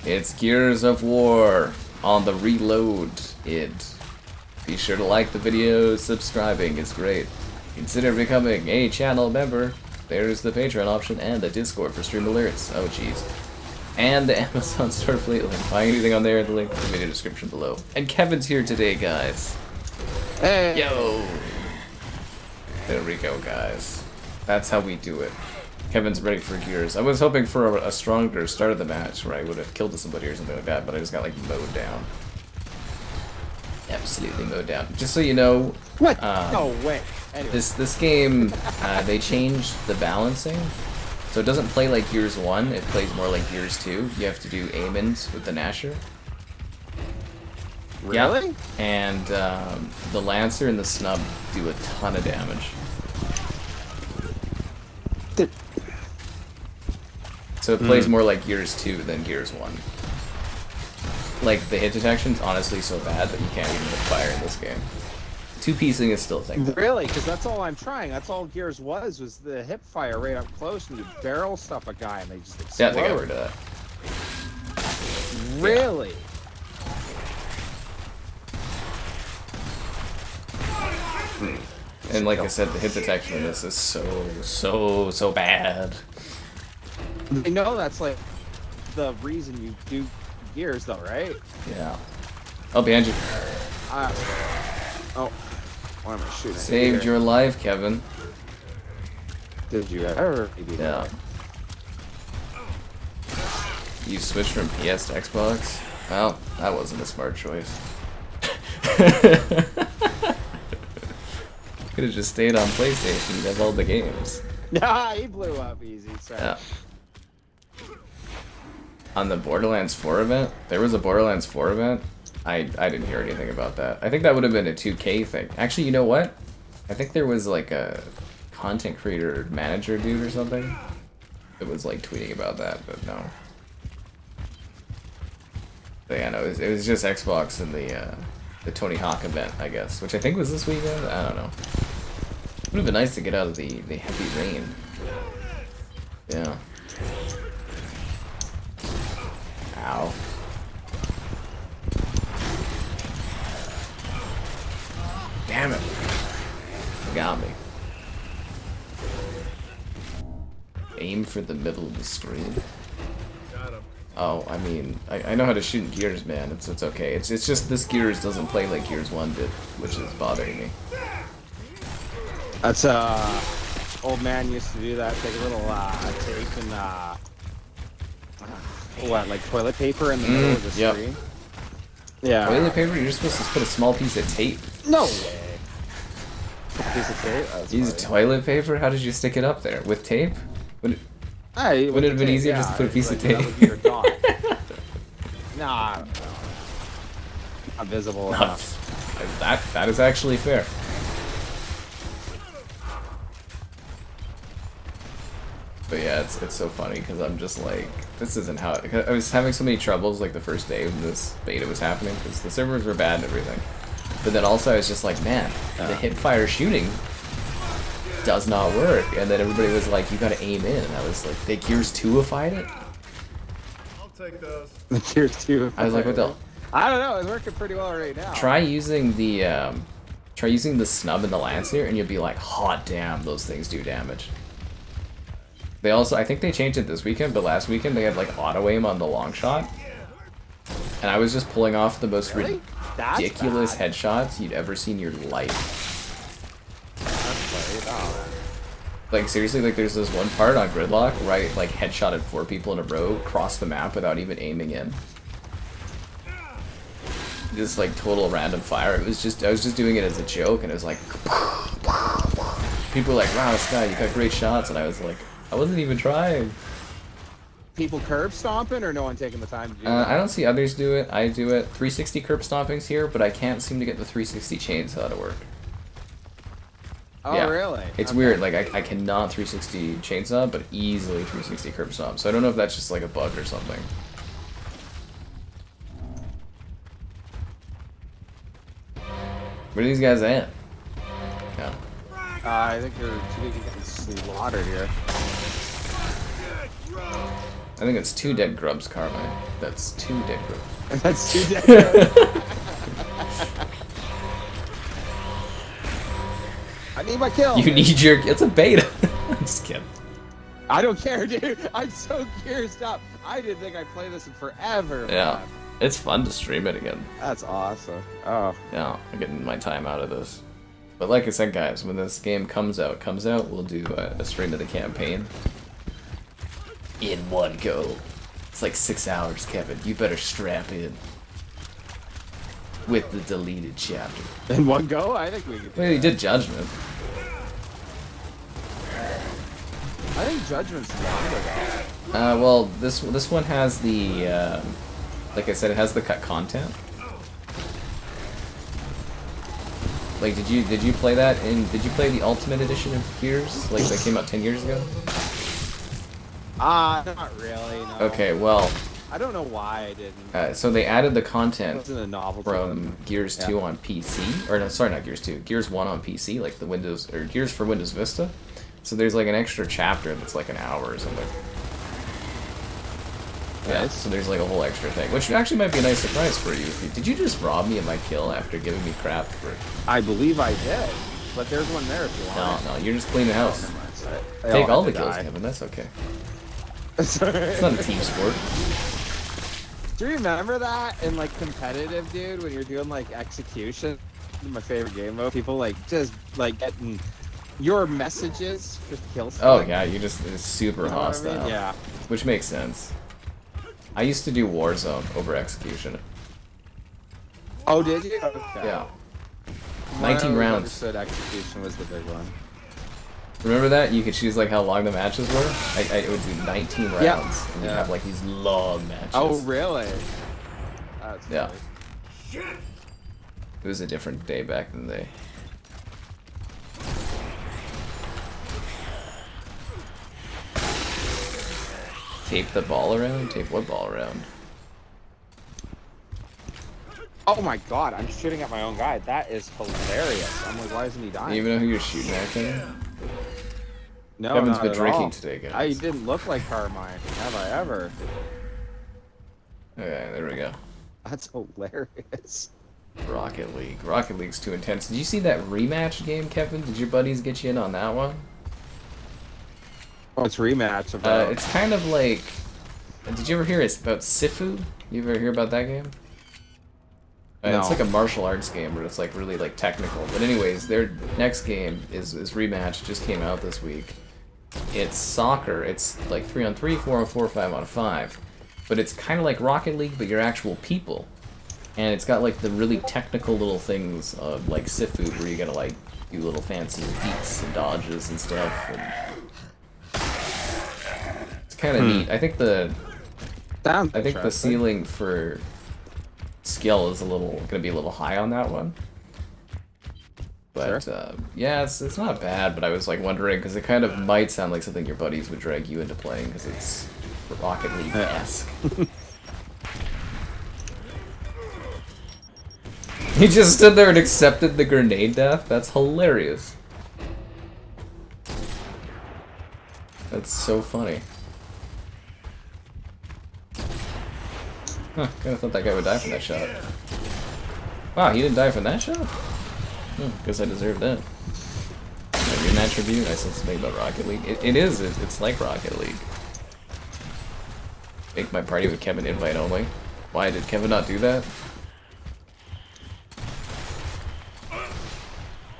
It's Gears of War on the reload id. Be sure to like the video, subscribing is great. Consider becoming a channel member. There's the Patreon option and the Discord for stream alerts. Oh jeez. And the Amazon store affiliate link. Buy anything on there, the link in the video description below. And Kevin's here today, guys. Hey! Yo! There we go, guys. That's how we do it. Kevin's ready for Gears. I was hoping for a stronger start of the match where I would have killed somebody or something like that, but I just got like mowed down. Absolutely mowed down. Just so you know, What? No way. Anyway. This game, they changed the balancing, so it doesn't play like Gears 1. It plays more like Gears 2. You have to do aim-ins with the Nasher. Really? Yeah. And the Lancer and the Snub do a ton of damage. So it plays more like Gears 2 than Gears 1. Like, the hit detection's honestly so bad that you can't even hit fire in this game. Two-piecing is still a thing. Really? Because that's all I'm trying. That's all Gears was the hip fire right up close, and you barrel stuff a guy and they just explode. Yeah, they got rid of that. Really? And like I said, the hit detection in this is so bad. I know that's like the reason you do Gears, though, right? Yeah. Oh, behind you. Oh. Why am I shooting? Saved your life, Kevin. Did you ever? Yeah. You switched from PS to Xbox? Well, that wasn't a smart choice. Could have just stayed on PlayStation and have all the games. Nah, he blew up easy. Sorry. Yeah. On the Borderlands 4 event, there was a Borderlands 4 event. I didn't hear anything about that. I think that would have been a 2K thing. Actually, you know what? I think there was like a content creator manager dude or something that was like tweeting about that, but no. But yeah, no, it was just Xbox and the Tony Hawk event, I guess, which I think was this weekend. I don't know. It would have been nice to get out of the heavy rain. Yeah. Ow. Damn it. Got me. Aim for the middle of the screen. Oh, I mean, I know how to shoot in Gears, man. It's okay. It's just this Gears doesn't play like Gears 1 did, which is bothering me. That's old man used to do that. Take a little tape and what, like toilet paper in the middle of the screen. Yeah. Toilet paper? You're supposed to put a small piece of tape. No way. A piece of tape? Use toilet paper? How did you stick it up there? With tape? Wouldn't it have been easier just to put a piece of tape? That would be your dog. Nah, not visible enough. That is actually fair. But yeah, it's so funny because I'm just like, this isn't how I was having so many troubles like the first day when this beta was happening because the servers were bad and everything. But then also I was just like, man, the hip fire shooting does not work. And then everybody was like, you gotta aim in. And I was like, they Gears 2-ified it? I'll take those. The Gears 2. I was like, what the? I don't know. It's working pretty well right now. Try using the snub and the Lancer, and you'll be like, hot damn, those things do damage. They also, I think they changed it this weekend, but last weekend they had like auto aim on the long shot, and I was just pulling off the most ridiculous headshots you'd ever seen in your life. Like seriously, like there's this one part on Gridlock where I like headshotted 4 people in a row, crossed the map without even aiming in. Just like total random fire. It was just, I was just doing it as a joke, and it was like people were like, wow, this guy, you got great shots, and I was like, I wasn't even trying. People curb stomping, or no one taking the time to do that? I don't see others do it. I do it. 360 curb stompings here, but I can't seem to get the 360 chainsaw to work. Oh, yeah. Really? It's weird. Like, I cannot 360 chainsaw, but easily 360 curb stomp. So I don't know if that's just like a bug or something. Where are these guys at? Yeah. I think they're getting slaughtered here. I think it's 2 dead grubs, Carmine. That's 2 dead grubs. That's 2 dead grubs. I need my kill. You need your... It's a beta. I'm just kidding. I don't care, dude. I'm so curious up. I didn't think I'd play this in forever. Yeah. Man. It's fun to stream it again. That's awesome. Oh. Yeah, I'm getting my time out of this. But like I said, guys, when this game comes out, we'll do a stream of the campaign. In one go. It's like 6 hours, Kevin. You better strap in. With the deleted chapter. In one go? I think we could do Well, you that. did Judgment. I think Judgment's longer though. Well, this one has the, like I said, it has the cut content. Like, did you play that did you play the Ultimate Edition of Gears? Like, that came out 10 years ago? Not really, no. Okay, well... I don't know why I didn't. So they added the It content wasn't a novel from Gears 2 on PC. Or, no, sorry, not Gears 2. Gears 1 on PC, like the Windows... Or Gears for Windows Vista. So there's, like, an extra chapter that's, like, an hour or something. Yeah, Nice. so there's, like, a whole extra thing. Which actually might be a nice surprise for you. Did you just rob me of my kill after giving me crap for... I believe I did. But there's one there if you want. No, you're just cleaning the house. They Take all have the to kills, die. Kevin. That's okay. Sorry. It's not a team sport. Do you remember that in like competitive, dude, when you're doing like execution? My favorite game mode. People like just like getting your messages for kill Oh stealing. yeah, it's super You know what I hostile. mean? Yeah. Which makes sense. I used to do Warzone over execution. Oh, did you? Okay. Yeah. From what I 19 always rounds. understood execution was the big one. Remember that? You could choose like how long the matches were? I would do 19 rounds. Yeah. And you'd Yeah. have like these long matches. Oh, really? That's Yeah. nice. It was a different day back in the day. Tape the ball around? Tape what ball around? Oh my god, I'm shooting at my own guy. That is hilarious. I'm like, why isn't he Do dying? you even know who you're shooting at, Kevin? No, Kevin's not been at drinking all. today, guys. I didn't look like Carmine. Have I ever? Okay, there we go. That's hilarious. Rocket League. Rocket League's too intense. Did you see that rematch game, Kevin? Did your buddies get you in on that one? What's rematch about? It's kind of like... Did you ever hear it's about Sifu? You ever hear about that game? No. It's like a martial arts game, but it's like really like technical. But anyways, their next game is Rematch. Just came out this week. It's soccer. It's like 3-on-3, 4-on-4, 5-on-5. But it's kind of like Rocket League, but you're actual people. And it's got like the really technical little things of like Sifu, where you gotta like do little fancy feats and dodges and stuff. And it's kind of neat. I think the ceiling for skill is gonna be a little high on that one. But Sure. yeah, it's not bad. But I was like wondering because it kind of might sound like something your buddies would drag you into playing because it's Rocket League-esque. He just stood there and accepted the grenade death? That's hilarious. That's so funny. Huh, kinda thought that guy would die from that shot. Wow, he didn't die from that shot? Guess I deserved that. Rematch review, nice little thing about Rocket League. It's like Rocket League. Make my party with Kevin invite only. Why did Kevin not do that?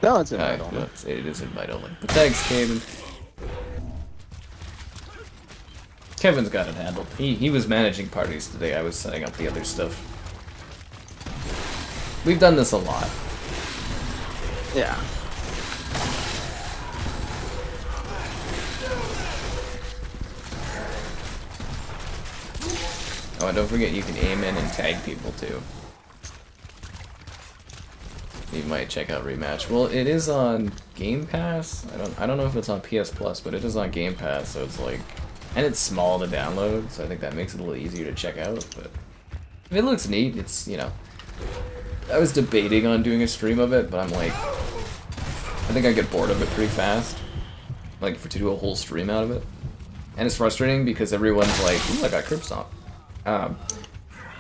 No, it's invite only. No, it is invite only. But thanks, Kevin. Kevin's got it handled. He was managing parties today. I was setting up the other stuff. We've done this a lot. Yeah. Oh, and don't forget you can aim in and tag people too. You might check out Rematch. Well, it is on Game Pass. I don't know if it's on PS Plus, but it is on Game Pass, so it's like, and it's small to download, so I think that makes it a little easier to check out. But it looks neat. It's, you know, I was debating on doing a stream of it, but I'm like, I think I get bored of it pretty fast. Like to do a whole stream out of it. And it's frustrating because everyone's like, ooh, I got curb stomp.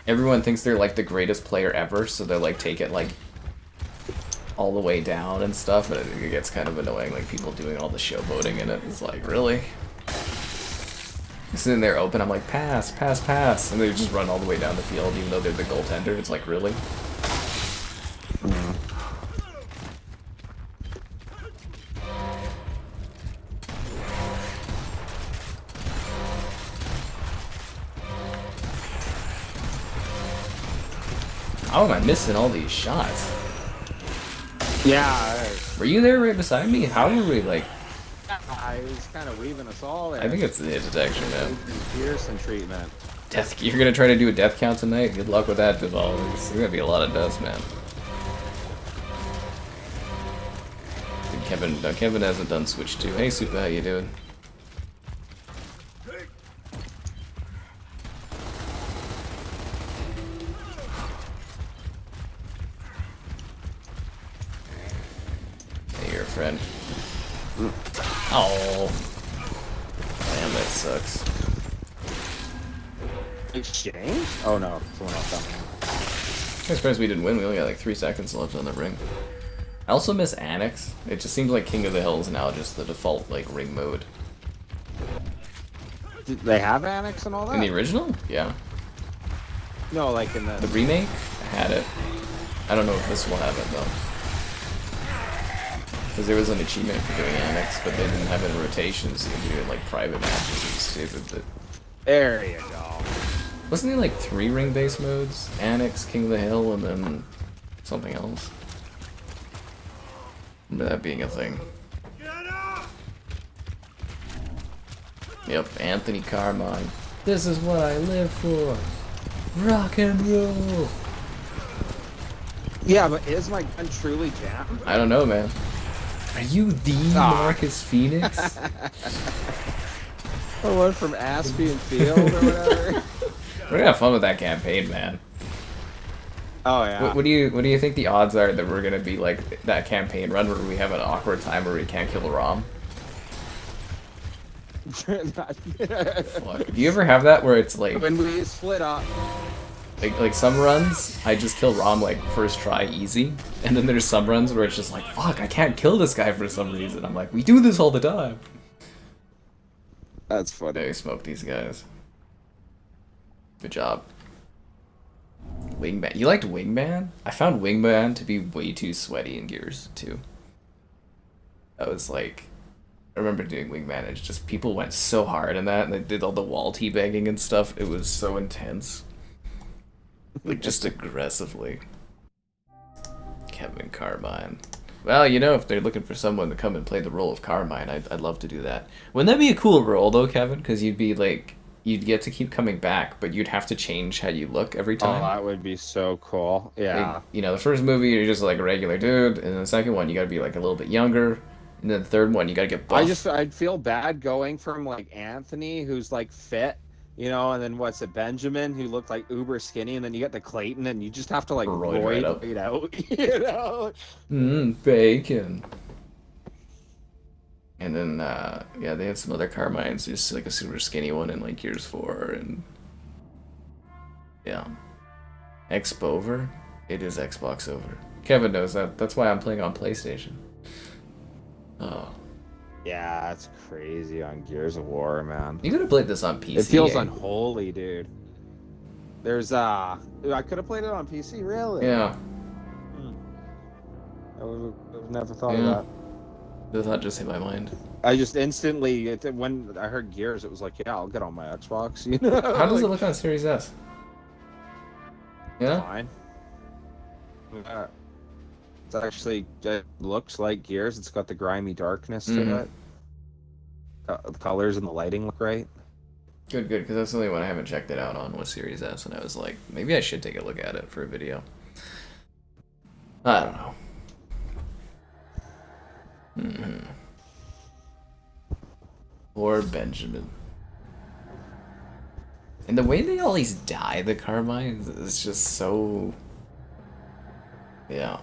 Everyone thinks they're like the greatest player ever, so they like take it like all the way down and stuff, and it gets kind of annoying, like people doing all the showboating in it. It's like, really? Sitting there open, I'm like, pass, pass, pass, and they just run all the way down the field even though they're the goaltender. It's like, really? How am I missing all these shots? Yeah. Were you there right beside me? How were we like... I was kind of weaving us all there. I think it's the hit detection, man. Pearson treatment. Death. You're gonna try to do a death count tonight? Good luck with that, Duval. There's gonna be a lot of deaths, man. Kevin hasn't done Switch 2. Hey, Super, how you doing? Hey, you're a friend. Oh. Damn, that sucks. Exchange? Oh no, someone else done. I'm surprised we didn't win. We only got like 3 seconds left on the ring. I also miss Annex. It just seems like King of the Hill is now just the default like ring mode. Did they have Annex and all that? In the original? Yeah. No, like in The remake? I had it. I don't know if this will have it though. Because there was an achievement for doing Annex, but they didn't have it in rotation, so you can do it in, like private matches and stupid. But There you go. wasn't there like 3 ring-based modes? Annex, King of the Hill, and then something else. Remember that being a thing. Yep, Anthony Carmine. This is what I live for. Rock and roll. Yeah, but is my gun truly jammed? I don't know, man. Are you the Marcus Fenix? The one from Aspian Field or whatever? We're gonna have fun with that campaign, man. Oh yeah. What do you think the odds are that we're gonna be like that campaign run where we have an awkward time where we can't kill a ROM? Fuck. Do you ever have that where it's like when we split up? Like some runs, I just kill ROM like first try easy, and then there's some runs where it's just like, fuck, I can't kill this guy for some reason. I'm like, we do this all the time. That's funny. They smoke these guys. Good job. Wingman. You liked Wingman? I found Wingman to be way too sweaty in Gears 2. I was like, I remember doing Wingman, it's just people went so hard in that, and they did all the wall teabagging and stuff. It was so intense. Like, just aggressively. Kevin Carmine. Well, you know, if they're looking for someone to come and play the role of Carmine, I'd love to do that. Wouldn't that be a cool role, though, Kevin? Because you'd be, like, you'd get to keep coming back, but you'd have to change how you look every time. Oh, that would be so cool. Yeah. Like, you know, the first movie, you're just, like, a regular dude, and the second one, you gotta be, like, a little bit younger, and then the third one, you gotta get buff. I'd feel bad going from, like, Anthony, who's, like, fit, you know, and then what's it, Benjamin, who looked like uber skinny, and then you get to Clayton, and you just have to like roid it out, you know? Bacon. And then, yeah, they had some other Carmines, just like a super skinny one in like Gears 4, and yeah. Xbover? It is Xbox over. Kevin knows that. That's why I'm playing on PlayStation. Oh. Yeah, that's crazy on Gears of War, man. You could have played this on PC. It feels unholy, dude. There's I could have played it on PC, really? Yeah. I would have never thought of that. The thought just hit my mind. I just instantly, when I heard Gears, it was like, yeah, I'll get on my Xbox. You know? How does it look on Series S? Yeah? Fine. It's actually, it looks like Gears. It's got the grimy darkness to it. The colors and the lighting look right. Good, because that's the only one I haven't checked it out on was Series S, and I was like, maybe I should take a look at it for a video. I don't know. Poor Benjamin. And the way they always die, the Carmines, is just so... Yeah.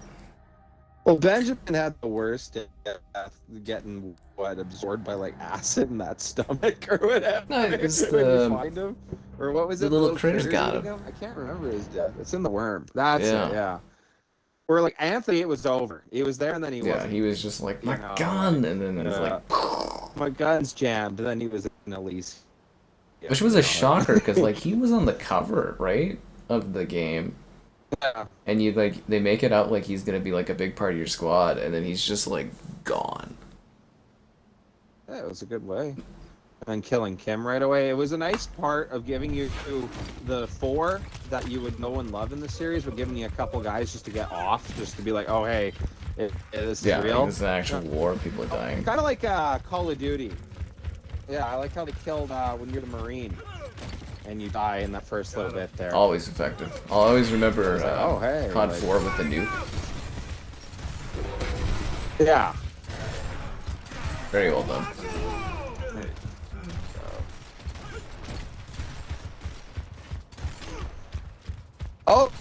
Well, Benjamin had the worst death, getting what absorbed by like acid in that stomach or whatever. No, it was when you find him, or what was the it? little critters got eating him. I can't remember his death. It's in the worm. That's Yeah. it. Yeah. Or like Anthony, it was over. He was there and then he Yeah, wasn't. he was just like, my You know, gun! And then it was like... My gun's jammed. And then he was in Elise. Yeah, Which was a shocker, because, like, he was on the cover, right? Of the game. Yeah. And you, like, they make it out like he's gonna be, like, a big part of your squad, and then he's just, like, gone. Yeah, it was a good way. And killing Kim right away. It was a nice part of giving you the 4 that you would know and love in the series, but giving you a couple guys just to get off, just to be like, oh, hey, this is real. Yeah, it's an actual war, people are dying. Kind of like Call of Duty. Yeah, I like how they killed when you're the Marine and you die in that first little bit there. Always effective. I'll always remember like, oh, hey, COD like... 4 with the nuke. Yeah. Very well done. Oh,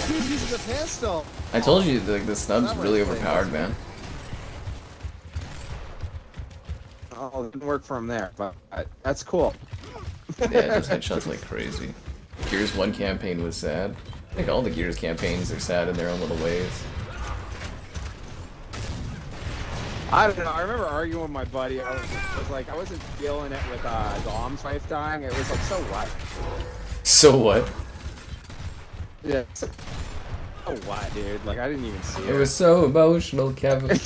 he's using the pistol. I told you, like, the snub's really overpowered, man. Oh, it didn't work for him there, but that's cool. Yeah, those headshots like crazy. Gears 1 campaign was sad. I think all the Gears campaigns are sad in their own little ways. I don't know. I remember arguing with my buddy. I was like, I wasn't feeling it with Dom's wife dying. It was like, so what? So what? Yeah. So what, dude? Like, I didn't even see it. It was so emotional, Kevin.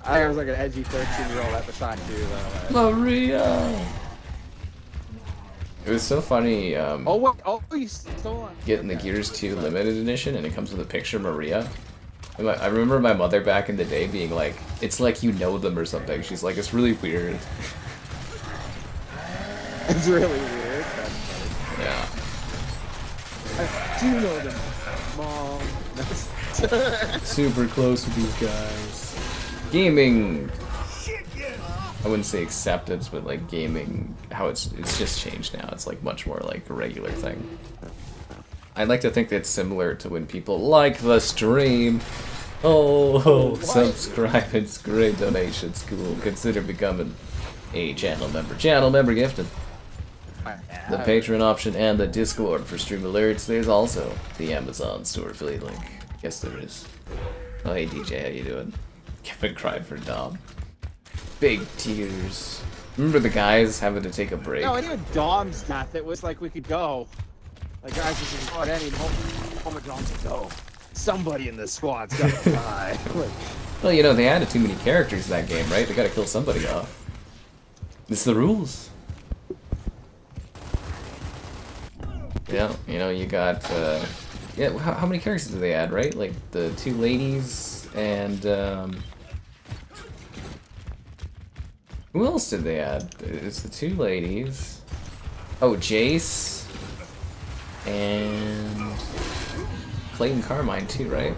I was like an edgy 13-year-old at the time, too, though. Maria! It was so funny, Oh, what? Oh, you stole it. getting the Gears 2 limited edition, and it comes with a picture of Maria. And I remember my mother back in the day being like, it's like you know them or something. She's like, it's really weird. It's really weird. Yeah. I do know them, Mom. Super close with these guys. Gaming, I wouldn't say acceptance, but like gaming, how it's just changed now. It's like much more like a regular thing. I'd like to think that's similar to when people like the stream. Oh, subscribe, it's great donations, cool. Consider becoming a channel member. Channel member gifted. The Patreon option and the Discord for stream alerts. There's also the Amazon store affiliate link. Yes, there is. Oh, hey DJ, how you doing? Kevin cried for Dom. Big tears. Remember the guys having to take a break? No, even Dom's death, it was like we could go. Like, guys, this is what any moment Dom's like, go. Somebody in this squad's gotta die. Well, you know, they added too many characters in that game, right? They gotta kill somebody off. It's the rules. Yeah, you know, you got, yeah, how many characters did they add, right? Like, the 2 ladies, and, who else did they add? It's the 2 ladies. Oh, Jace, and Clayton Carmine, too, right?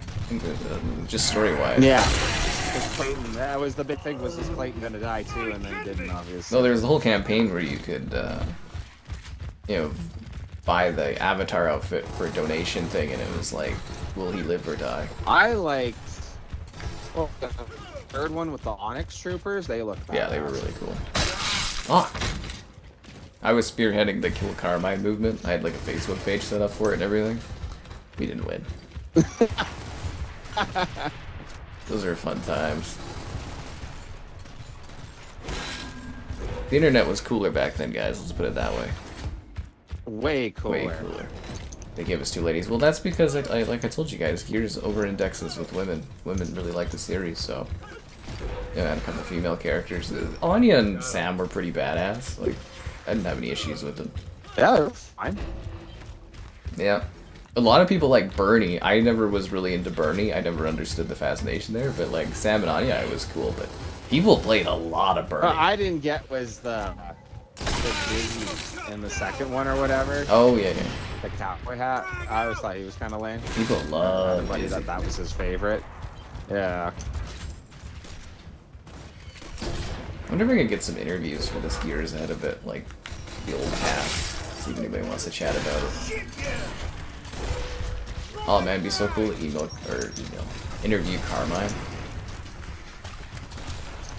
I think just story-wise. Yeah. Clayton, that was the big thing, was just Clayton gonna die, too, and then he didn't, obviously. No, there was a whole campaign where you could, you know, buy the avatar outfit for a donation thing, and it was like, will he live or die? I liked, well, the third one with the Onyx Troopers, they looked badass. Yeah, they were really cool. Ah! I was spearheading the Kill Carmine movement. I had like a Facebook page set up for it and everything. We didn't win. Those are fun times. The internet was cooler back then, guys. Let's put it that way. Way cooler. Way cooler. They gave us 2 ladies. Well, that's because, like I told you guys, Gears over-indexes with women. Women really like the series, so... Yeah, and a couple of female characters. Anya and Sam were pretty badass. Like, I didn't have any issues with them. Yeah, they're fine. Yeah. A lot of people like Bernie. I never was really into Bernie. I never understood the fascination there, but like Sam and Anya, it was cool, but people played a lot of Bernie. What I didn't get was the Disney in the second one or whatever. Oh, yeah, yeah. The cowboy hat. I always thought he was kind of lame. People love Everybody that was his favorite. Yeah. I wonder if I could get some interviews for this Gears ahead a bit, like the old cast. See if anybody wants to chat about it. Oh man, it'd be so cool to interview Carmine.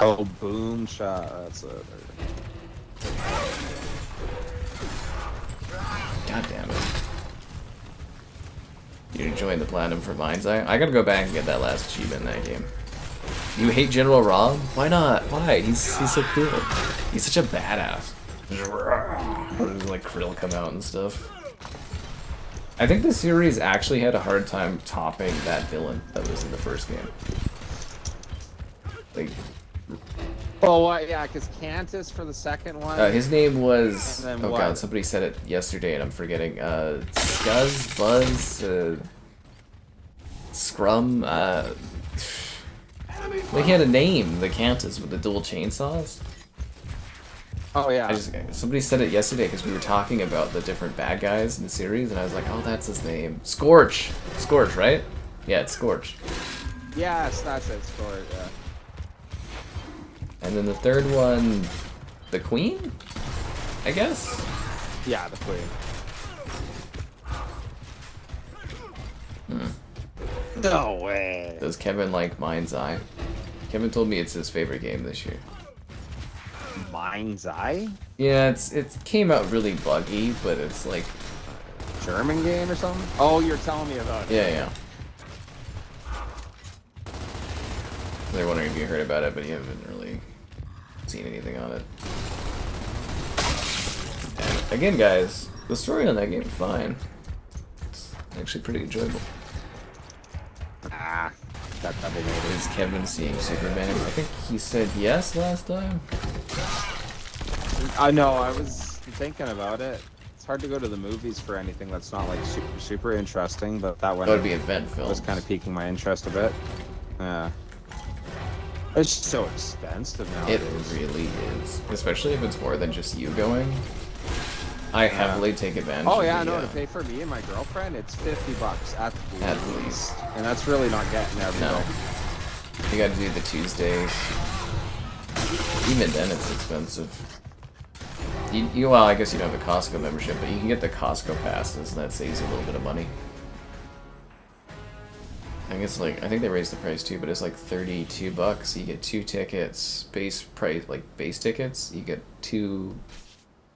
Oh, boom shot. That's it. God damn it. You're enjoying the platinum for Mind's Eye? I gotta go back and get that last achievement in that game. You hate General Rob? Why not? Why? He's so cool. He's such a badass. There's like Krill come out and stuff. I think the series actually had a hard time topping that villain that was in the first game. Like, oh, what? Yeah, because Cantus for the second one. his name was. And then Oh what? god, somebody said it yesterday and I'm forgetting. Scuzz, Buzz, Scrum. Like he had a name, the Cantus with the dual chainsaws. Oh yeah. Somebody said it yesterday because we were talking about the different bad guys in the series, and I was like, oh, that's his name. Scorch. Scorch, right? Yeah, it's Scorch. Yes, that's it. Scorch. Yeah. And then the third one, the Queen, I guess. Yeah, the Queen. No way. Does Kevin like Mind's Eye? Kevin told me it's his favorite game this year. Mind's Eye? Yeah, it came out really buggy, but it's like German game or something? Oh, you're telling me about it. yeah. They're wondering if you heard about it, but you haven't really seen anything on it. And again, guys, the story on that game is fine. It's actually pretty enjoyable. Ah, that double made it. Is Kevin seeing Superman? I think he said yes last time. I know, I was thinking about it. It's hard to go to the movies for anything that's not like super interesting, but that one That would be event films. was kind of piquing my interest a bit. Yeah. It's just so expensive It nowadays. really is, especially if it's more than just you going. I heavily take advantage. Oh of yeah, the, no, to pay for me and my girlfriend, it's $50 at At least, and that's really not getting everything. No. You gotta do the Tuesdays. Even then, it's expensive. Well, I guess you don't have a Costco membership, but you can get the Costco passes, and that saves you a little bit of money. I think it's like, I think they raised the price too, but it's like $32. You get 2 tickets, base price, like base tickets. You get 2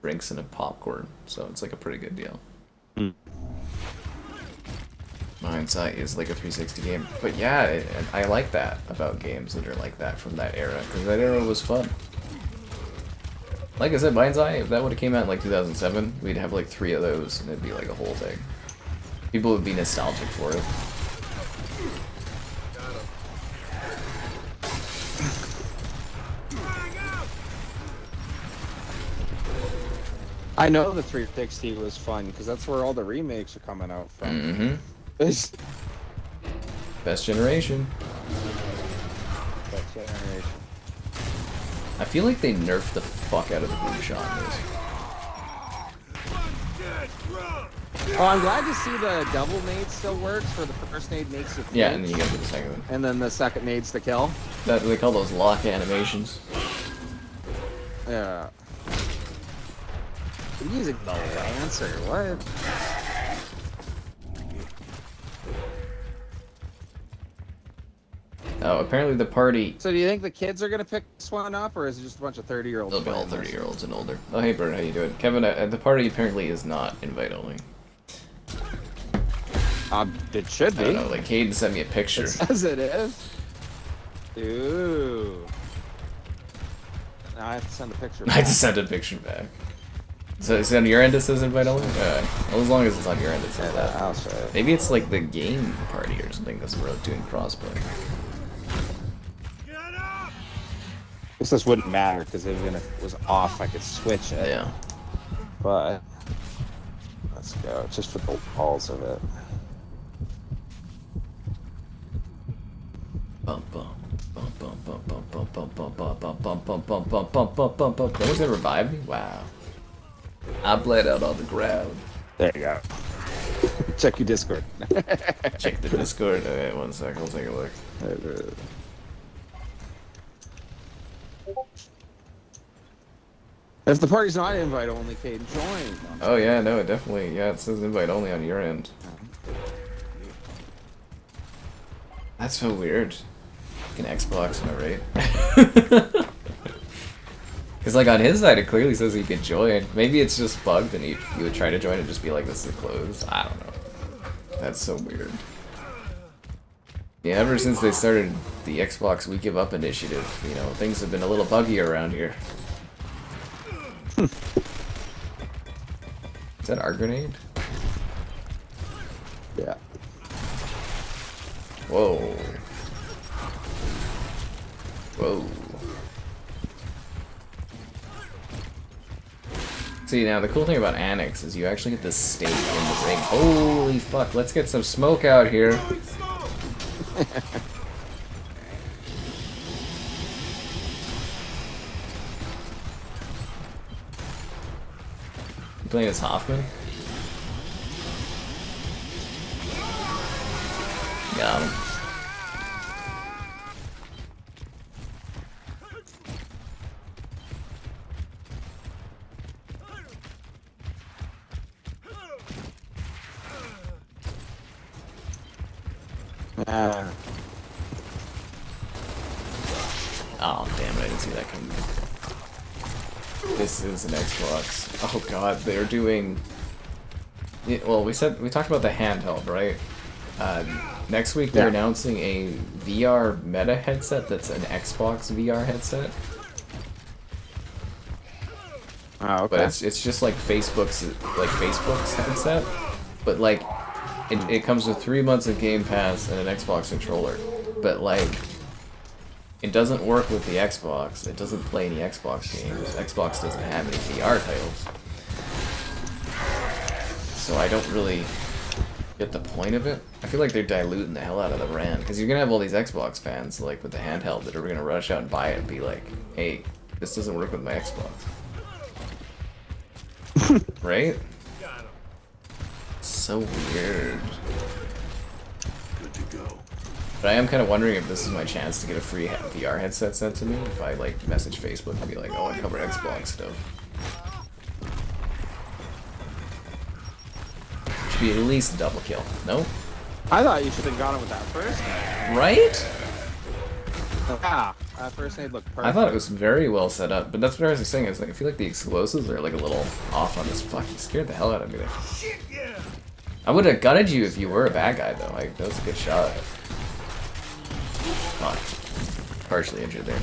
drinks and a popcorn, so it's like a pretty good deal. Mind's Eye is like a 360 game, but yeah, I like that about games that are like that from that era, because that era was fun. Like I said, Mind's Eye, if that would have came out in like 2007, we'd have like 3 of those, and it'd be like a whole thing. People would be nostalgic for it. I know the 360 was fun because that's where all the remakes are coming out from. It's Best generation. that generation. I feel like they nerfed the fuck out of the boom shot in this. Oh, I'm glad to see the double nade still works. For the first nade makes you Yeah, flinch, and then you get to the second one. and then the second nade's the kill. That, they call those lock animations. Yeah. I'm using the Lancer, what? Oh, apparently the party... So do you think the kids are gonna pick this one up, or is it just a bunch of 30-year-olds? They'll be all 30-year-olds and older. Oh, hey, Bert, how you doing? Kevin, the party apparently is not invite-only. It should I be. don't know, like, Caden sent me a picture. It says it is. Ooh. Now I have to send a picture. I had to send a picture back. So is it on your end it says invite-only? Well, as long as it's on your end it says that. I'll show it. Maybe it's like the game party or something because we're doing crossplay. This wouldn't matter because even if it was off, I could switch it. Yeah. But let's go just for the balls of it. Bum bum bum bum bum bum bum bum bum bum bum bum bum bum bum bum bum bum bum. That was gonna revive me? Wow. I bled out on the ground. There you go. Check your Discord. Check the Discord. Okay, 1 sec, I'll take a look. If the party's not invite only, Cade, join. Oh yeah, no, it definitely, yeah, it says invite only on your end. That's so weird. Fucking Xbox, am I right? Because like on his side, it clearly says he could join. Maybe it's just bugged, and he would try to join and just be like, "This is closed." I don't know. That's so weird. Yeah, ever since they started the Xbox We Give Up initiative, you know, things have been a little buggy around here. Is that our grenade? Yeah. Whoa. Whoa. See, now the cool thing about Annex is you actually get the stake in the ring. Holy fuck, let's get some smoke out here. You playing as Hoffman? Got him. Oh damn it, I didn't see that coming. This is an Xbox. Oh god, they're doing... Yeah, well, we talked about the handheld, right? Next week they're announcing a VR meta headset that's an Xbox VR headset. Oh, okay. But it's just like Facebook's headset, but like it comes with 3 months of Game Pass and an Xbox controller. But like it doesn't work with the Xbox. It doesn't play any Xbox games. Xbox doesn't have any VR titles. So I don't really get the point of it. I feel like they're diluting the hell out of the brand, because you're gonna have all these Xbox fans like with the handheld that are gonna rush out and buy it and be like, hey, this doesn't work with my Xbox. Right? So weird. Good to go. But I am kind of wondering if this is my chance to get a free VR headset sent to me, if I like message Facebook and be like, oh, I cover Xbox stuff. Should be at least a double kill. No? I thought you should have gone with that first nade. Right? Yeah, that first nade looked perfect. I thought it was very well set up, but that's what I was saying. Is like I feel like the explosives are like a little off on this. Fucking scared the hell out of me there. I would have gutted you if you were a bad guy though. Like that was a good shot. Fuck. Partially injured there.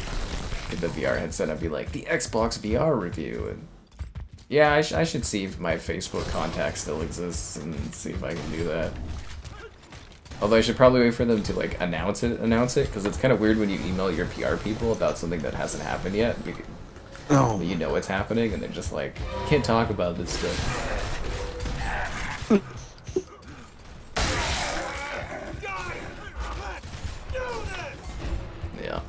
Get the VR headset. I'd be like the Xbox VR review, and yeah, I should see if my Facebook contact still exists and see if I can do that. Although I should probably wait for them to like announce it, because it's kind of weird when you email your PR people about something that hasn't happened yet. Oh. You know it's happening, and they're just like, can't talk about this stuff. Yeah,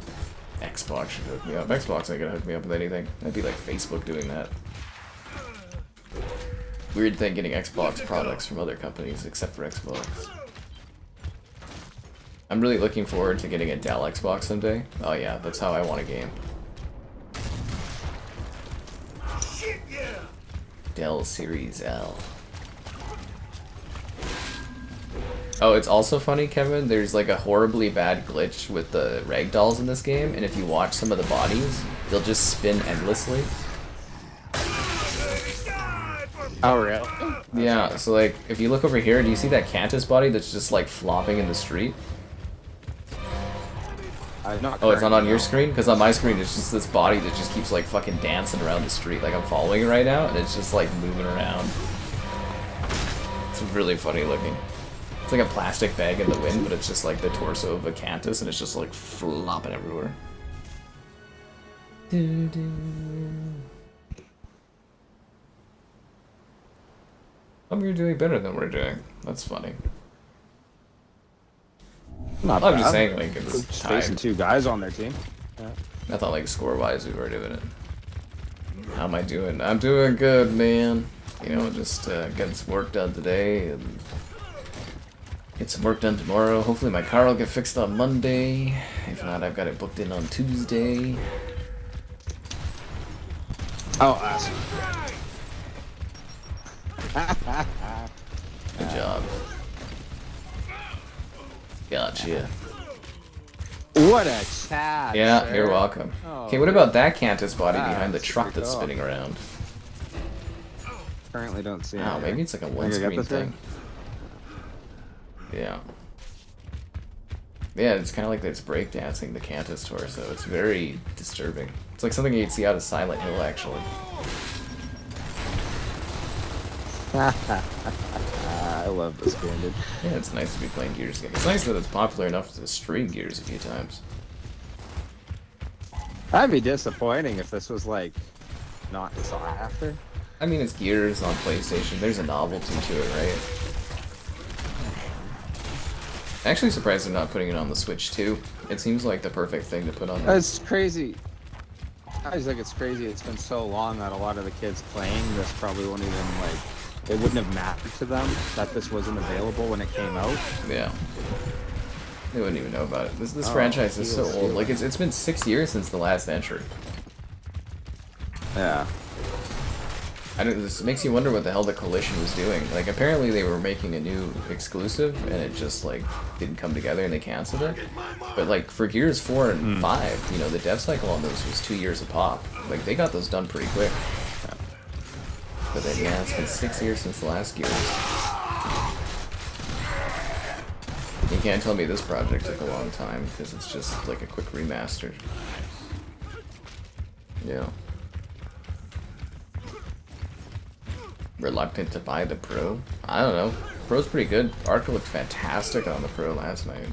Xbox should hook me up. Xbox ain't gonna hook me up with anything. That'd be like Facebook doing that. Weird thing getting Xbox products from other companies except for Xbox. I'm really looking forward to getting a Dell Xbox someday. Oh yeah, that's how I want a game. Dell Series L. Oh, it's also funny, Kevin, there's like a horribly bad glitch with the ragdolls in this game, and if you watch some of the bodies, they'll just spin endlessly. Oh, really? Yeah, so like, if you look over here, do you see that Cantus body that's just like flopping in the street? Oh, it's not on your screen? Because on my screen it's just this body that just keeps like fucking dancing around the street. Like I'm following it right now, and it's just like moving around. It's really funny looking. It's like a plastic bag in the wind, but it's just like the torso of a Cantus, and it's just like flopping everywhere. You're doing better than we're doing. That's funny. Not I'm bad. just saying, like, it's just facing two guys on their team. Yeah. I thought, like, score-wise, we were doing it. How am I doing? I'm doing good, man. You know, just getting some work done today, and get some work done tomorrow. Hopefully my car will get fixed on Monday. If not, I've got it booked in on Tuesday. Oh, awesome. Good job. Gotcha. What a chat. Yeah, sir. you're welcome. Oh, Okay, what about that Cantus body yeah, behind the that's truck pretty that's cool. spinning around? Currently don't see it. Oh, maybe it's like a Are you one gonna get screen this thing. Yeah. Yeah, it's kind of like it's breakdancing the Cantus torso. It's very disturbing. It's like something you'd see out of Silent Hill, actually. I love this game, dude. Yeah, it's nice to be playing Gears again. It's nice that it's popular enough to stream Gears a few times. That'd be disappointing if this was like not sought after. I mean, it's Gears on PlayStation. There's a novelty to it, right? Actually surprised they're not putting it on the Switch too. It seems like the perfect thing to put on there. It's crazy. I just think it's crazy. It's been so long that a lot of the kids playing this probably won't even like. It wouldn't have mattered to them that this wasn't available when it came out. Yeah. They wouldn't even know about it. This Oh, franchise is so heals, old. heals. Like it's been 6 years since the last entry. Yeah. This makes you wonder what the hell the Coalition was doing. Like apparently they were making a new exclusive and it just like didn't come together and they canceled it. But like for Gears 4 and 5, you know, the dev cycle on those was 2 years a pop. Like they got those done pretty quick. But then yeah, it's been 6 years since the last Gears. You can't tell me this project took a long time because it's just like a quick remaster. Yeah. Reluctant to buy the Pro? I don't know. Pro's pretty good. Arc looked fantastic on the Pro last night.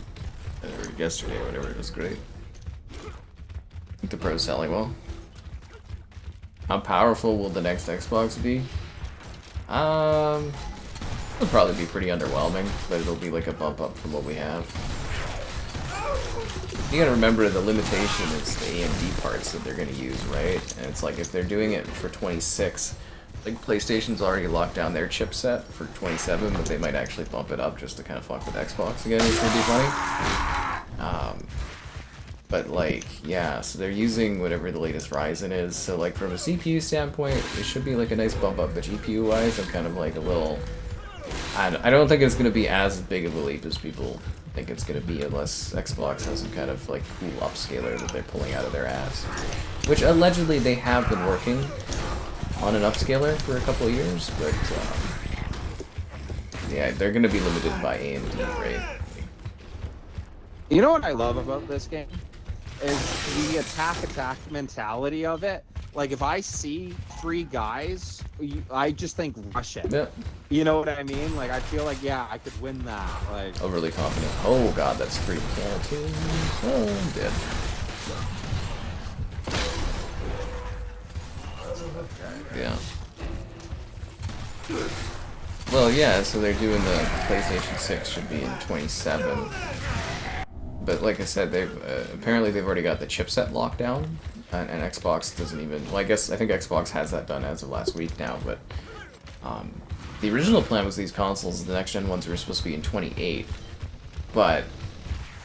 Or yesterday, whatever. It was great. I think the Pro's selling well. How powerful will the next Xbox be? It'll probably be pretty underwhelming, but it'll be like a bump up from what we have. You gotta remember the limitation is the AMD parts that they're gonna use, right? And it's like if they're doing it for 26, like PlayStation's already locked down their chipset for 27, but they might actually bump it up just to kind of fuck with Xbox again, which would be funny. But like, yeah, so they're using whatever the latest Ryzen is. So like from a CPU standpoint, it should be like a nice bump up. But GPU wise, I'm kind of like a little. I don't think it's gonna be as big of a leap as people think it's gonna be, unless Xbox has some kind of like cool upscaler that they're pulling out of their ass. Which allegedly they have been working on an upscaler for a couple of years, but yeah, they're gonna be limited by AMD, right? You know what I love about this game? Is the attack mentality of it. Like if I see 3 guys, I just think rush it. Yep. You know what I mean? Like I feel like yeah, I could win that. Like Overly confident. Oh god, that's free canteen. Oh, I'm dead. Yeah. Well, yeah, so they're doing the PlayStation 6 should be in 27. But like I said, they've apparently they've already got the chipset locked down, and Xbox doesn't even. Well, I think Xbox has that done as of last week now. But the original plan was these consoles, the next gen ones, were supposed to be in 28. But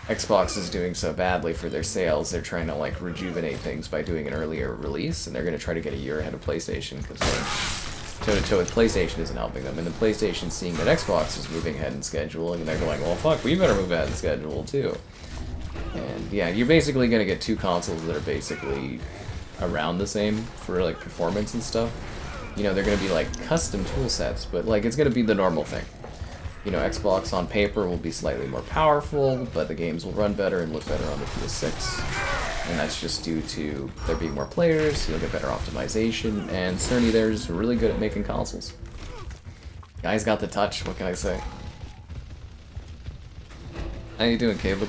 Xbox is doing so badly for their sales, they're trying to like rejuvenate things by doing an earlier release, and they're going to try to get a year ahead of PlayStation because toe-to-toe with PlayStation isn't helping them, and then PlayStation seeing that Xbox is moving ahead in schedule, and they're going, well, fuck, we better move ahead in schedule too. And yeah, you're basically going to get 2 consoles that are basically around the same for like performance and stuff. You know, they're going to be like custom tool sets, but like it's going to be the normal thing. You know, Xbox on paper will be slightly more powerful, but the games will run better and look better on the PS6. And that's just due to there being more players, so you'll get better optimization, and Cerny there is really good at making consoles. Guy's got the touch, what can I say? How you doing, Caleb?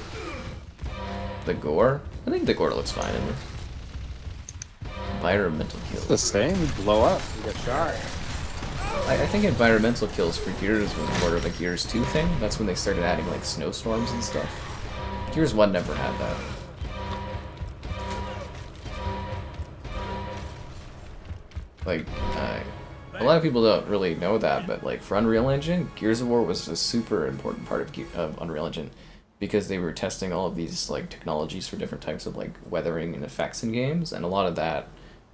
The gore? I think the gore looks fine in this. Environmental kills. the same. You blow up. You get shot. I think environmental kills for Gears was more of a Gears 2 thing. That's when they started adding like snowstorms and stuff. Gears 1 never had that. Like, a lot of people don't really know that, but like for Unreal Engine, Gears of War was a super important part of Unreal Engine because they were testing all of these like technologies for different types of like weathering and effects in games, and a lot of that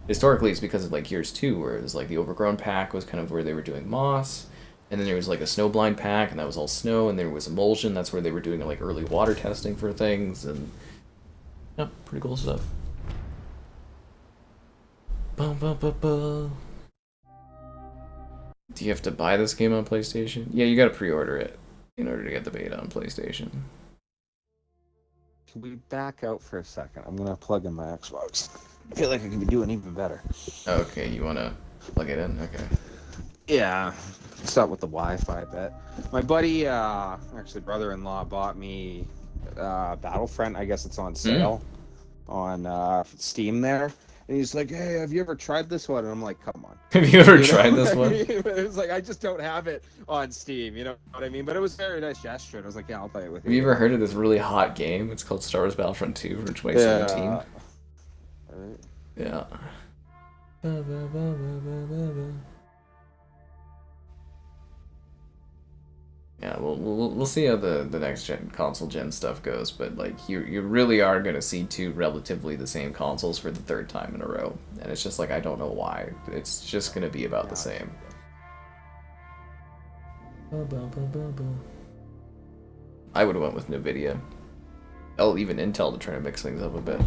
historically is because of like Gears 2, where it was like the Overgrown pack was kind of where they were doing moss, and then there was like a Snowblind pack, and that was all snow, and there was Emulsion, that's where they were doing like early water testing for things, and Yep, pretty cool stuff. Bum, bum, bum, bum. Do you have to buy this game on PlayStation? Yeah, you gotta pre-order it in order to get the beta on PlayStation. Can we back out for a second? I'm gonna plug in my Xbox. I feel like I can be doing even better. Okay, you wanna plug it in? Okay. Yeah, start with the Wi-Fi bit. My buddy, actually brother-in-law, bought me Battlefront. I guess it's on sale on Steam there. And he's like, "Hey, have you ever tried this one?" And I'm like, "Come on." Have you ever tried this one? It's like I just don't have it on Steam. You know what I mean? But it was a very nice gesture. And I was like, "Yeah, I'll play it with you." Have you ever heard of this really hot game? It's called Star Wars Battlefront 2 for 2017. Yeah. Yeah, we'll see how the next gen console gen stuff goes, but like you really are gonna see two relatively the same consoles for the third time in a row, and it's just like I don't know why. It's just gonna be about the same. I would have went with Nvidia. Oh, even Intel to try to mix things up a bit.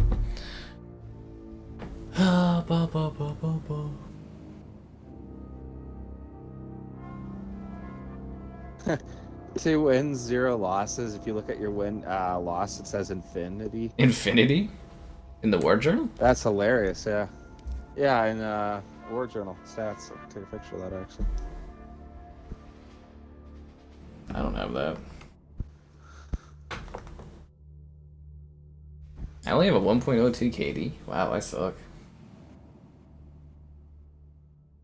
2 wins, 0 losses. If you look at your loss, it says infinity. Infinity? In the War Journal? That's hilarious, yeah. Yeah, in War Journal stats. I'll take a picture of that, actually. I don't have that. I only have a 1.02 KD. Wow, I suck.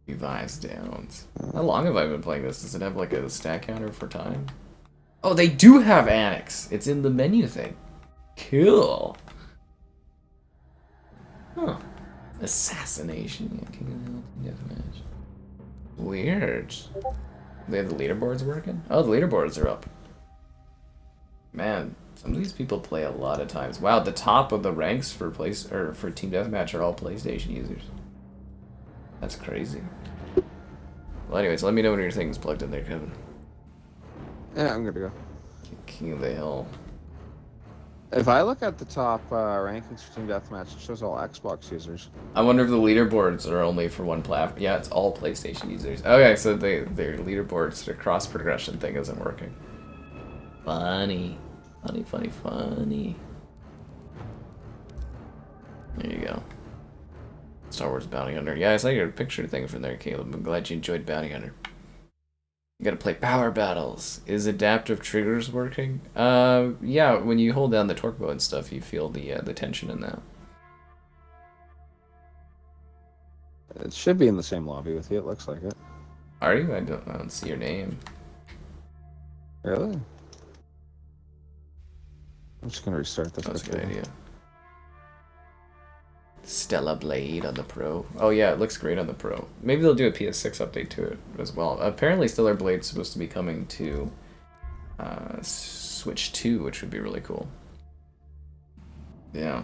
Revised downs. How long have I been playing this? Does it have like a stat counter for time? Oh, they do have Annex. It's in the menu thing. Cool. Huh. Assassination. Yeah, King of the Hill Deathmatch. Weird. They have the leaderboards working? Oh, the leaderboards are up. Man, some of these people play a lot of times. Wow, the top of the ranks for Team Deathmatch are all PlayStation users. That's crazy. Well, anyways, let me know when your thing's plugged in there, Kevin. Yeah, I'm good to go. King of the Hill. If I look at the top rankings for Team Deathmatch, it shows all Xbox users. I wonder if the leaderboards are only for one platform. Yeah, it's all PlayStation users. Okay, so their leaderboards, their cross progression thing isn't working. Funny. Funny, funny, funny. There you go. Star Wars Bounty Hunter. Yeah, I saw your picture thing from there, Caleb. I'm glad you enjoyed Bounty Hunter. You gotta play power battles. Is adaptive triggers working? Yeah, when you hold down the torque bow and stuff, you feel the tension in that. It should be in the same lobby with you, it looks like it. Are you? I don't see your name. Really? I'm just gonna restart this. That's a good idea. Stella Blade on the Pro. Oh yeah, it looks great on the Pro. Maybe they'll do a PS6 update to it as well. Apparently Stellar Blade's supposed to be coming to Switch 2, which would be really cool. Yeah.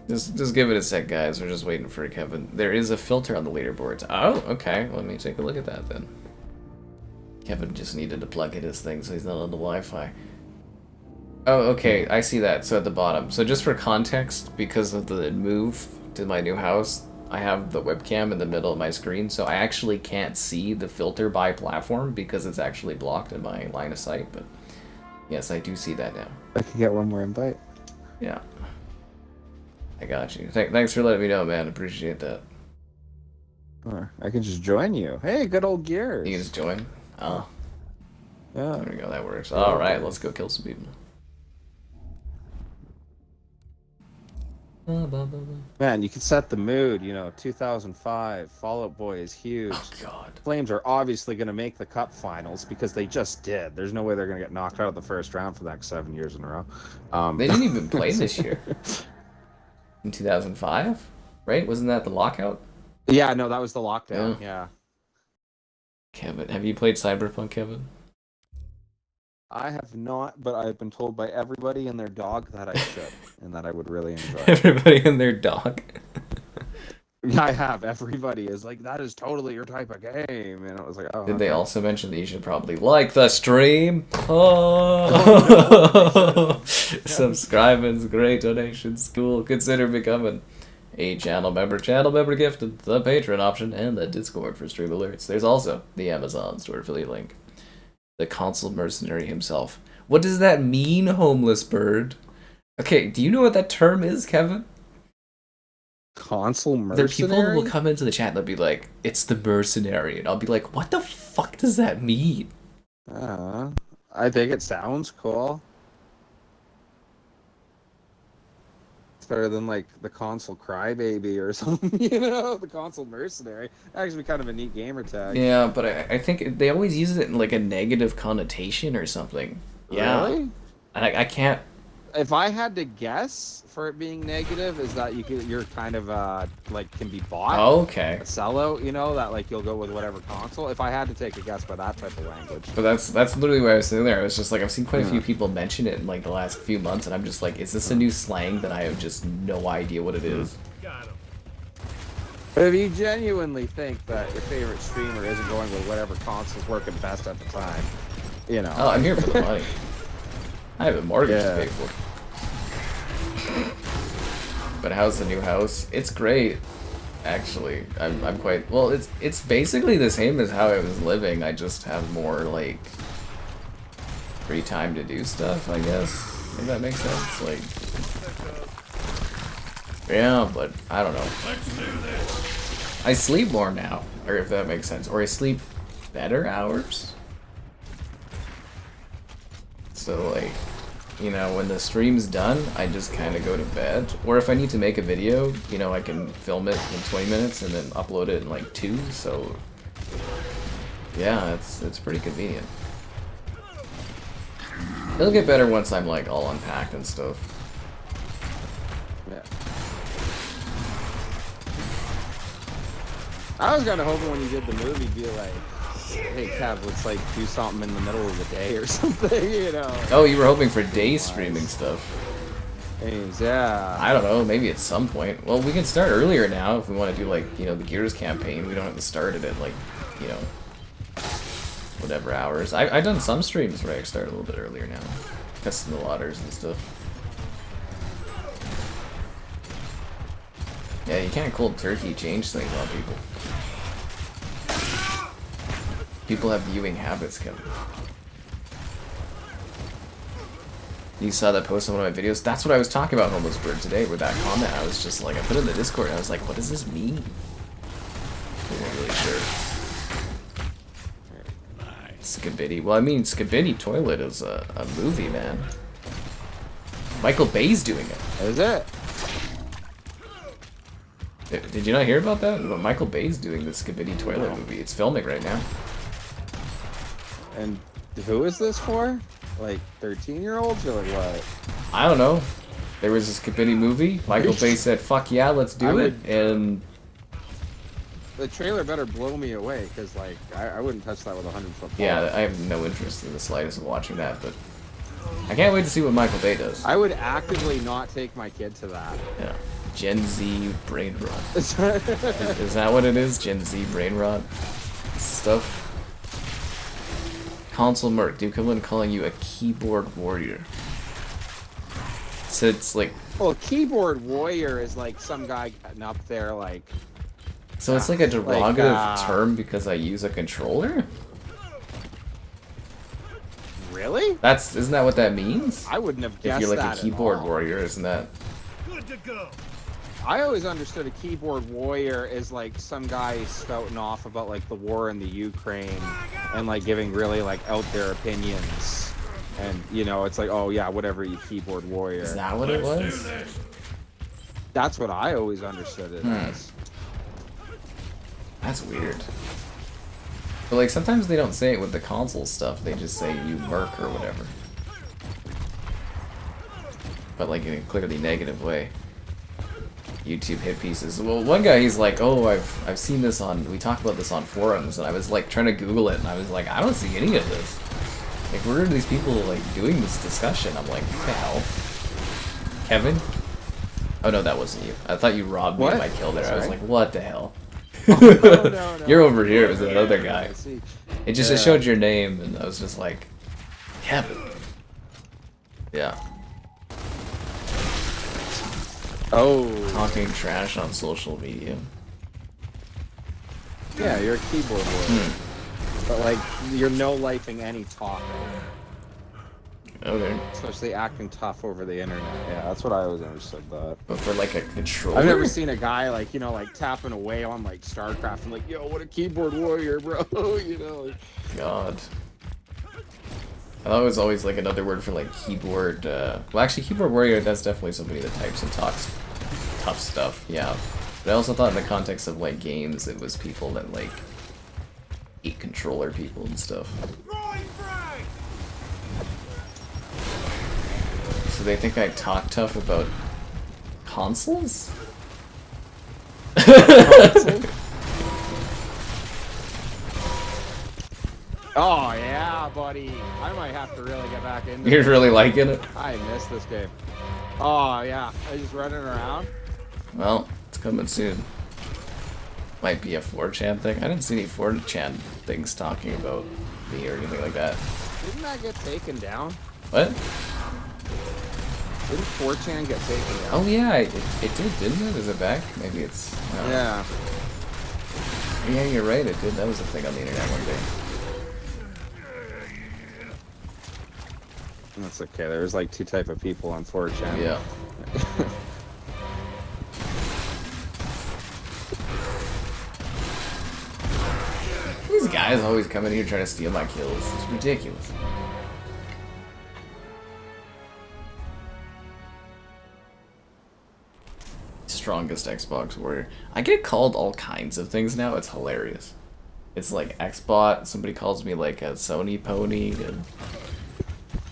Just give it a sec, guys. We're just waiting for Kevin. There is a filter on the leaderboards. Oh, okay. Let me take a look at that then. Kevin just needed to plug in his thing so he's not on the Wi-Fi. Oh, okay, I see that. So at the bottom. So just for context, because of the move to my new house, I have the webcam in the middle of my screen, so I actually can't see the filter by platform because it's actually blocked in my line of sight, but yes, I do see that now. I could get one more invite. Yeah. I got you. Thanks for letting me know, man. Appreciate that. Or I can just join you. Hey, good old Gears. You can just join? Oh. Yeah. There we go, that works. Alright, let's go kill some people. Man, you can set the mood, 2005, Fall Out Boy is huge. Oh, God. Flames are obviously going to make the cup finals because they just did. There's no way they're going to get knocked out of the first round for the next 7 years in a row. They didn't even play this year. In 2005? Right? Wasn't that the lockout? Yeah, no, that was the lockdown, yeah. Kevin, have you played Cyberpunk, Kevin? I have not, but I've been told by everybody and their dog that I should, and that I would really enjoy it. Everybody and their dog. Yeah, I have. Everybody is like, that is totally your type of game. And I was like, oh. Did okay. they also mention that you should probably like the stream? Oh, Oh, no. subscribing's great, donations cool. Consider becoming a channel member. Channel member gifted, the Patreon option, and the Discord for stream alerts. There's also the Amazon store affiliate link. The console mercenary himself. What does that mean, homeless bird? Okay, do you know what that term is, Kevin? Console mercenary? There are people who will come into the chat and they'll be like, it's the mercenary. And I'll be like, what the fuck does that mean? I think it sounds cool. It's better than like the console crybaby or something, you know? The console mercenary. Actually kind of a neat gamer tag. Yeah, but I think they always use it in like a negative connotation or something. Yeah. Really? And I can't... If I had to guess for it being negative, is that you're kind of like can be bought. Oh, okay. A sellout, you know, that like you'll go with whatever console. If I had to take a guess by that type of language. But that's literally what I was saying there. I was just like, I've seen quite a few people mention it in like the last few months, and I'm just like, is this a new slang that I have just no idea what it is? But if you genuinely think that your favorite streamer isn't going with whatever console's working best at the time, you know. Oh, I'm here for the money. I have a mortgage to pay for. But how's the new house? It's great, actually. I'm quite well. It's basically the same as how I was living. I just have more like free time to do stuff, I guess. If that makes sense. Like, yeah, but I don't know. I sleep more now, or if that makes sense, or I sleep better hours. So like, you know, when the stream's done, I just kind of go to bed. Or if I need to make a video, you know, I can film it in 20 minutes and then upload it in like 2. So yeah, it's pretty convenient. It'll get better once I'm like all unpacked and stuff. Yeah. I was kind of hoping when you did the movie, be like, hey Kev, let's like do something in the middle of the day or something, you know. Oh, you were hoping for day streaming stuff. Games, yeah. I don't know, maybe at some point. Well, we can start earlier now if we want to do like, you know, the Gears campaign. We don't have to start it at like, you know, whatever hours. I've done some streams where I start a little bit earlier now. Testing the waters and stuff. Yeah, you can't cold turkey change things on people. People have viewing habits, Kevin. You saw that post on one of my videos? That's what I was talking about, Homeless Bird, today with that comment. I was just like, I put it in the Discord and I was like, what does this mean? I wasn't really sure. Skibidi. Well, I mean, Skibidi Toilet is a movie, man. Michael Bay's doing it. Is it? Did you not hear about that? Well, Michael Bay's doing the Skibidi Toilet movie. It's filming right now. And who is this for? Like 13-year-olds or like what? I don't know. There was this Skibidi movie. Michael Bay said, fuck yeah, let's do it. And the trailer better blow me away, because like I wouldn't touch that with a 100-foot pole. yeah, I have no interest in the slightest in watching that, but I can't wait to see what Michael Bay does. I would actively not take my kid to that. Yeah. Gen Z brain rot. Is that what it is? Gen Z brain rot stuff? Console Merc, Newcomer calling you a keyboard warrior. So it's like... Well, keyboard warrior is like some guy getting up there like... So it's like a derogative term because I use a controller? Really? Isn't that what that means? I wouldn't have guessed that. If you're like a keyboard warrior, isn't that... Good to go. I always understood a keyboard warrior is like some guy spouting off about like the war in the Ukraine and like giving really like out there opinions. And you know, it's like, oh yeah, whatever, you keyboard warrior. Is that what it was? That's what I always understood it as. That's weird. But like sometimes they don't say it with the console stuff, they just say you merc or whatever. But like in a clearly negative way. YouTube hit pieces. Well, one guy, he's like, oh, I've seen this on, we talked about this on forums, and I was like trying to Google it, and I was like, I don't see any of this. Like, where are these people like doing this discussion? I'm like, what the hell? Kevin? Oh no, that wasn't you. I thought you robbed me of my kill there. I was like, what the hell? No. You're over here. It was another guy. I see. It just it showed your name, and I was just like, Kevin. Yeah. Oh. Talking trash on social media. Yeah, you're a keyboard warrior. But like, you're no-lifing any talk. Okay. Especially acting tough over the internet. Yeah, that's what I always understood that. But for like a controller? I've never seen a guy like, you know, like tapping away on like StarCraft and like, yo, what a keyboard warrior, bro. You know. God. I thought it was always like another word for like keyboard. Well, actually, keyboard warrior, that's definitely somebody that types and talks tough stuff. Yeah. But I also thought in the context of like games, it was people that like eat controller people and stuff. So they think I talk tough about consoles? Oh yeah, buddy. I might have to really get back into You're really liking it? I miss this game. Oh yeah, I just running around. Well, it's coming soon. Might be a 4chan thing. I didn't see any 4chan things talking about me or anything like that. Didn't that get taken down? What? Didn't 4chan get taken down? Oh yeah, it did, didn't it? Is it back? Maybe it's... Yeah. Yeah, you're right, it did. That was a thing on the internet one day. That's okay. There's like two type of people on 4chan. Yeah. These guys always come in here trying to steal my kills. It's ridiculous. Strongest Xbox warrior. I get called all kinds of things now. It's hilarious. It's like Xbot. Somebody calls me like a Sony pony. And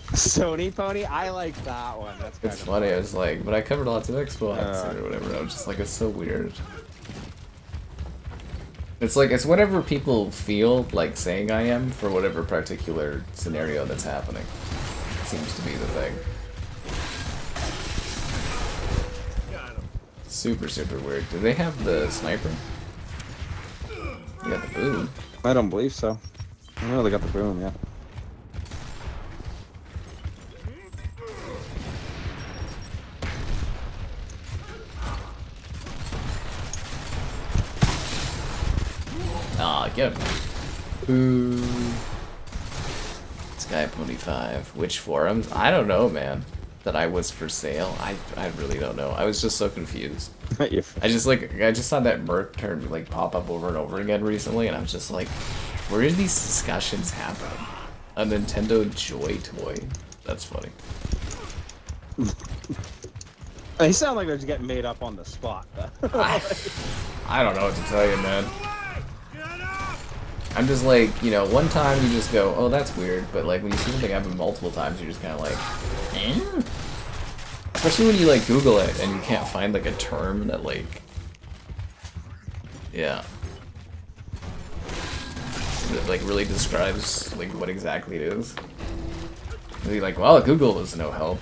Sony pony? I like that one. That's kind it's funny. I was like, but I covered lots of Xbox or whatever. I was just like, it's so weird. It's like, it's whatever people feel like saying I am for whatever particular scenario that's happening. It seems to be the thing. Super, super weird. Do they have the sniper? Yeah, the boom. I don't believe so. I know they got the boom, yeah. Aw, get him. Boo. Sky Pony 5. Which forums? I don't know, man. That I was for sale. I really don't know. I was just so confused. I just saw that Merc term like pop up over and over again recently, and I was just like, where did these discussions happen? A Nintendo Joy toy. That's funny. They sound like they're just getting made up on the spot. I don't know what to tell you, man. I'm just like, you know, one time you just go, oh, that's weird, but like when you see something happen multiple times, you're just kind of like, eh? Especially when you like Google it and you can't find like a term that like, yeah, that like really describes like what exactly it is. And you're like, well, Google is no help.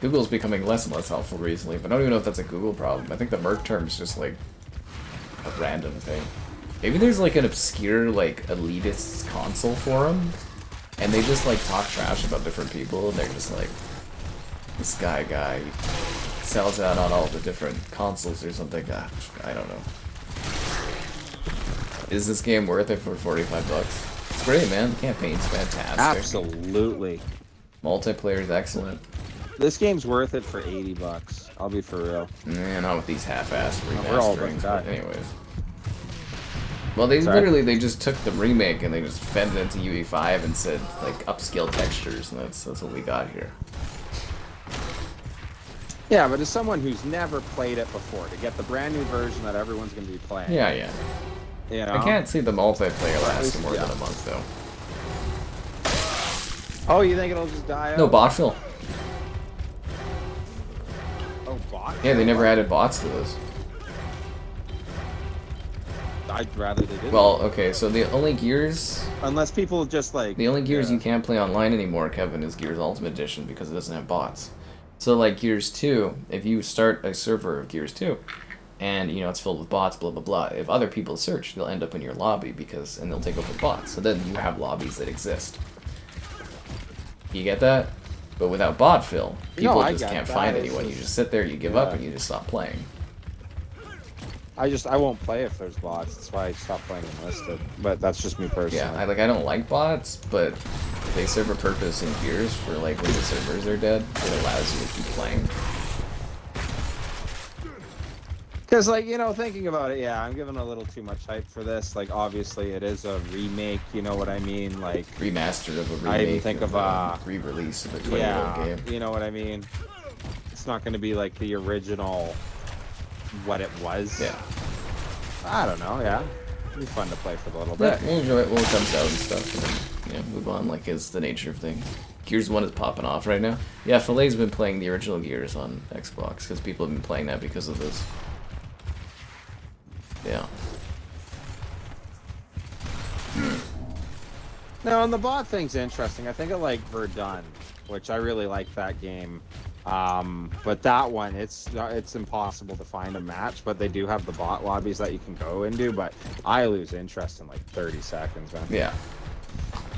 Google's becoming less and less helpful recently, but I don't even know if that's a Google problem. I think the Merc term's just like a random thing. Maybe there's like an obscure like elitist console forum, and they just like talk trash about different people, and they're just like, this guy sells out on all the different consoles or something. I don't know. Is this game worth it for $45? It's great, man. The campaign's fantastic. Absolutely. Multiplayer's excellent. This game's worth it for $80. I'll be for real. Nah, not with these half-assed remasterings. We're all about that. Anyways. Well, they literally just took the remake and they just fed it into UE5 and said like upscale textures, and that's what we got here. Yeah, but as someone who's never played it before, to get the brand new version that everyone's going to be playing. Yeah. You know? I can't see the multiplayer lasting more than a month though. Oh, you think it'll just die out? No, bot fill. Oh, bot? Yeah, they never added bots to this. I'd rather they didn't. Well, okay, so the only Gears... Unless people just like... The only Gears you can't play online anymore, Kevin, is Gears Ultimate Edition because it doesn't have bots. So like Gears 2, if you start a server of Gears 2, and you know it's filled with bots, blah blah blah. If other people search, they'll end up in your lobby and they'll take over bots. So then you have lobbies that exist. You get that? But without bot fill, people just can't find anyone. You just sit there, you give up, and you just stop playing. I won't play if there's bots. That's why I stopped playing Enlisted. But that's just me personally. Yeah, I don't like bots, but they serve a purpose in Gears for like when the servers are dead. It allows you to keep playing. Because, like, you know, thinking about it, yeah, I'm giving a little too much hype for this. Like, obviously, it is a remake, you know what I mean? Like, remastered of a remake. I even think of a re-release of a 20-year-old game. You know what I mean? It's not going to be like the original, what it was. Yeah. I don't know, yeah. It'll be fun to play for a little bit. Yeah, we'll enjoy it when it comes out and stuff, and then, move on, like, is the nature of things. Gears 1 is popping off right now. Yeah, Filet's been playing the original Gears on Xbox, because people have been playing that because of this. Yeah. No, and the bot thing's interesting. I think I like Verdun, which I really like that game. But that one, it's impossible to find a match, but they do have the bot lobbies that you can go into, but I lose interest in like 30 seconds, man. Yeah.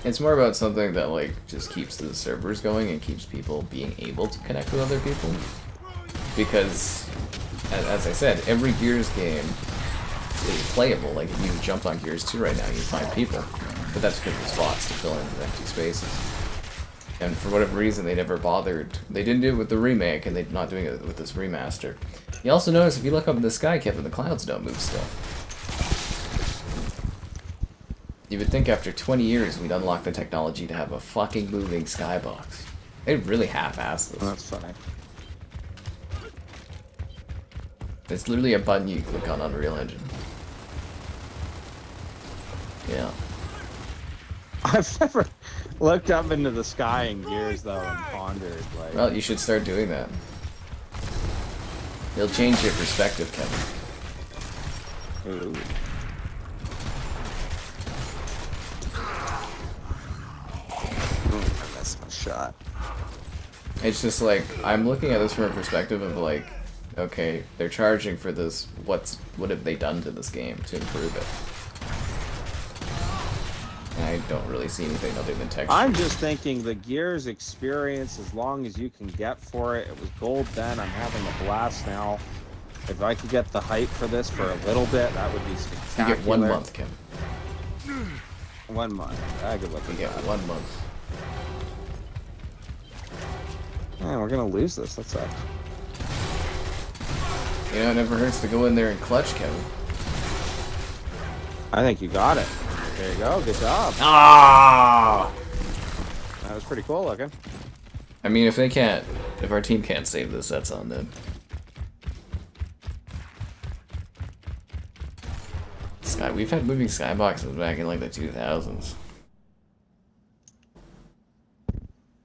It's more about something that like just keeps the servers going and keeps people being able to connect with other people. Because, as I said, every Gears game is playable. Like if you jumped on Gears 2 right now, you'd find people. But that's because there's bots to fill in the empty spaces. And for whatever reason, they never bothered. They didn't do it with the remake, and they're not doing it with this remaster. You also notice if you look up in the sky, Kevin, the clouds don't move still. You would think after 20 years we'd unlock the technology to have a fucking moving skybox. They really half-assed this. That's funny. It's literally a button you click on Unreal Engine. Yeah. I've never looked up into the sky in Gears though and pondered like. Well, you should start doing that. It'll change your perspective, Kevin. Ooh. I missed my shot. It's just like I'm looking at this from a perspective of like, okay, they're charging for this. What have they done to this game to improve it? And I don't really see anything other than texture. I'm just thinking the Gears experience, as long as you can get for it. It was gold then. I'm having a blast now. If I could get the hype for this for a little bit, that would be spectacular. You get 1 month, Kim. 1 month. I could look at You get that. 1 month. Man, we're gonna lose this. That sucks. You know, it never hurts to go in there and clutch, Kevin. I think you got it. There you go. Good job. Ah! That was pretty cool looking. I mean, if our team can't save this, that's on them. We've had moving skyboxes back in like the 2000s.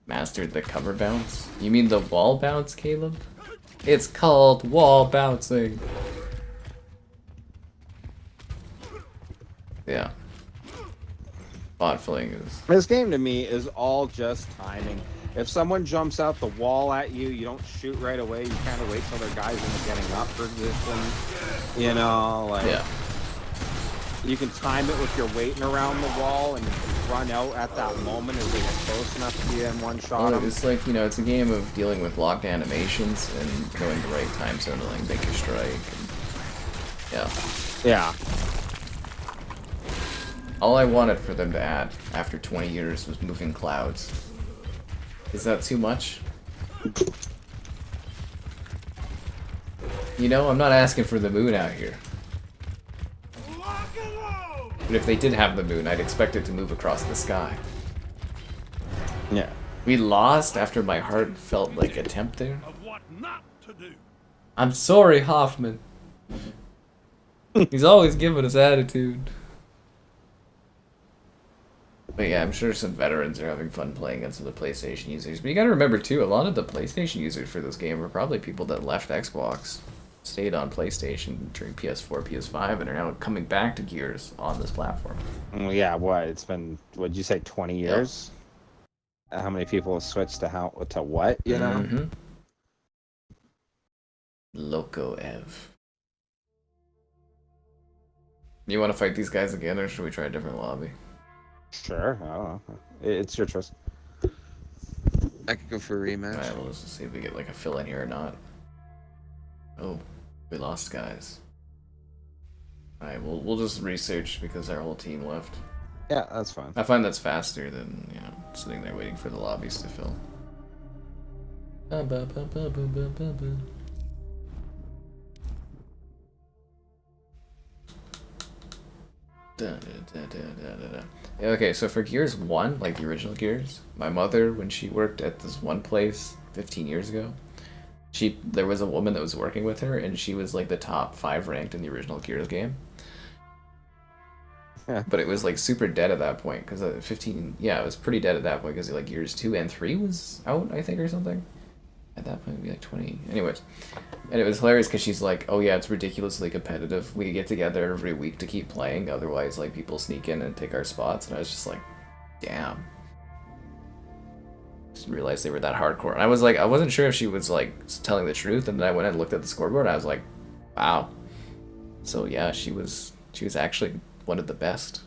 Mastered the cover bounce? You mean the wall bounce, Caleb? It's called wall bouncing. Yeah. Bot filling is... This game to me is all just timing. If someone jumps out the wall at you, you don't shoot right away. You kind of wait till their guy's in the getting up position. You know, like... Yeah. You can time it with your waiting around the wall and you can run out at that moment as they get close enough to you in one shot. Well, it's like, you know, it's a game of dealing with locked animations and knowing the right time zone to like make your strike. And... Yeah. Yeah. All I wanted for them to add after 20 years was moving clouds. Is that too much? You know, I'm not asking for the moon out here. But if they did have the moon, I'd expect it to move across the sky. Yeah. We lost after my heartfelt, like, attempt there. I'm sorry, Hoffman. He's always giving us attitude. But yeah, I'm sure some veterans are having fun playing against the PlayStation users. But you gotta remember, too, a lot of the PlayStation users for this game were probably people that left Xbox, stayed on PlayStation during PS4, PS5, and are now coming back to Gears on this platform. Well, yeah, what? It's been, what'd you say, 20 years? Yep. How many people have switched to what, you know? Mm-hmm. Loco Ev. You want to fight these guys again, or should we try a different lobby? Sure. I don't know. It's your choice. I could go for a rematch. Alright, well, let's see if we get like a fill in here or not. Oh, we lost guys. Alright, we'll just research because our whole team left. Yeah, that's fine. I find that's faster than, you know, sitting there waiting for the lobbies to fill. Okay, so for Gears 1, like the original Gears, my mother, when she worked at this one place 15 years ago, there was a woman that was working with her, and she was like the top 5 ranked in the original Gears game. Yeah. But it was like super dead at that point, because 15, yeah, it was pretty dead at that point, because like Gears 2 and 3 was out, I think, or something. At that point, it'd be like 20. Anyways. And it was hilarious because she's like, oh yeah, it's ridiculously competitive. We get together every week to keep playing, otherwise like people sneak in and take our spots. And I was just like, damn. Just realized they were that hardcore. And I was like, I wasn't sure if she was like telling the truth, and then I went and looked at the scoreboard and I was like, wow. So yeah, she was actually one of the best.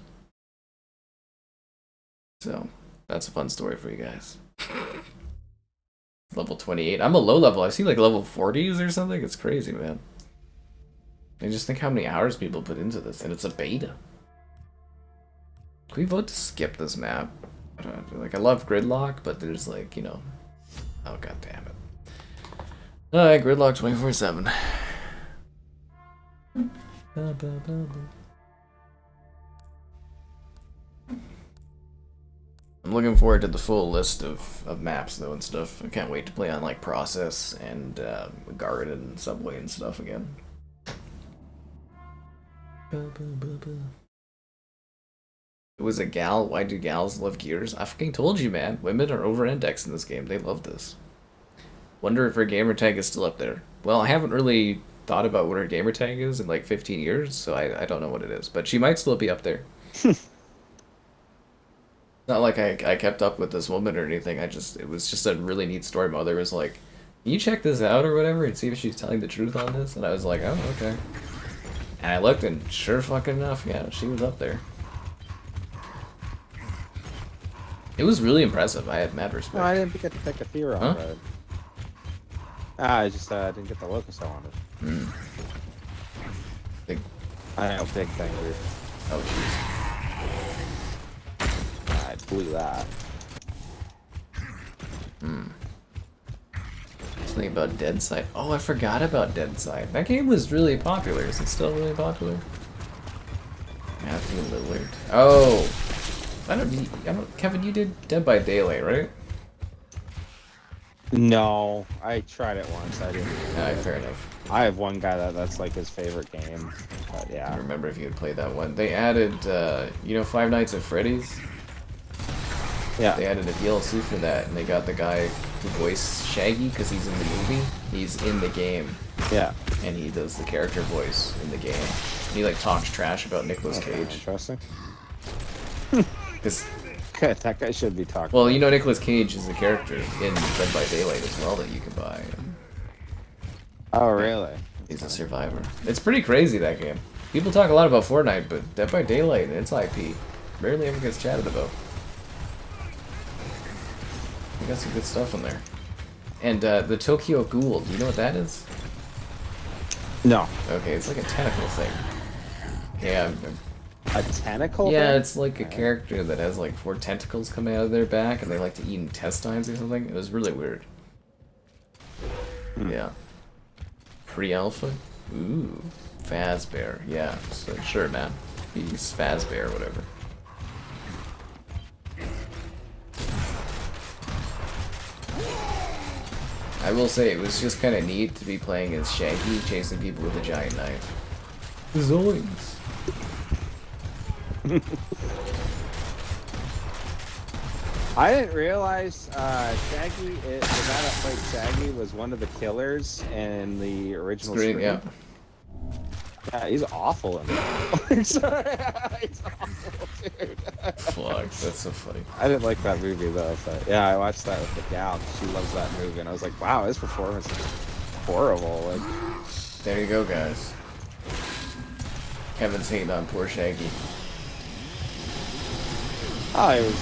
So that's a fun story for you guys. Level 28. I'm a low level. I've seen like level 40s or something. It's crazy, man. I just think how many hours people put into this, and it's a beta. Can we vote to skip this map? Like, I love Gridlock, but there's like, you know... Oh, god damn it. Alright, Gridlock 24/7. I'm looking forward to the full list of maps, though, and stuff. I can't wait to play on, like, Process and Garden and Subway and stuff again. It was a gal. Why do gals love Gears? I fucking told you, man. Women are over-indexed in this game. They love this. Wonder if her gamer tag is still up there. Well, I haven't really thought about what her gamer tag is in, like, 15 years, so I don't know what it is. But she might still be up there. Not like I kept up with this woman or anything. It was just a really neat story. My mother was like, can you check this out or whatever and see if she's telling the truth on this? And I was like, oh, okay. And I looked, and sure fucking enough, yeah, she was up there. It was really impressive. I had mad respect. No, I didn't get to pick a Theron road. I just didn't get the Locust I wanted. I know, big thing, dude. Oh, jeez. I blew that. Something about Dead Side. Oh, I forgot about Dead Side. That game was really popular. Is it still really popular? Matthew Lillard. Oh, I don't. Kevin, you did Dead by Daylight, right? No, I tried it once. I didn't. Alright, fair enough. I have one guy that's like his favorite game, but I yeah. remember if you had played that one. They added, you know, Five Nights at Freddy's. Yeah. They added a DLC for that, and they got the guy who voiced Shaggy because he's in the movie. He's in the game. Yeah. And he does the character voice in the game. And he like talks trash about Nicolas Cage. Interesting. Because Good, that guy should be talking. well, you know, Nicolas Cage is a character in Dead by Daylight as well that you can buy. Oh, really? He's a survivor. It's pretty crazy, that game. People talk a lot about Fortnite, but Dead by Daylight and its IP rarely ever gets chatted about. We got some good stuff in there. And the Tokyo Ghoul, do you know what that is? No. Okay, it's like a tentacle thing. Yeah. A tentacle? Yeah, thing? it's like a character that has like 4 tentacles coming out of their back, and they like to eat intestines or something. It was really weird. Yeah. Pre-alpha? Ooh. Fazbear. Yeah, so, sure, man. He's Fazbear or whatever. I will say, it was just kind of neat to be playing as Shaggy, chasing people with a giant knife. Zoinks! I didn't realize Shaggy, the guy that played Shaggy was one of the killers in the original Screen, Scream. yeah. Yeah, he's awful in that. He's awful, dude. Fuck, that's so funny. I didn't like that movie though, but yeah, I watched that with the gal. She loves that movie, and I was like, wow, his performance is horrible. Like, There you go, guys. Kevin's hating on poor Shaggy. Oh, it was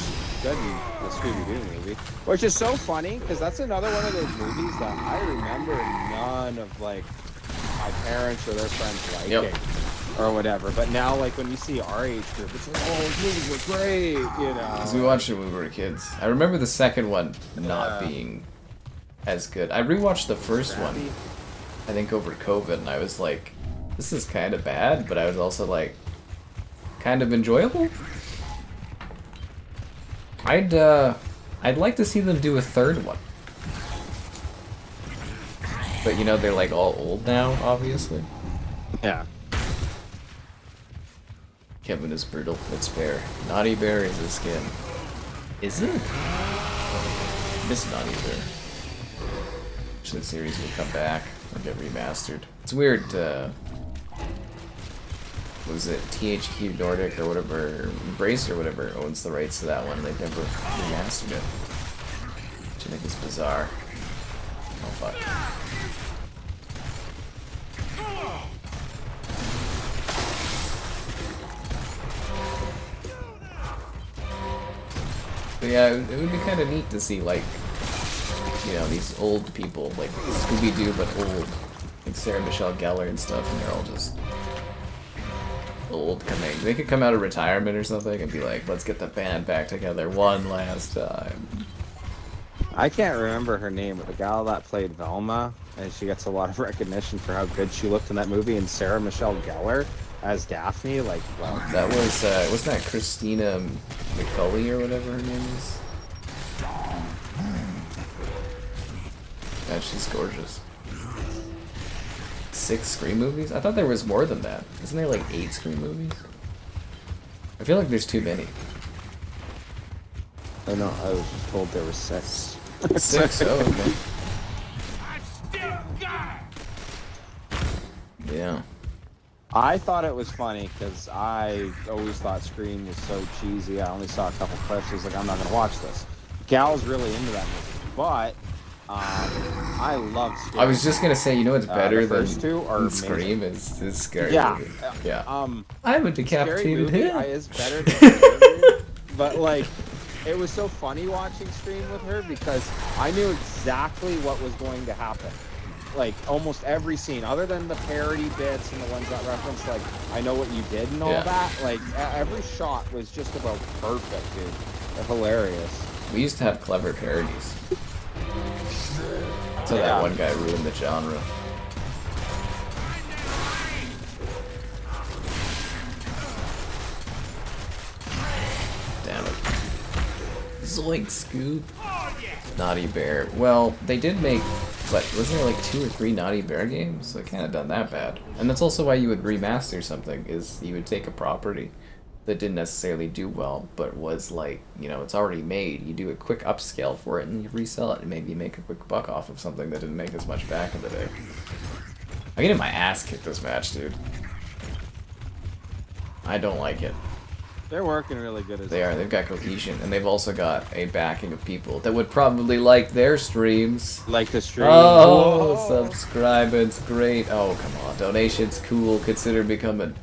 good in the Scooby-Doo movie. Which is so funny, because that's another one of those movies that I remember none of, like, my parents or their friends liking. Yep. Or whatever. But now, like, when you see our age group, it's like, oh, those movies were great, you know. Because we watched it when we were kids. I remember the second one not being as good. I rewatched the first one, I think over COVID, and I was like, this is kind of bad, but I was also like, kind of enjoyable. I'd like to see them do a third one. But you know, they're like all old now, obviously. Yeah. Kevin is brutal. It's fair. Naughty Bear is his skin. Is it? Miss Naughty Bear. Wish the series would come back or get remastered. It's weird. What was it? THQ Nordic or whatever, Embrace or whatever owns the rights to that one. They've never remastered it, which I think is bizarre. Oh fuck. But yeah, it would be kind of neat to see, like, you know, these old people, like Scooby-Doo but old, like Sarah Michelle Gellar and stuff, and they're all just old coming. They could come out of retirement or something and be like, let's get the band back together one last time. I can't remember her name, but the gal that played Velma, and she gets a lot of recognition for how good she looked in that movie, and Sarah Michelle Gellar as Daphne, like, wow. That was, wasn't that Christina McCulley or whatever her name is? God, she's gorgeous. 6 Scream movies? I thought there was more than that. Isn't there like 8 Scream movies? I feel like there's too many. I know, I was just told there were 6. 6? Oh, okay. Yeah. I thought it was funny because I always thought Scream was so cheesy. I only saw a couple clips. I was like, I'm not gonna watch this. Gal's really into that movie, but I love Scream. I was just gonna say, you know what's better the first two are than Scream is Scary Yeah, Movie. Yeah. I'm a Scary decapitated Movie him. is better than Scary Movie, but like, it was so funny watching Scream with her because I knew exactly what was going to happen. Like, almost every scene, other than the parody bits and the ones that reference, like, I know what you did and all that, like, every shot was just about perfect, dude. They're hilarious. We used to have clever parodies. Until that one guy ruined the genre. Damn it. Zoink, Scoop. Naughty Bear. Well, they did make, but wasn't there like 2 or 3 Naughty Bear games? So it can't have done that bad. And that's also why you would remaster something, is you would take a property that didn't necessarily do well, but was like, you know, it's already made. You do a quick upscale for it and you resell it and maybe make a quick buck off of something that didn't make as much back in the day. I'm getting my ass kicked this match, dude. I don't like it. They're working really good as They are. They've got cohesion, and they've also got a backing of people that would probably like their streams. Like the stream. Oh, subscribe, it's great. Oh, come on. Donations, cool. Consider becoming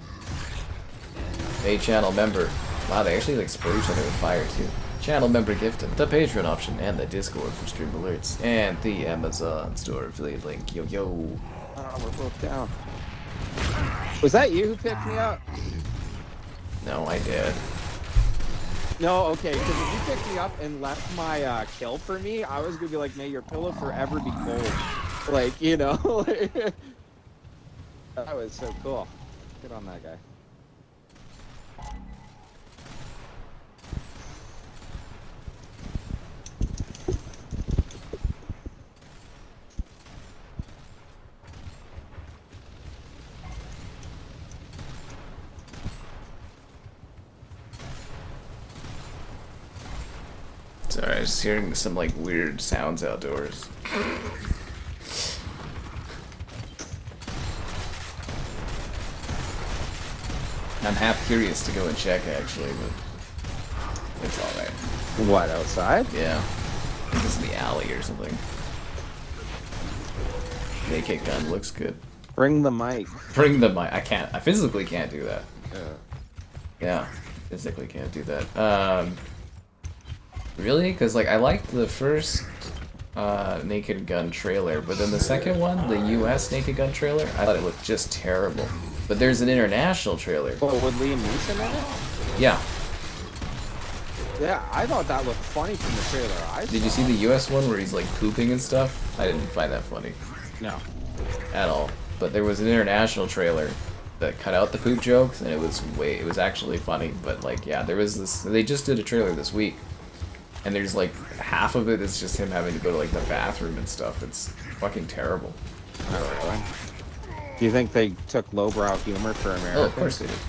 a channel member. Wow, they actually like spray each other with fire, too. Channel member gifted, the Patreon option, and the Discord for stream alerts, and the Amazon store affiliate link. Yo, yo. Oh, we're both down. Was that you who picked me up? No, I did. No, okay, because if you picked me up and left my kill for me, I was gonna be like, may your pillow forever be cold. Like, you know? That was so cool. Good on that guy. Sorry, I was just hearing some like weird sounds outdoors. I'm half curious to go and check actually, but it's alright. What, outside? Yeah. I think this is the alley or something. AK gun looks good. Bring the mic. Bring the mic. I can't. I physically can't do that. Yeah. Yeah, physically can't do that. Really? Because like I liked the first Naked Gun trailer, but then the second one, the U.S. Naked Gun trailer, I thought it looked just terrible. But there's an international trailer. Oh, with Liam Neeson in it? Yeah. Yeah, I thought that looked funny from the trailer. Did you see the U.S. one where he's like pooping and stuff? I didn't find that funny. No. At all. But there was an international trailer that cut out the poop jokes, and it was actually funny. But like, yeah, there was this. They just did a trailer this week, and there's like half of it is just him having to go to like the bathroom and stuff. It's fucking terrible. Oh, really? Do you think they took lowbrow humor for America? Oh, of course they did.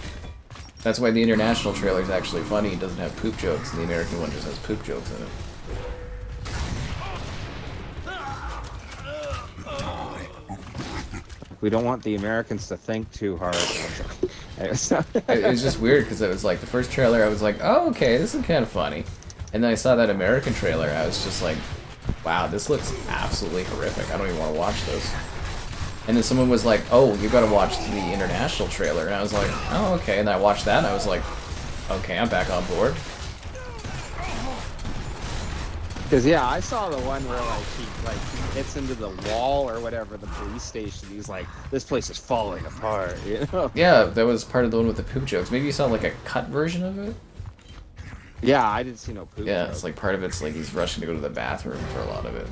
That's why the international trailer is actually funny. It doesn't have poop jokes, and the American one just has poop jokes in it. We don't want the Americans to think too hard. It was just weird because it was like the first trailer. I was like, oh, okay, this is kind of funny. And then I saw that American trailer. I was just like, wow, this looks absolutely horrific. I don't even want to watch this. And then someone was like, oh, you gotta watch the international trailer. And I was like, oh, okay. And I watched that and I was like, okay, I'm back on board. Because, yeah, I saw the one where, he hits into the wall or whatever, the police station. He's like, this place is falling apart, you know? Yeah, that was part of the one with the poop jokes. Maybe you saw, like, a cut version of it? Yeah, I didn't see no poop Yeah, jokes. it's like part of it's like he's rushing to go to the bathroom for a lot of it.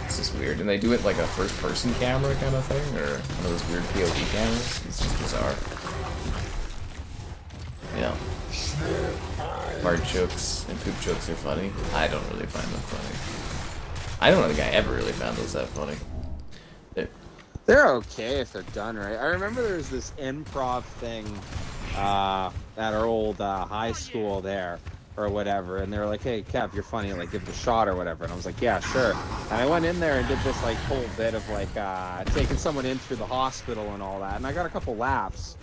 It's just weird. And they do it like a first-person camera kind of thing, or one of those weird POV cameras. It's just bizarre. Yeah. Fart jokes and poop jokes are funny. I don't really find them funny. I don't think I ever really found those that funny. They're okay if they're done right. I remember there was this improv thing at our old high school there, or whatever, and they were like, hey, Kev, you're funny, like, give it a shot or whatever. And I was like, yeah, sure. And I went in there and did this, like, whole bit of, like, taking someone in through the hospital and all that, and I got a couple laughs.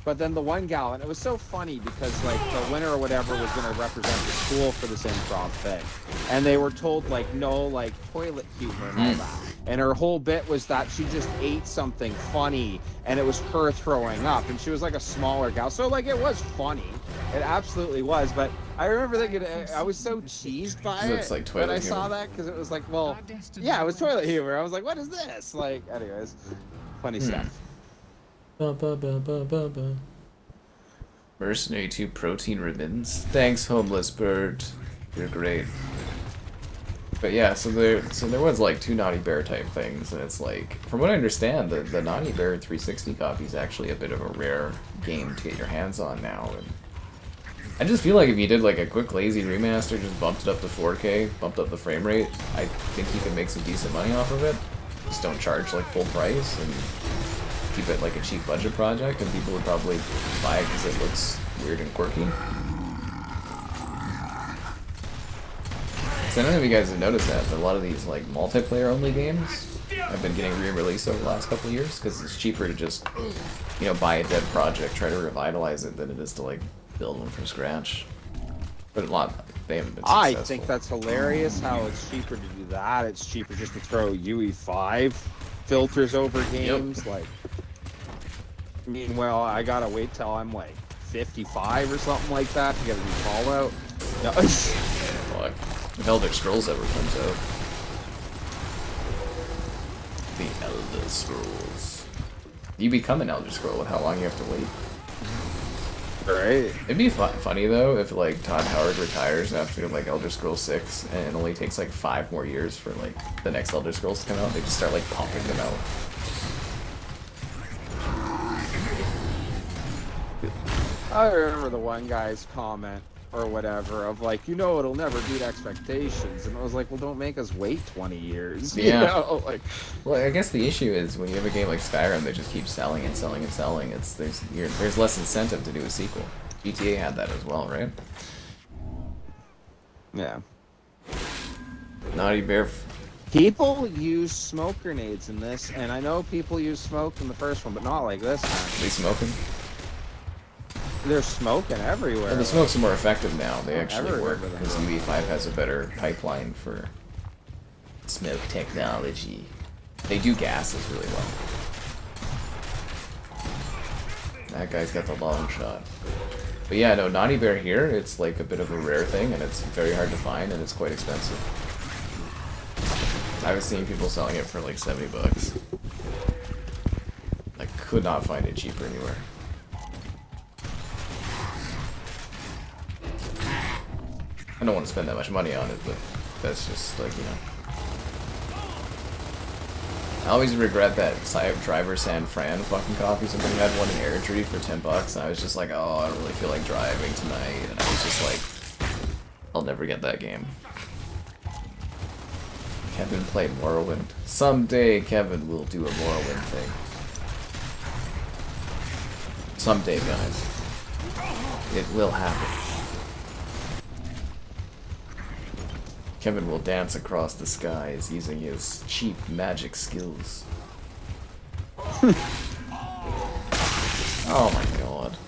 But then the one gal, and it was so funny because, like, the winner or whatever was going to represent the school for this improv thing. And they were told, like, no, like, toilet humor and all that. And her whole bit was that she just ate something funny, and it was her throwing up. And she was, like, a smaller gal. So, like, it was funny. It absolutely was. But I remember thinking, I was so cheesed by it like when I saw that, because it was like, well, yeah, it was toilet humor. I was like, what is this? Like, anyways, funny stuff. Mercenary 2 protein ribbons. Thanks, homeless bird. You're great. But yeah, so there was like 2 Naughty Bear type things, and it's like, from what I understand, the Naughty Bear 360 copy is actually a bit of a rare game to get your hands on now. And I just feel like if you did like a quick lazy remaster, just bumped it up to 4K, bumped up the frame rate, I think you could make some decent money off of it. Just don't charge like full price and keep it like a cheap budget project, and people would probably buy it because it looks weird and quirky. So I don't know if you guys have noticed that, but a lot of these like multiplayer only games have been getting re-released over the last couple of years because it's cheaper to just, you know, buy a dead project, try to revitalize it, than it is to like build one from scratch. But a lot, they haven't been successful. I think that's hilarious how it's cheaper to do that. It's cheaper just to throw UE5 filters over games. Like, meanwhile, I gotta wait till I'm like 55 or something like that to get a new Fallout. No. Fuck. If Elder Scrolls ever comes out. The Elder Scrolls. You become an Elder Scroll with how long you have to wait. Right. It'd be funny though if like Todd Howard retires after like Elder Scrolls 6 and it only takes like 5 more years for like the next Elder Scrolls to come out. They just start like pumping them out. I remember the one guy's comment or whatever of like, you know, it'll never beat expectations, and I was like, well, don't make us wait 20 years. Yeah. You know? Like, well, I guess the issue is when you have a game like Skyrim that just keeps selling and selling and selling, there's less incentive to do a sequel. GTA had that as well, right? yeah. Naughty Bear. People use smoke grenades in this, and I know people use smoke in the first one, but not like this time. They smoking? There's smoking everywhere. Well, the smokes are more effective now. They actually Everywhere work with them. because UE5 has a better pipeline for smoke technology. They do gases really well. That guy's got the long shot. But yeah, no, Naughty Bear here, it's like a bit of a rare thing, and it's very hard to find, and it's quite expensive. I was seeing people selling it for like 70 bucks. I could not find it cheaper anywhere. I don't want to spend that much money on it, but that's just like, you know. I always regret that Driver San Fran fucking coffee. Somebody had one in Airdrie for 10 bucks, and I was just like, oh, I don't really feel like driving tonight, and I was just like, I'll never get that game. Kevin played Morrowind. Someday Kevin will do a Morrowind thing. Someday, guys. It will happen. Kevin will dance across the skies using his cheap magic skills. Oh my god.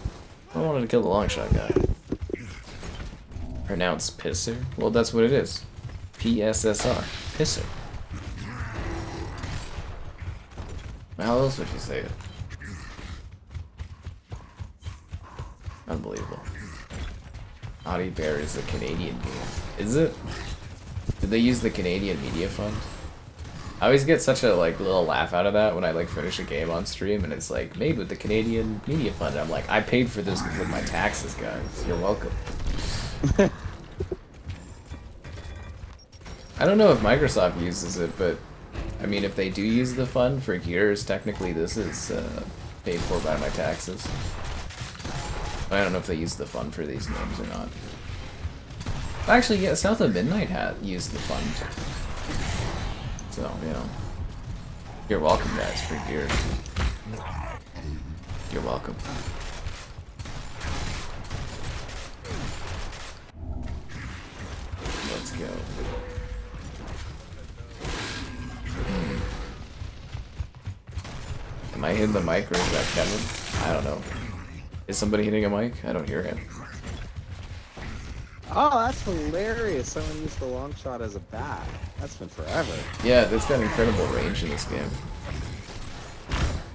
I wanted to kill the long shot guy. Pronounced pisser? Well, that's what it is. PSSR. Pisser. How else would you say it? Unbelievable. Naughty Bear is a Canadian game. Is it? Did they use the Canadian Media Fund? I always get such a like little laugh out of that when I like finish a game on stream and it's like made with the Canadian Media Fund. And I'm like, I paid for this with my taxes, guys. You're welcome. I don't know if Microsoft uses it, but I mean, if they do use the fund for Gears, technically this is paid for by my taxes. I don't know if they use the fund for these games or not. Actually, yeah, South of Midnight had used the fund. So, you know. You're welcome, guys, for Gears. You're welcome. Let's go. Am I hitting the mic or is that Kevin? I don't know. Is somebody hitting a mic? I don't hear him. Oh, that's hilarious. Someone used the long shot as a bat. That's been forever. Yeah, that's got incredible range in this game.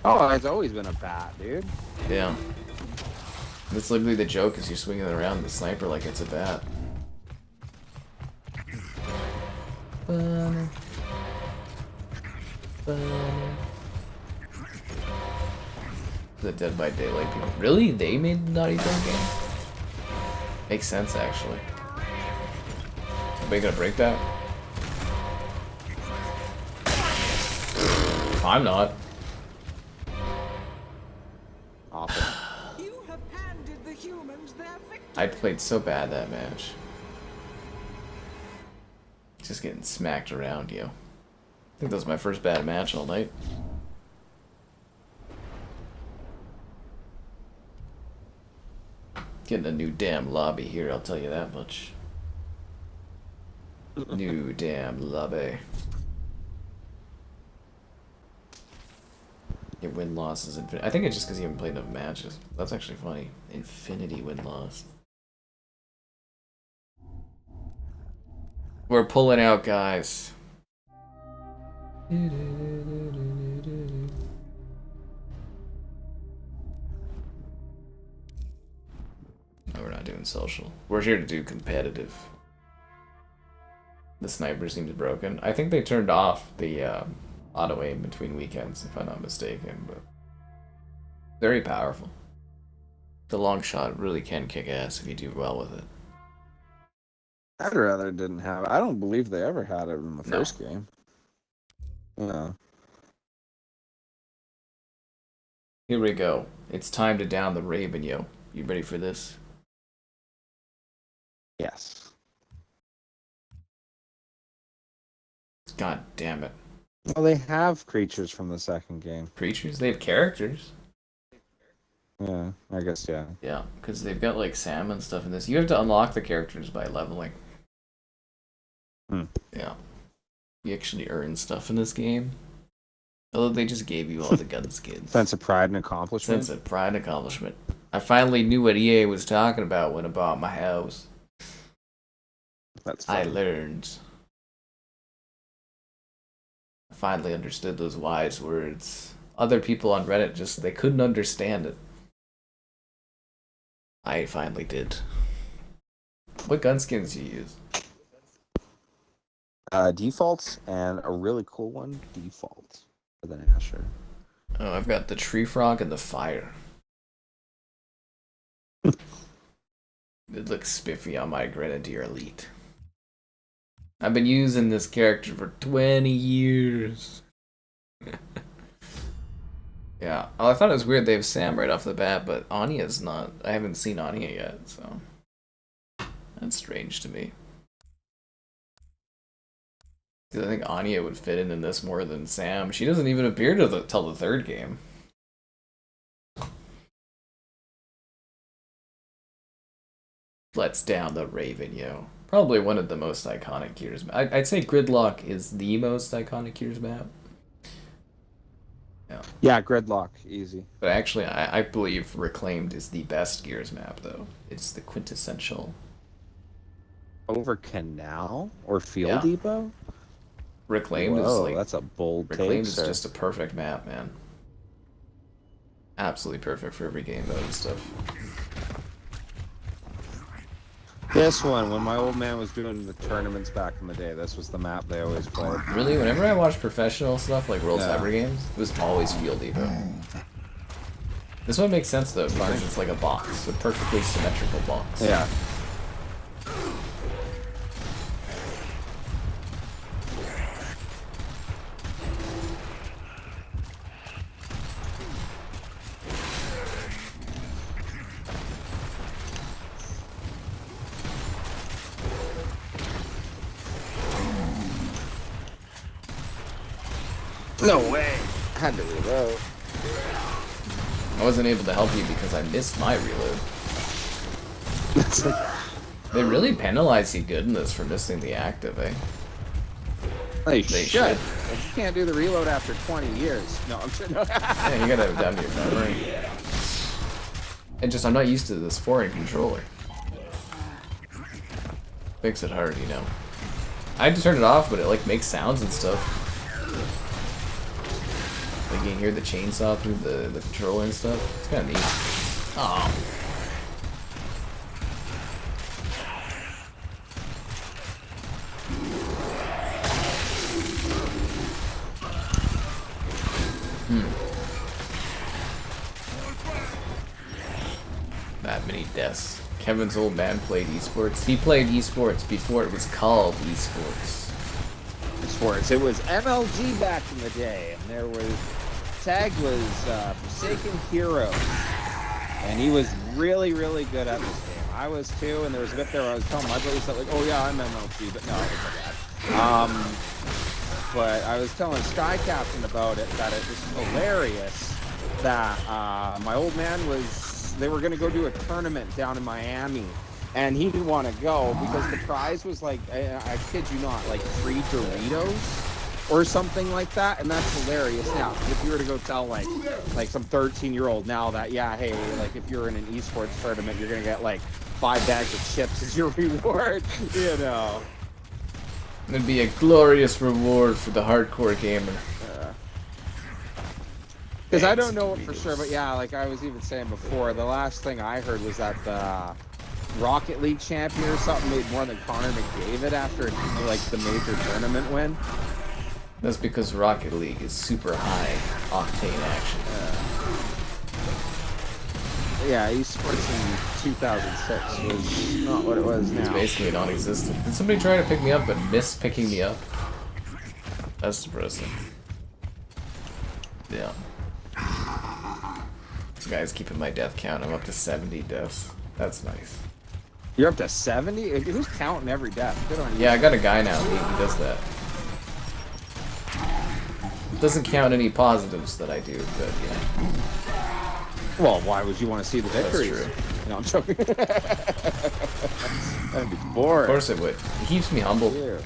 Oh, it's always been a bat, dude. Yeah. That's literally the joke is you're swinging around the sniper like it's a bat. The Dead by Daylight people. Really? They made the Naughty Dog game? Makes sense, actually. Somebody gonna break that? I'm not. Awesome. You have handed the humans their victory. I played so bad that match. Just getting smacked around, yo. I think that was my first bad match all night. Getting a new damn lobby here, I'll tell you that much. New damn lobby. Your win-loss is infinite. I think it's just because you haven't played enough matches. That's actually funny. Infinity win-loss. We're pulling out, guys. No, we're not doing social. We're here to do competitive. The sniper seems broken. I think they turned off the auto aim between weekends, if I'm not mistaken, but very powerful. The long shot really can kick ass if you do well with it. I'd rather it didn't have it. I don't believe they ever had it in the first game. No. Here we go. It's time to down the Raven, yo. You ready for this? Yes. God damn it. Well, they have creatures from the second game. Creatures? They have characters. Yeah, I guess, yeah. Yeah, because they've got like Sam and stuff in this. You have to unlock the characters by leveling. Yeah. You actually earn stuff in this game. Although they just gave you all the gun skins. Sense of pride and accomplishment. Sense of pride and accomplishment. I finally knew what EA was talking about when I bought my house. That's I funny. learned. I finally understood those wise words. Other people on Reddit just, they couldn't understand it. I finally did. What gun skins do you use? Defaults and a really cool one, default for the Asher. Oh, I've got the tree frog and the fire. It looks spiffy on my Grenadier Elite. I've been using this character for 20 years. Yeah. Oh, I thought it was weird they have Sam right off the bat, but Anya's not. I haven't seen Anya yet, so that's strange to me. 'Cause I think Anya would fit in this more than Sam. She doesn't even appear till the third game. Let's down the Raven, yo. Probably one of the most iconic Gears. I'd say Gridlock is the most iconic Gears map. Yeah, Gridlock, easy. But actually, I believe Reclaimed is the best Gears map, though. It's the quintessential. Over Canal or Field Yeah. Depot? Reclaimed is Whoa, like... that's a bold take, Reclaimed is sir. just a perfect map, man. Absolutely perfect for every game mode and stuff. This one, when my old man was doing the tournaments back in the day, this was the map they always played. Really, whenever I watch professional stuff like World Yeah. Cyber Games, it was always Field Depot. This one makes sense though, because it's like a box, a perfectly symmetrical box. Yeah. No way. Had to reload. I wasn't able to help you because I missed my reload. They really penalize you good in this for missing the active, eh? They They should. should. You can't do the reload after 20 years. No, I'm sure. No. Yeah, you gotta have it down to your memory. And just, I'm not used to this foreign controller. Makes it hard, you know. I had to turn it off, but it like makes sounds and stuff. Like you can hear the chainsaw through the controller and stuff. It's kind of neat. Oh. That many deaths. Kevin's old man played esports. He played esports before it was called esports. Sports. It was MLG back in the day, and there was tag was Forsaken Heroes, and he was really, really good at this game. I was too, and there was a bit there where I was telling my buddies that like, oh yeah, I'm MLG, but no, it wasn't bad. But I was telling Sky Captain about it, that it was hilarious that my old man they were going to go do a tournament down in Miami, and he didn't want to go because the prize was like, I kid you not, like free Doritos or something like that, and that's hilarious. Now, if you were to go tell like some 13-year-old now that, yeah, hey, like if you're in an esports tournament, you're going to get like 5 bags of chips as your reward, you know. It'd be a glorious reward for the hardcore gamer. Because I don't know it for sure, but yeah, like I was even saying before, the last thing I heard was that the Rocket League champion or something made more than Connor McDavid after like the major tournament win. That's because Rocket League is super high octane action. Yeah, esports in 2006 was not what it was now. It's basically non-existent. Did somebody try to pick me up but miss picking me up? That's depressing. Yeah. This guy's keeping my death count. I'm up to 70 deaths. That's nice. You're up to 70? Who's counting every death? Good on you. Yeah, I got a guy now. He does that. Doesn't count any positives that I do, but yeah. Well, why would you want to see the victories? That's true. No, I'm joking. That'd be boring. Of course it would. He keeps me humble. Yeah.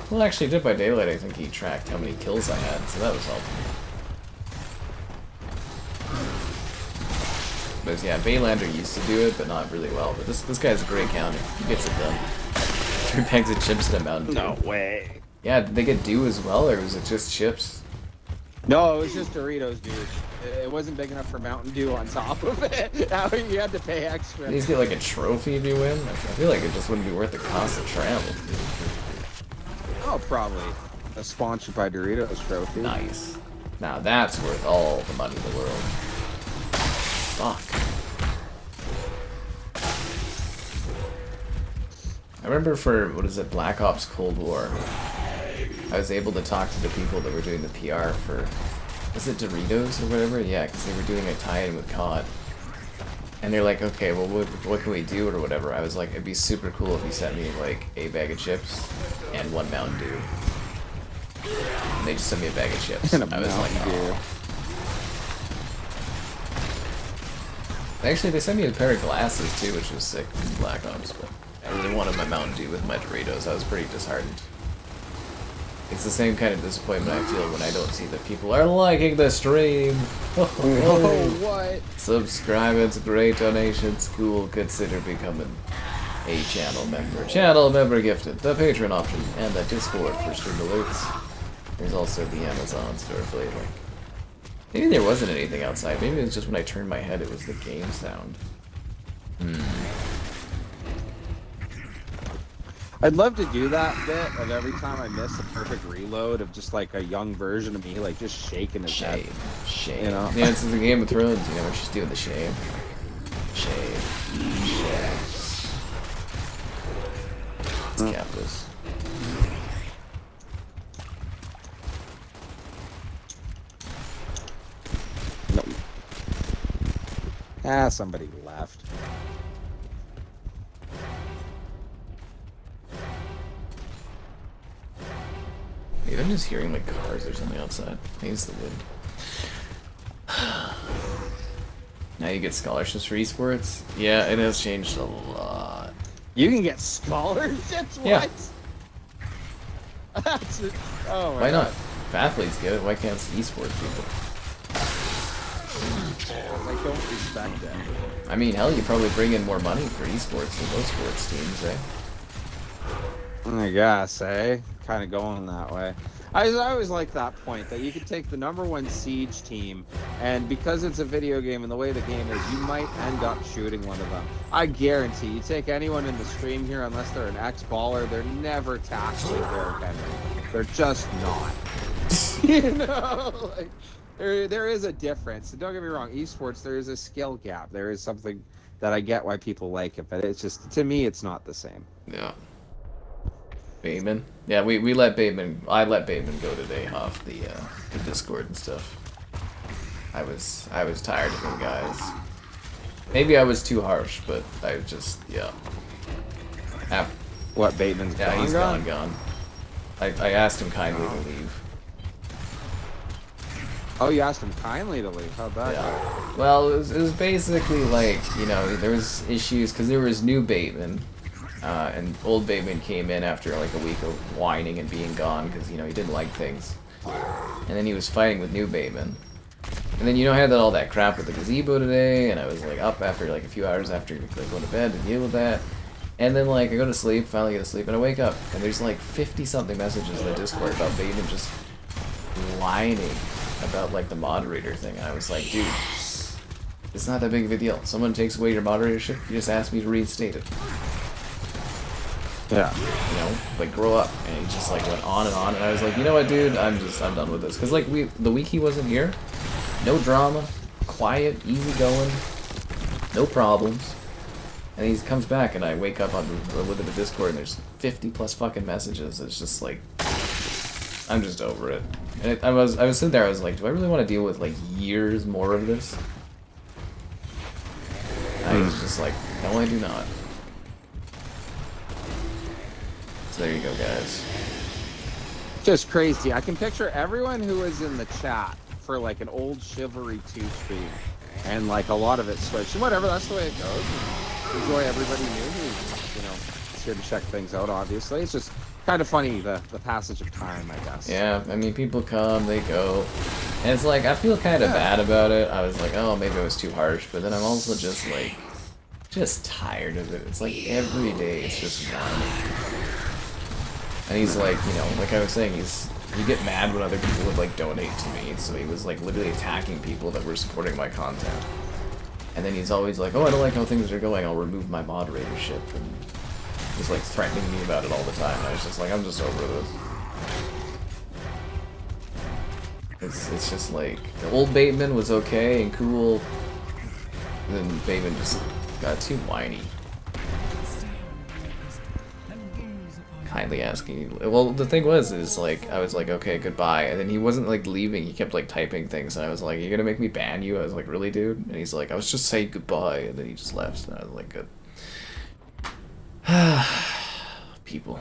Well, actually, Dead by Daylight, I think he tracked how many kills I had, so that was helpful. But yeah, Baylander used to do it, but not really well. But this guy's a great counter. He gets it done. 3 bags of chips in a Mountain Dew. No way. Yeah, did they get dew as well, or was it just chips? No, it was just Doritos, dude. It wasn't big enough for Mountain Dew on top of it. Now you had to pay extra. You just get like a trophy if you win? I feel like it just wouldn't be worth the cost of travel. Oh, probably a sponsored by Doritos trophy. Nice. Now that's worth all the money in the world. Fuck. I remember for, what is it, Black Ops Cold War, I was able to talk to the people that were doing the PR for, was it Doritos or whatever? Yeah, because they were doing a tie-in with COD. And they're like, okay, well, what can we do or whatever? I was like, it'd be super cool if you sent me, like, a bag of chips and 1 Mountain Dew. And they just sent me a bag of chips. And I was like, oh. Actually, they sent me a pair of glasses, too, which was sick in Black Ops, but I really wanted my Mountain Dew with my Doritos. I was pretty disheartened. It's the same kind of disappointment I feel when I don't see that people are liking the stream. Oh, what? Subscribe, it's a great donation. It's cool. Consider becoming a channel member. Channel member gifted, the Patreon option, and the Discord for stream alerts. There's also the Amazon store affiliate link. Maybe there wasn't anything outside. Maybe it was just when I turned my head, it was the game sound. I'd love to do that bit of every time I miss a perfect reload of just like a young version of me, like just shaking his head. Shame. You know? Yeah, it's the Game of Thrones, you know, where she's doing the shame. Shame. Let's cap this. No. Ah, somebody left. Maybe I'm just hearing like cars or something outside. Maybe it's the wind. Now you get scholarships for esports? Yeah, it has changed a lot. You can get scholarships? What? Yeah. That's it. Oh my Why God. not? If athletes get it, why can't esports people? I don't respect that. I mean, hell, you probably bring in more money for esports than most sports teams, eh? I guess, eh? Kind of going that way. I always like that point that you could take the #1 siege team, and because it's a video game and the way the game is, you might end up shooting one of them. I guarantee you take anyone in the stream here, unless they're an ex-baller, they're never tackling Derrick Henry. They're just not. You know, like there is a difference. Don't get me wrong, esports, there is a skill gap. There is something that I get why people like it, but it's just, to me, it's not the same. Yeah. Bateman? Yeah, we let Bateman, I let Bateman go today off the Discord and stuff. I was tired of him, guys. Maybe I was too harsh, but I just, yeah. What, Bateman's Yeah, gone? he's gone. I asked him kindly to leave. Oh, you asked him kindly to leave. How'd that go? Yeah. Well, it was basically like, you know, there was issues, because there was new Bateman. And old Bateman came in after like a week of whining and being gone because, you know, he didn't like things. And then he was fighting with new Bateman. And then, you know, I had all that crap with the gazebo today, and I was like up after like a few hours after like going to bed to deal with that. And then like I go to sleep, finally go to sleep, and I wake up and there's like 50-something messages in the Discord about Bateman just whining about like the moderator thing. And I was like, dude, it's not that big of a deal. Someone takes away your moderatorship, you just ask me to reinstate it. Yeah. You know, like, grow up. And he just like went on, and I was like, you know what, dude, I'm done with this. Cause like the week he wasn't here, no drama, quiet, easy going, no problems. And he comes back, and I wake up on with the Discord, and there's 50+ fucking messages. It's just like, I'm just over it. And I was sitting there, I was like, do I really want to deal with like years more of this? I was just like, no, I do not. So there you go, guys. Just crazy. I can picture everyone who was in the chat for like an old Chivalry 2 stream, and like a lot of it switched. And whatever, that's the way it goes. Enjoy everybody new who's, you know, is here to check things out, obviously. It's just kind of funny, the passage of time, I guess. Yeah, I mean, people come, they go. And it's like, I feel kind of bad about it. I was like, oh, maybe I was too harsh. But then I'm also just like, just tired of it. It's like every day it's just whining. And he's like, you know, like I was saying, you get mad when other people would like donate to me, so he was like literally attacking people that were supporting my content. And then he's always like, oh, I don't like how things are going, I'll remove my moderatorship, and he's like threatening me about it all the time. And I was just like, I'm just over this. It's just like, the old Bateman was okay and cool, and then Bateman just got too whiny. Kindly asking. Well, the thing was, is like, I was like, okay, goodbye, and then he wasn't like leaving, he kept like typing things, and I was like, you're gonna make me ban you? I was like, really, dude? And he's like, I was just saying goodbye, and then he just left, and I was like, good. People.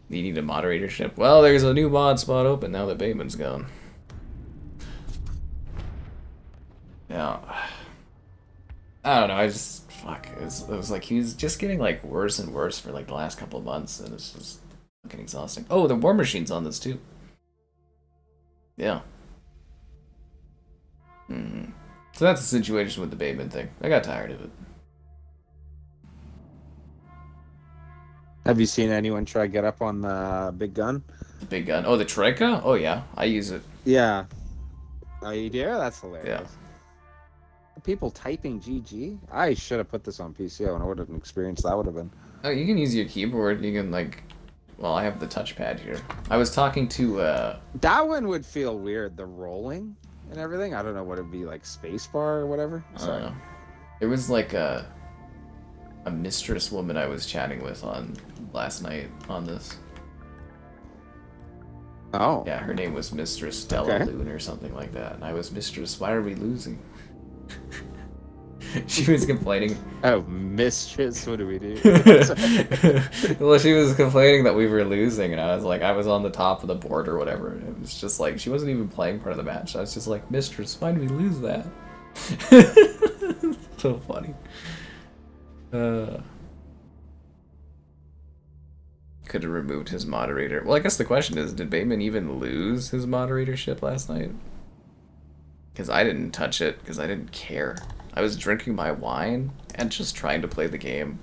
Needing a moderatorship. Well, there's a new mod spot open now that Bateman's gone. Yeah. I don't know, I just, fuck, it was like, he was just getting like worse and worse for like the last couple of months, and it's just fucking exhausting. Oh, the War Machine's on this too. Yeah. So that's the situation with the Bateman thing. I got tired of it. Have you seen anyone try to get up on the big gun? The big gun. Oh, the Troika? Oh yeah, I use it. Yeah. Oh, you do? That's hilarious. Yeah. People typing GG? I should have put this on PC. I wonder what an experience that would have been. Oh, you can use your keyboard. You can like, well, I have the touchpad here. I was talking to that one would feel weird, the rolling and everything. I don't know what it'd be like, spacebar or whatever. I don't know. It was like a mistress woman I was chatting with on last night on this. Oh. Yeah, her name was Mistress Stella Loon or something like that. And I was, Mistress, why are we losing? She was complaining. Oh, mistress, what do we do? Well, she was complaining that we were losing, and I was like, I was on the top of the board or whatever. And it was just like, she wasn't even playing part of the match. I was just like, Mistress, why did we lose that? So funny. Could have removed his moderator. Well, I guess the question is, did Bateman even lose his moderatorship last night? Because I didn't touch it, because I didn't care. I was drinking my wine and just trying to play the game.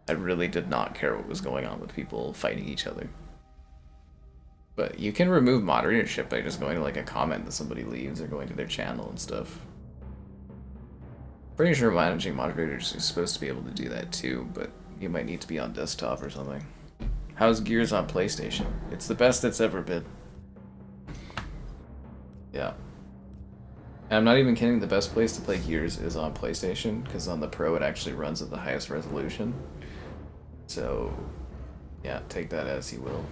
I really did not care what was going on with people fighting each other. But you can remove moderatorship by just going to like a comment that somebody leaves or going to their channel and stuff. Pretty sure managing moderators is supposed to be able to do that too, but you might need to be on desktop or something. How's Gears on PlayStation? It's the best it's ever been. Yeah. And I'm not even kidding, the best place to play Gears is on PlayStation, because on the Pro it actually runs at the highest resolution. So, yeah, take that as you will.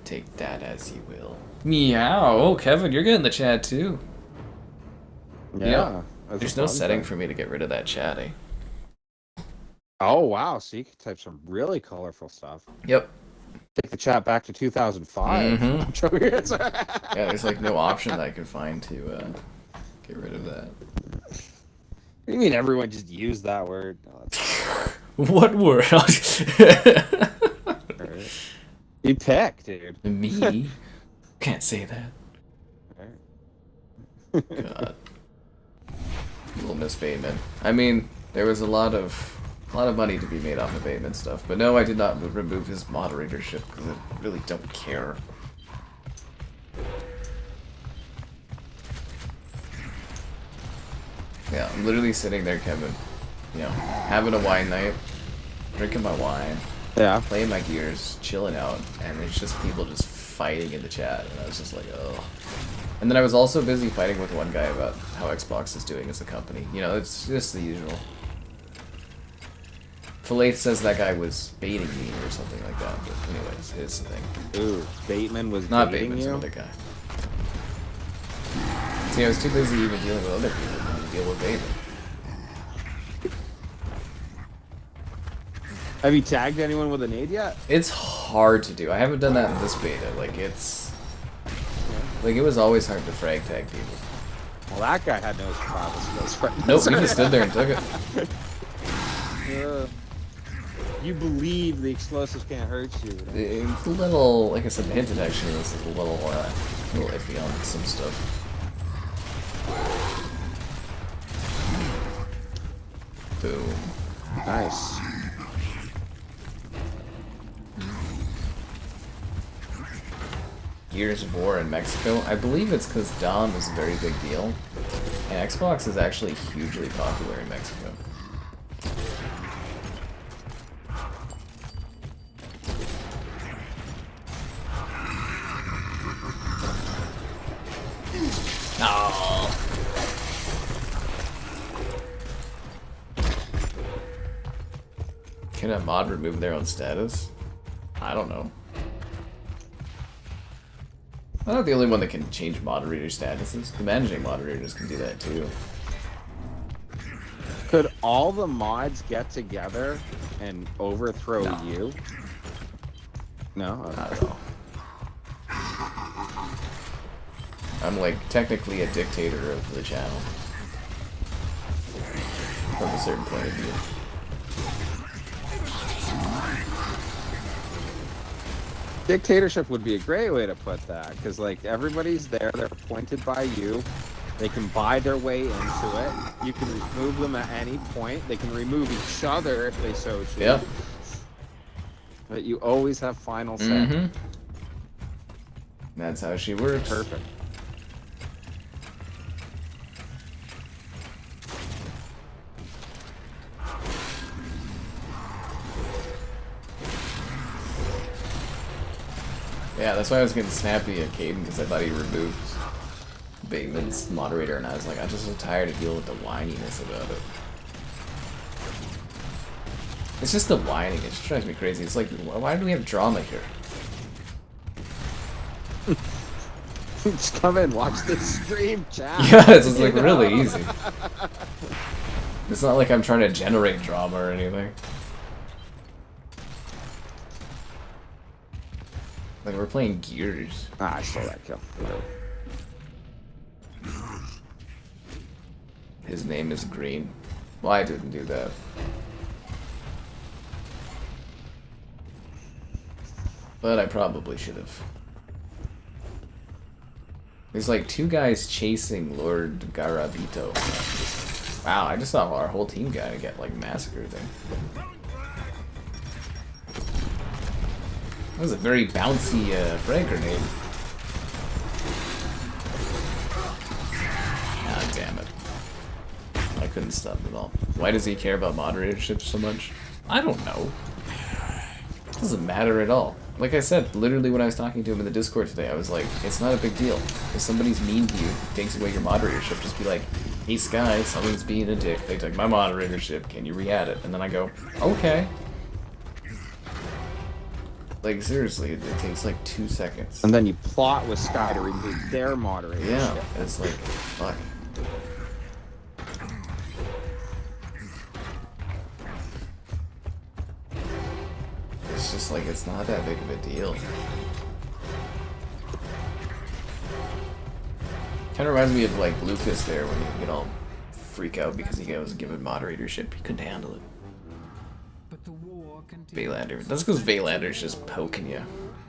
Take that as you will. Meow! Oh, Kevin, you're getting the chat too. Yeah. There's no setting for me to get rid of that chat, eh? Oh, wow. So you can type some really colorful stuff. Yep. Take the chat back to 2005. Yeah, there's like no option that I can find to get rid of that. You mean everyone just used that word? No, what word? You pick, dude. Me? Can't say that. God. Little Miss Bateman. I mean, there was a lot of money to be made off of Bateman stuff, but no, I did not remove his moderatorship because I really don't care. Yeah, I'm literally sitting there, Kevin, you know, having a wine night, drinking my wine, yeah, playing my Gears, chilling out, and there's just people just fighting in the chat, and I was just like, oh. And then I was also busy fighting with one guy about how Xbox is doing as a company. You know, it's just the usual. Filet says that guy was baiting me or something like that, but anyways, it's the thing. Ooh, Bateman was not baiting Bateman, you? some other guy. See, I was too busy even dealing with other people to deal with Bateman. Have you tagged anyone with a nade yet? It's hard to do. I haven't done that in this beta. Like, it's... Like, it was always hard to frag tag people. Well, that guy had no survival skills. Right? Nope, he just stood there and took it. You believe the explosives can't hurt you. It's a little, like I said, the hit detection is a little iffy on some stuff. Boom. Nice. Gears of War in Mexico. I believe it's because Dom is a very big deal, and Xbox is actually hugely popular in Mexico. No. Can a mod remove their own status? I don't know. I'm not the only one that can change moderator statuses. The managing moderators can do that too. Could all the mods get together and overthrow you? No? Not at all. I'm like technically a dictator of the channel. From a certain point of view. Dictatorship would be a great way to put that, because like everybody's there, they're appointed by you, they can buy their way into it, you can remove them at any point, they can remove each other if they so choose. Yeah. But you always have final say. Mm-hmm. That's how she works. Perfect. Yeah, that's why I was getting snappy at Caden, because I thought he removed Bateman's moderator, and I was like, I'm just so tired of dealing with the whininess about it. It's just the whining, it just drives me crazy. It's like, why do we have drama here? Just come in, watch this stream, chat. Yeah, it's like really easy. It's not like I'm trying to generate drama or anything. Like, we're playing Gears. Ah, I stole that kill. His name is Green. Well, I didn't do that. But I probably should have. There's like two guys chasing Lord Garabito. Wow, I just saw our whole team guy get like massacred there. That was a very bouncy frag grenade. Ah, damn it. I couldn't stop at all. Why does he care about moderatorship so much? I don't know. It doesn't matter at all. Like I said, literally when I was talking to him in the Discord today, I was like, it's not a big deal. If somebody's mean to you, takes away your moderatorship, just be like, hey Sky, someone's being a dick, they took my moderatorship, can you re-add it? And then I go, okay. Like, seriously, it takes like 2 seconds. And then you plot with Sky to remove their moderator. Yeah, it's like, fuck. It's just like, it's not that big of a deal. Kind of reminds me of like Lucas there when he could all freak out because he was given moderatorship. He couldn't handle it. Vaylander. That's because Vaylander's just poking you.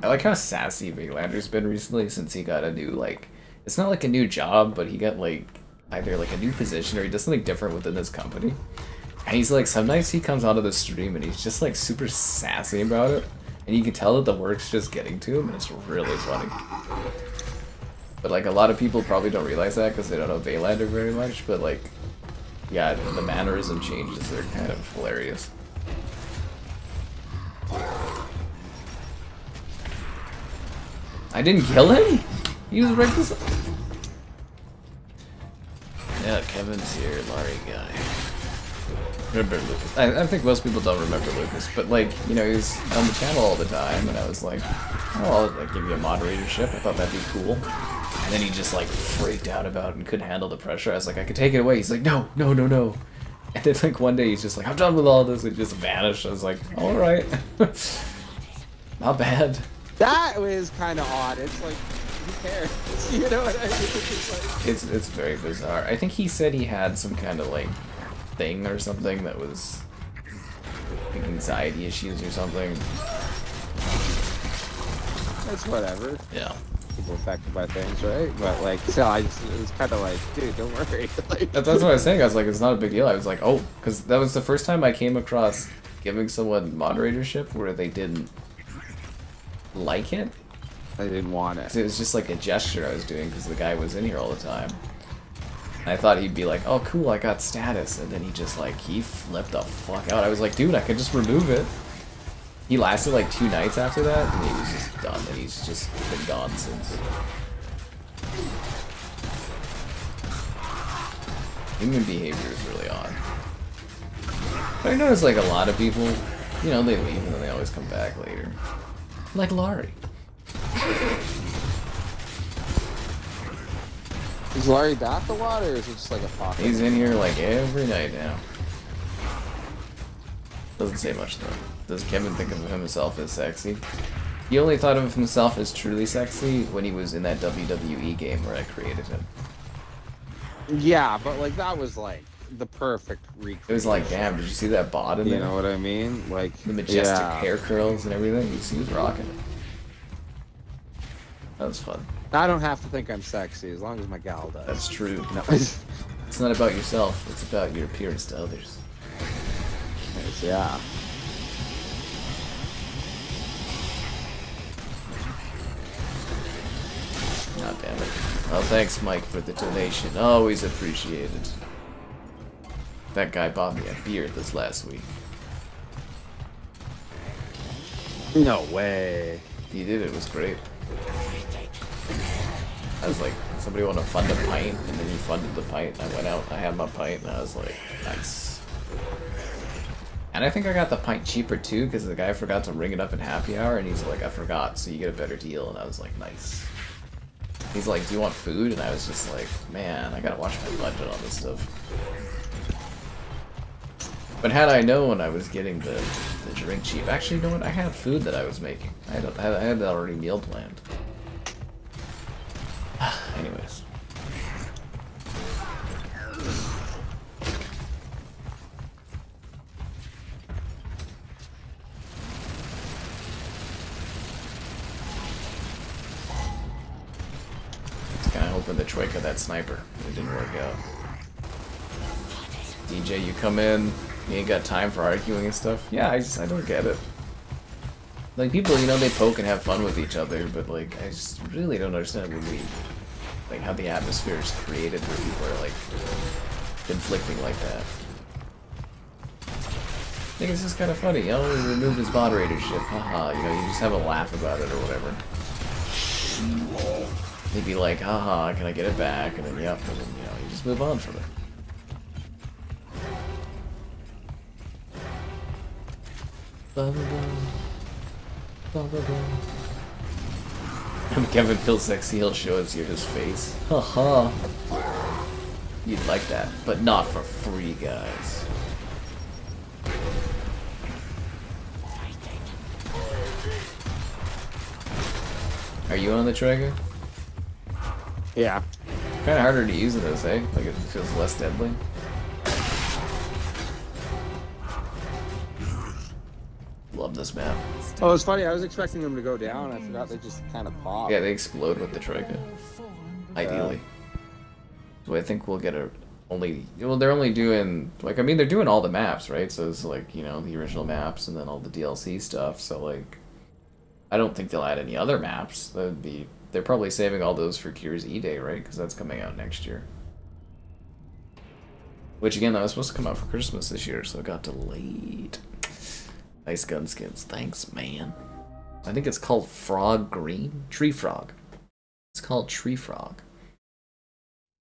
I like how sassy Vaylander's been recently since he got a new, like, it's not like a new job, but he got like either like a new position or he does something different within this company. And he's like, some nights he comes onto the stream and he's just like super sassy about it. And you can tell that the work's just getting to him and it's really funny. But like a lot of people probably don't realize that because they don't know Vaylander very much, but like, yeah, the mannerism changes are kind of hilarious. I didn't kill him? He was reckless. Yeah, Kevin's here, Larry guy. Remember Lucas. I think most people don't remember Lucas, but like, you know, he was on the channel all the time, and I was like, oh, I'll give you a moderatorship. I thought that'd be cool. And then he just like freaked out about it and couldn't handle the pressure. I was like, I could take it away. He's like, no, no, no, no. And then like one day he's just like, I'm done with all this. And just vanished. I was like, all right. Not bad. That was kind of odd. It's like, who cares? You know what I mean? It's like... It's very bizarre. I think he said he had some kind of like thing or something that was like anxiety issues or something. It's whatever. Yeah. people affected by things, right? But like, so it was kind of like, dude, don't worry. Like, That's what I was saying. I was like, it's not a big deal. I was like, oh, because that was the first time I came across giving someone moderatorship where they didn't like it. I didn't want it. It was just like a gesture I was doing because the guy was in here all the time. And I thought he'd be like, oh, cool, I got status. And then he just like, he flipped the fuck out. I was like, dude, I could just remove it. He lasted like 2 nights after that, and he was just done, and he's just been gone since. Human behavior is really odd. But I notice like a lot of people, you know, they leave and then they always come back later. Like Laurie. Is Larry back a lot, or is it just like a pocket? He's in here like every night now. Doesn't say much though. Does Kevin think of himself as sexy? He only thought of himself as truly sexy when he was in that WWE game where I created him. Yeah, but like that was like the perfect recreation. It was like, damn, did you see that bod in there? You know what I mean? Like The majestic yeah. hair curls and everything. He was rocking it. That was fun. I don't have to think I'm sexy as long as my gal does. That's true. No. It's not about yourself, it's about your appearance to others. Yeah. God damn it. Oh, thanks, Mike, for the donation. Always appreciated. That guy bought me a beer this last week. No way. He did, it was great. I was like, somebody want to fund a pint? And then he funded the pint. I went out, I had my pint, and I was like, nice. And I think I got the pint cheaper too, because the guy forgot to ring it up in happy hour, and he's like, I forgot, so you get a better deal. And I was like, nice. He's like, do you want food? And I was just like, man, I gotta watch my budget on this stuff. But had I known I was getting the drink cheap, actually, you know what? I had food that I was making. I had that already meal planned. Anyways. Kinda hoping the Troika that sniper. It didn't work out. DJ, you come in, you ain't got time for arguing and stuff. Yeah, I don't get it. Like, people, you know, they poke and have fun with each other, but like, I just really don't understand when we, like, how the atmosphere is created where people are like conflicting like that. I think it's just kind of funny, you know, we removed his moderatorship, haha, you know, you just have a laugh about it or whatever. He'd be like, haha, can I get it back? And then, yep, and then, you know, you just move on from it. When Kevin feels sexy, he'll show us his face. Haha. You'd like that, but not for free, guys. Are you on the trigger? Yeah. Kinda harder to use in this, eh? Like it feels less deadly. Love this map. Oh, it's funny. I was expecting them to go down. I forgot they just kind of pop. Yeah, they explode with the Troika. Ideally. So I think we'll get a well, they're only doing, like, I mean, they're doing all the maps, right? So it's like, you know, the original maps and then all the DLC stuff. So like, I don't think they'll add any other maps. They're probably saving all those for Cures E-Day, right? Because that's coming out next year. Which again, that was supposed to come out for Christmas this year, so it got delayed. Nice gun skins. Thanks, man. I think it's called Frog Green? Tree Frog. It's called Tree Frog.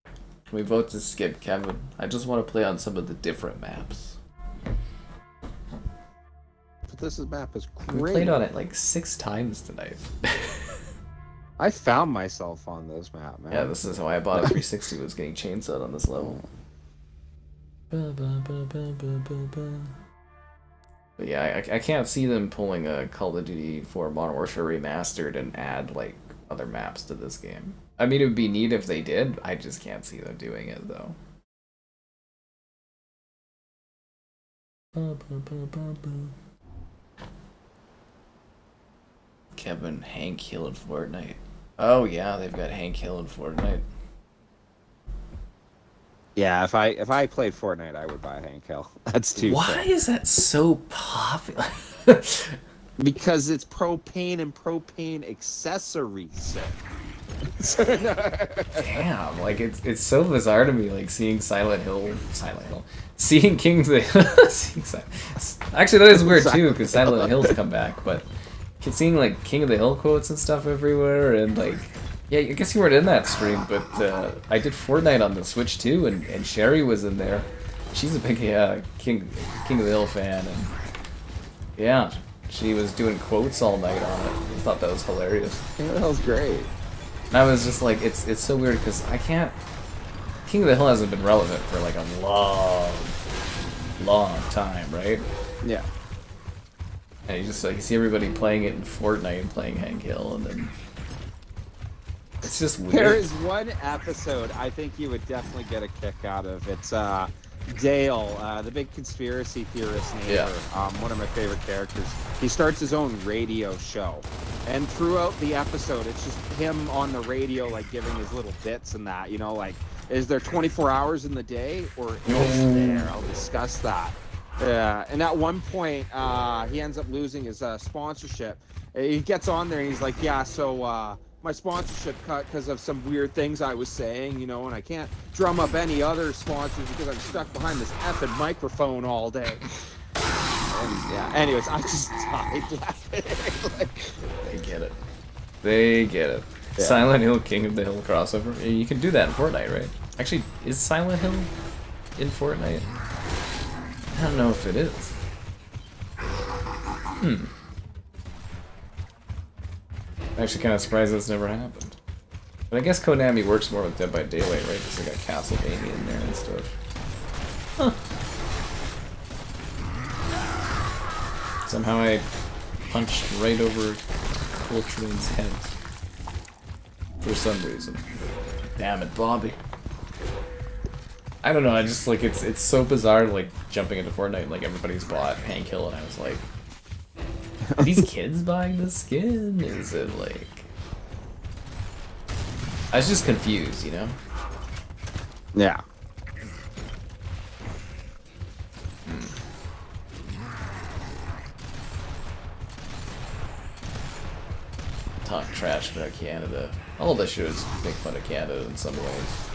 Can we vote to skip, Kevin? I just want to play on some of the different maps. But this map is great. We played on it like 6 times tonight. I found myself on this map, man. Yeah, this is how I bought a 360, was getting chainsawed on this level. But yeah, I can't see them pulling a Call of Duty 4 Modern Warfare Remastered and add, like, other maps to this game. I mean, it would be neat if they did. I just can't see them doing it, though. Kevin, Hank, Hill, and Fortnite. Oh yeah, they've got Hank Hill in Fortnite. Yeah, if I played Fortnite, I would buy Hank Hill. That's too. Why cool. is that so popular? Because it's propane and propane accessories. Damn, like it's so bizarre to me, like seeing Silent Hill, seeing King of the actually that is weird too, because Silent Hill's come back, but seeing like King of the Hill quotes and stuff everywhere, and like, yeah, I guess you weren't in that stream, but I did Fortnite on the Switch too, and Sherry was in there. She's a big King of the Hill fan, and yeah, she was doing quotes all night on it. I thought that was hilarious. King of the Hill's great. And I was just like, it's so weird because I can't. King of the Hill hasn't been relevant for like a long time, right? Yeah. And you just like see everybody playing it in Fortnite and playing Hank Hill, and then it's just weird. There is one episode I think you would definitely get a kick out of. It's Dale, the big conspiracy theorist neighbor, Yeah. one of my favorite characters. He starts his own radio show, and throughout the episode, it's just him on the radio, like giving his little bits and that. You know, like, is there 24 hours in the day, or is there? I'll discuss that. Yeah, and at one point, he ends up losing his sponsorship. He gets on there and he's like, yeah, so my sponsorship cut because of some weird things I was saying, you know, and I can't drum up any other sponsors because I'm stuck behind this effing microphone all day. And yeah, anyways, I just died laughing. Like, They get it. They get it. Yeah. Silent Hill, King of the Hill crossover. You can do that in Fortnite, right? Actually, is Silent Hill in Fortnite? I don't know if it is. I'm actually kind of surprised that's never happened. But I guess Konami works more with Dead by Daylight, right? Because they got Castlevania in there and stuff. Huh. Somehow I punched right over Coltrane's head. For some reason. Damn it, Bobby. I don't know, I just like it's so bizarre like jumping into Fortnite, like everybody's bought Hank Hill, and I was like, are these kids buying this skin? Is it like, I was just confused, you know? yeah. Talk trash about Canada. All the shows make fun of Canada in some ways.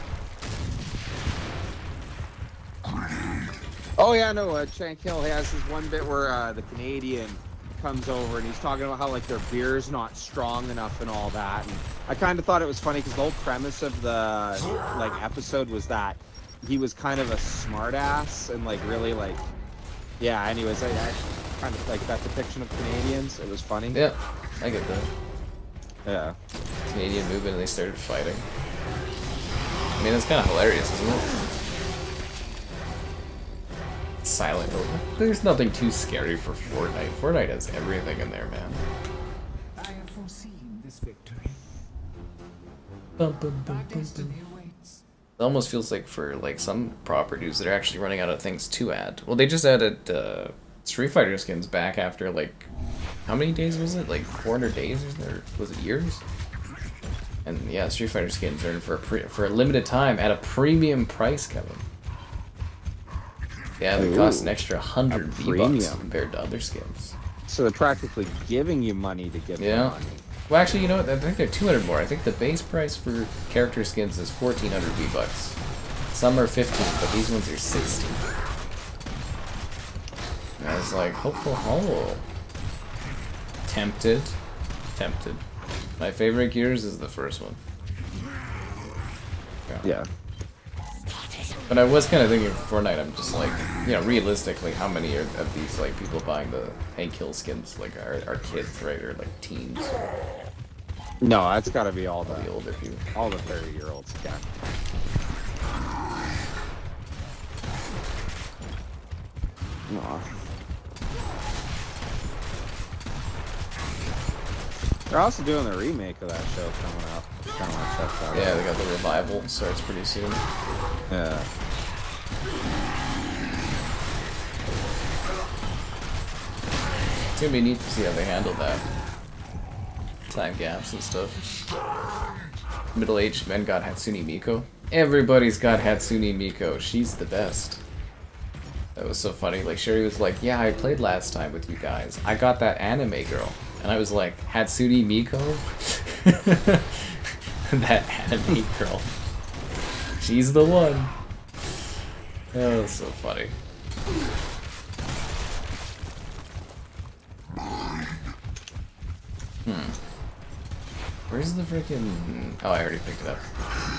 Oh yeah, no, Hank Hill has this one bit where the Canadian comes over and he's talking about how like their beer's not strong enough and all that. And I kind of thought it was funny because the whole premise of the like episode was that he was kind of a smartass and like really like, yeah. Anyways, I kind of like that depiction of Canadians. It was funny. Yeah, I get that. Yeah. Canadian movement and they started fighting. I mean, that's kind of hilarious, isn't it? Silent Hill. There's nothing too scary for Fortnite. Fortnite has everything in there, man. I have foreseen this victory. Bum, bum, bum, My bum, destiny bum. awaits. It almost feels like for like some properties they're actually running out of things to add. Well, they just added Street Fighter skins back after like how many days was it? Like 400 days or was it years? And yeah, Street Fighter skins are for a limited time at a premium price, Kevin. Yeah, they cost an extra 100 V-Bucks premium. compared to other skins. So they're practically giving you money to give Yeah. them money. Well, actually, you know what? I think they're 200 more. I think the base price for character skins is 1,400 V-Bucks. Some are 15, but these ones are 60. And I was like, ho. Tempted. My favorite Gears is the first one. Yeah. But I was kind of thinking for Fortnite, I'm just like, you know, realistically, how many of these like people buying the Hank Hill skins like are kids, right, or like teens, No, that's got to be all the the older people? all the 30-year-olds. Yeah. Aw. They're also doing the remake of that show coming up. Kind of want to check that Yeah, out. they got the revival starts pretty soon. Yeah. It's gonna be neat to see how they handle that. time gaps and stuff. Middle-aged men got Hatsune Miku. Everybody's got Hatsune Miku. She's the best. That was so funny. Like, Sherry was like, yeah, I played last time with you guys. I got that anime girl. And I was like, Hatsune Miku? That anime girl. She's the one. That was so funny. Where's the freaking... Oh, I already picked it up.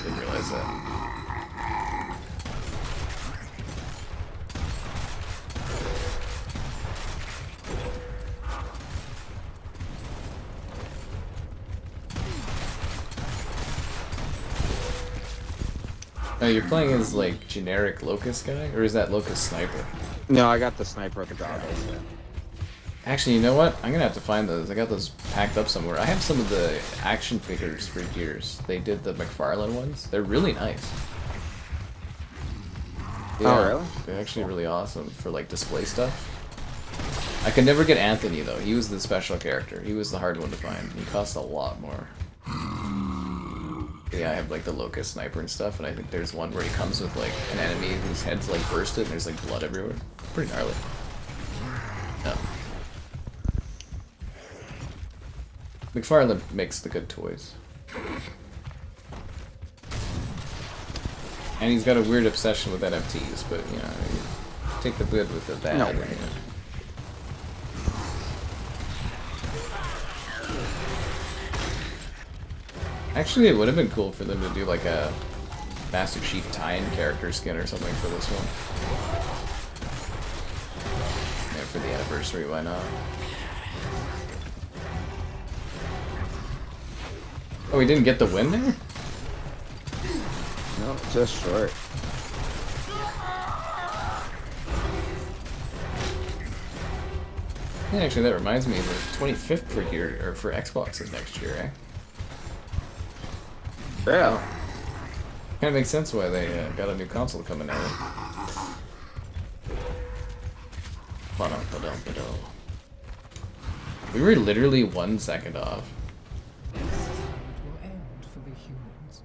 Didn't realize that. Oh, you're playing as, like, generic Locust guy? Or is that Locust Sniper? No, I got the sniper with the goggles. Actually, you know what? I'm gonna have to find those. I got those packed up somewhere. I have some of the action figures for years. They did the McFarlane ones. They're really nice. Yeah, Oh, really? They're actually really awesome for, like, display stuff. I could never get Anthony, though. He was the special character. He was the hard one to find. He cost a lot more. Yeah, I have, like, the Locust Sniper and stuff, and I think there's one where he comes with, like, an enemy whose head's, like, bursted, and there's, like, blood everywhere. Pretty gnarly. Yeah. McFarlane makes the good toys. And he's got a weird obsession with NFTs, but, you know, you take the good with the bad. No way. You know. Actually, it would have been cool for them to do like a Master Chief tie-in character skin or something for this one. Yeah, for the anniversary, why not? Oh, we didn't get the win there? No, just short. Yeah, actually, that reminds me, the 25th for here, or for Xbox is next year, eh? Yeah. Kind of makes sense why they got a new console coming out. We were literally 1 second off. It will end for the humans.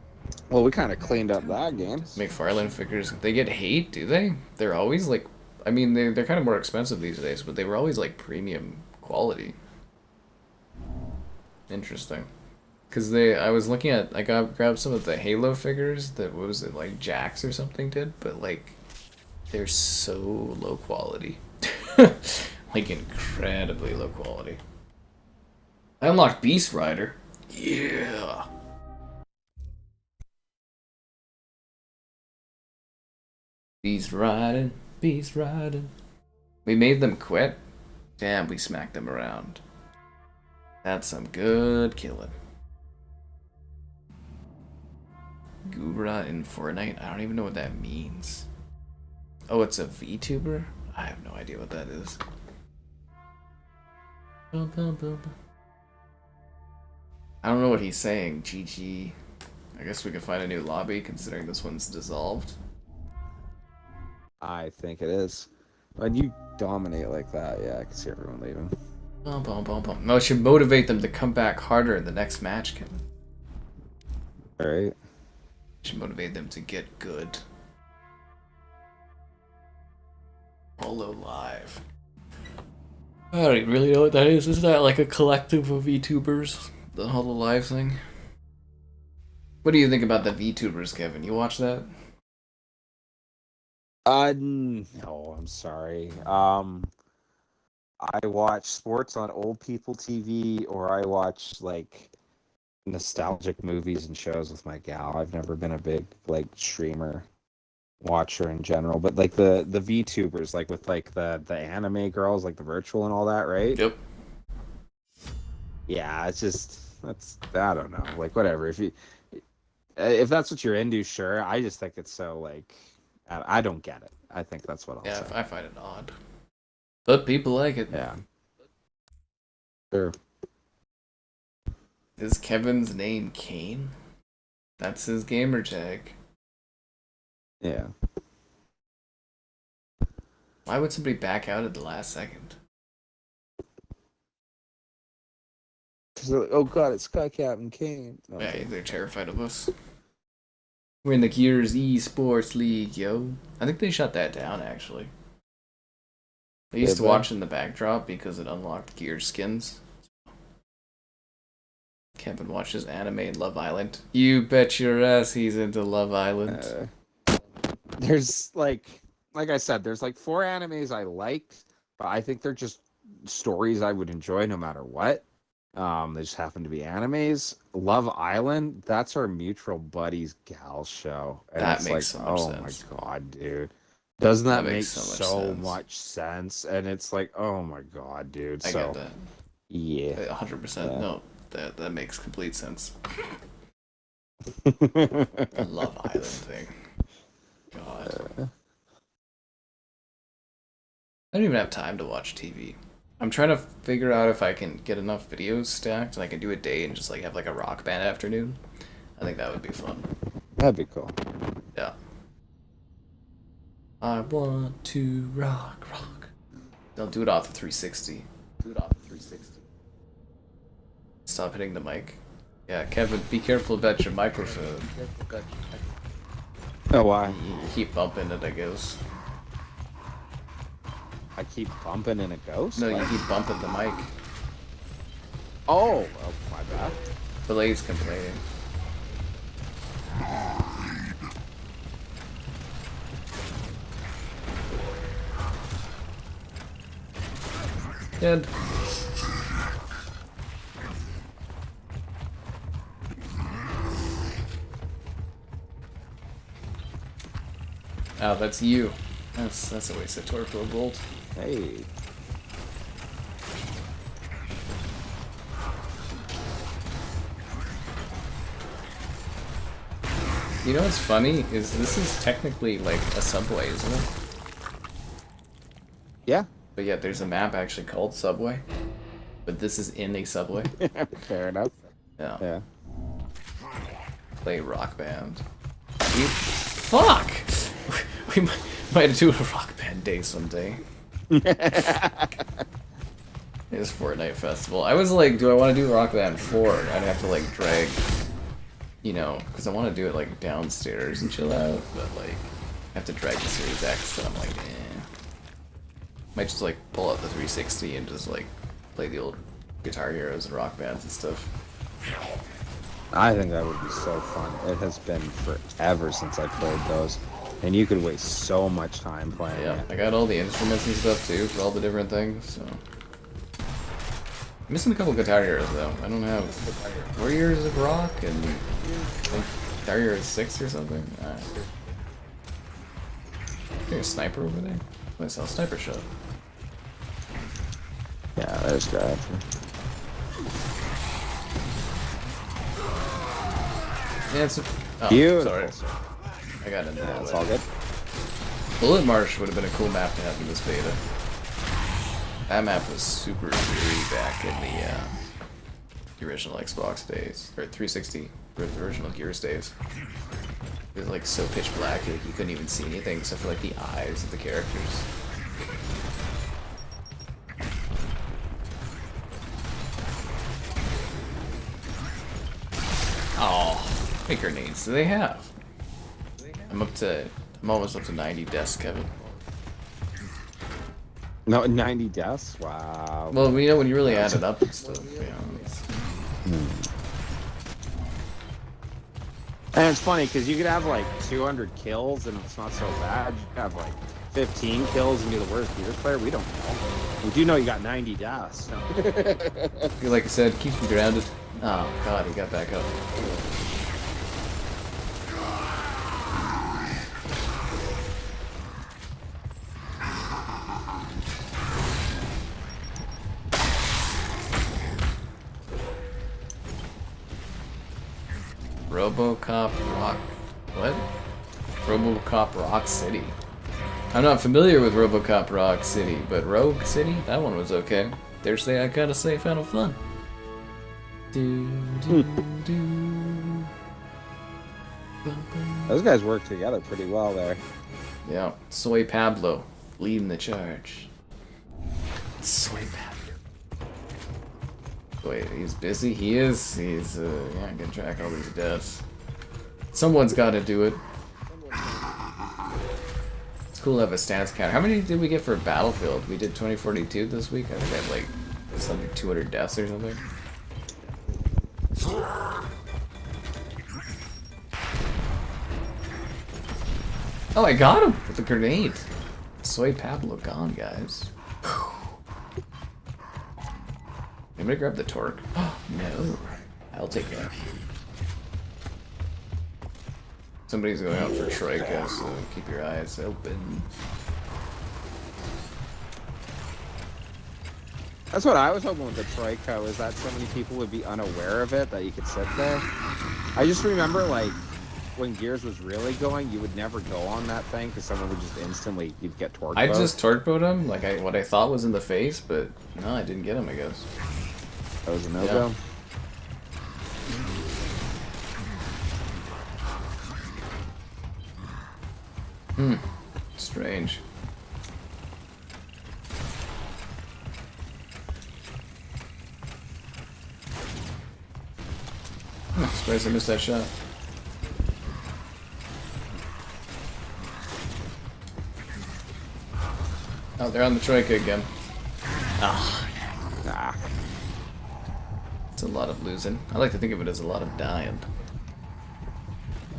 Well, we kind of cleaned up that game. McFarlane figures, they get hate, do they? They're always like, I mean, they're kind of more expensive these days, but they were always like premium quality. Interesting. Because I was looking at, I grabbed some of the Halo figures that, what was it, like Jax or something did, but like, they're so low quality. Like, incredibly low quality. I unlocked Beast Rider. Yeah. Beast riding, beast riding. We made them quit. Damn, we smacked them around. That's some good killing. Gura in Fortnite? I don't even know what that means. Oh, it's a VTuber? I have no idea what that is. I don't know what he's saying. GG. I guess we could find a new lobby considering this one's dissolved. I think it is. When you dominate like that, yeah, I can see everyone leaving. No, it should motivate them to come back harder in the next match, Kevin. Alright. Should motivate them to get good. Holo Live. I don't even really know what that is. Is that like a collective of VTubers? The Holo Live thing? What do you think about the VTubers, Kevin? You watch that? No, I'm sorry. I watch sports on old people TV, or I watch like nostalgic movies and shows with my gal. I've never been a big like streamer watcher in general, but like the VTubers, like with like the anime girls, like the virtual and all that, right? Yep. Yeah, it's just I don't know, like whatever. If that's what you're into, sure. I just think it's so like I don't get it. I think that's what I'll say. Yeah, I find it odd. But people like it. Yeah. Sure. Is Kevin's name Kane? That's his gamer tag. Yeah. Why would somebody back out at the last second? So, like, oh god, it's Sky Captain Kane. No, Yeah, they're terrified of us. We're in the Gears Esports League, yo. I think they shut that down, actually. I used to watch in the backdrop because it unlocked Gears skins. Kevin watches anime and Love Island. You bet your ass he's into Love Island. there's like I said, there's like 4 animes I like, but I think they're just stories I would enjoy no matter what. They just happen to be animes. Love Island, that's our mutual buddies gal show. And That it's makes like, so much oh sense. my god, dude. Doesn't that make makes so much sense? And it's like, oh my god, dude. I So get that. yeah. 100%. Yeah. No, that makes complete sense. The Love Island thing. God. I don't even have time to watch TV. I'm trying to figure out if I can get enough videos stacked and I can do a day and just like have like a rock band afternoon. I think that would be fun. That'd be cool. Yeah. I want to rock. Don't do it off the 360. Do it off the 360. Stop hitting the mic. Yeah, Kevin, be careful about your microphone. Oh, why? You keep bumping it, I guess. I keep bumping in a ghost? No, you keep bumping the mic. Oh, well, my bad. Belay's complaining. Dead. Oh, that's you. That's a waste of torpedo bolt. Hey. You know what's funny is this is technically like a subway, isn't it? Yeah. But yet there's a map actually called Subway. But this is in a subway. Fair enough. Yeah. Yeah. Play Rock Band. Fuck! We might do a Rock Band day someday. It's Fortnite Festival. I was like, do I want to do Rock Band 4? I'd have to like drag, you know, because I want to do it like downstairs and chill out, but like, I have to drag the Series X, and I'm like, eh. Might just like pull out the 360 and just like play the old Guitar Heroes and Rock Bands and stuff. I think that would be so fun. It has been forever since I played those. And you could waste so much time playing Yeah, it. I got all the instruments and stuff too for all the different things, so. I'm missing a couple Guitar Heroes though. I don't have 4 years of rock and I think Guitar Hero 6 or something. Alright. There's a sniper over there. I saw a sniper shot. Yeah, there's that. Yeah, it's a... Oh, Beautiful. sorry. I got into that. It's all good. Bullet Marsh would have been a cool map to have in this beta. That map was super eerie back in the original Xbox days, or 360, or the original Gears days. It was like so pitch black, like you couldn't even see anything except for like the eyes of the characters. Oh, how many grenades do they have? I'm almost up to 90 deaths, Kevin. No, 90 deaths? Wow. Well, you know, when you really add it up and stuff, yeah. And it's funny because you could have like 200 kills and it's not so bad. You could have like 15 kills and be the worst Gears player. We don't know. We do know you got 90 deaths. Like I said, keeps me grounded. Oh god, he got back up. RoboCop Rock... What? RoboCop Rock City. I'm not familiar with RoboCop Rock City, but Rogue City? That one was okay. Dare say I gotta say Final Fun. Those guys work together pretty well there. Yeah, Soy Pablo leading the charge. Soy Pablo. Wait, he's busy? He is? He's, yeah, gonna track all these deaths. Someone's gotta do it. It's cool to have a stats counter. How many did we get for Battlefield? We did 2042 this week? I think I had like something 200 deaths or something. Oh, I got him with the grenade. Soy Pablo gone, guys. Anybody grab the torque? Oh, no. I'll take that. Somebody's going out for Troika, so keep your eyes open. That's what I was hoping with the Troika, is that so many people would be unaware of it that you could sit there. I just remember, like, when Gears was really going, you would never go on that thing because someone would just instantly, you'd get torque. I just torque boat him, like what I thought was in the face, but no, I didn't get him, I guess. That was a no-go? Yeah. Strange. Surprised I missed that shot. Oh, they're on the Troika again. Ah. Nah. It's a lot of losing. I like to think of it as a lot of dying.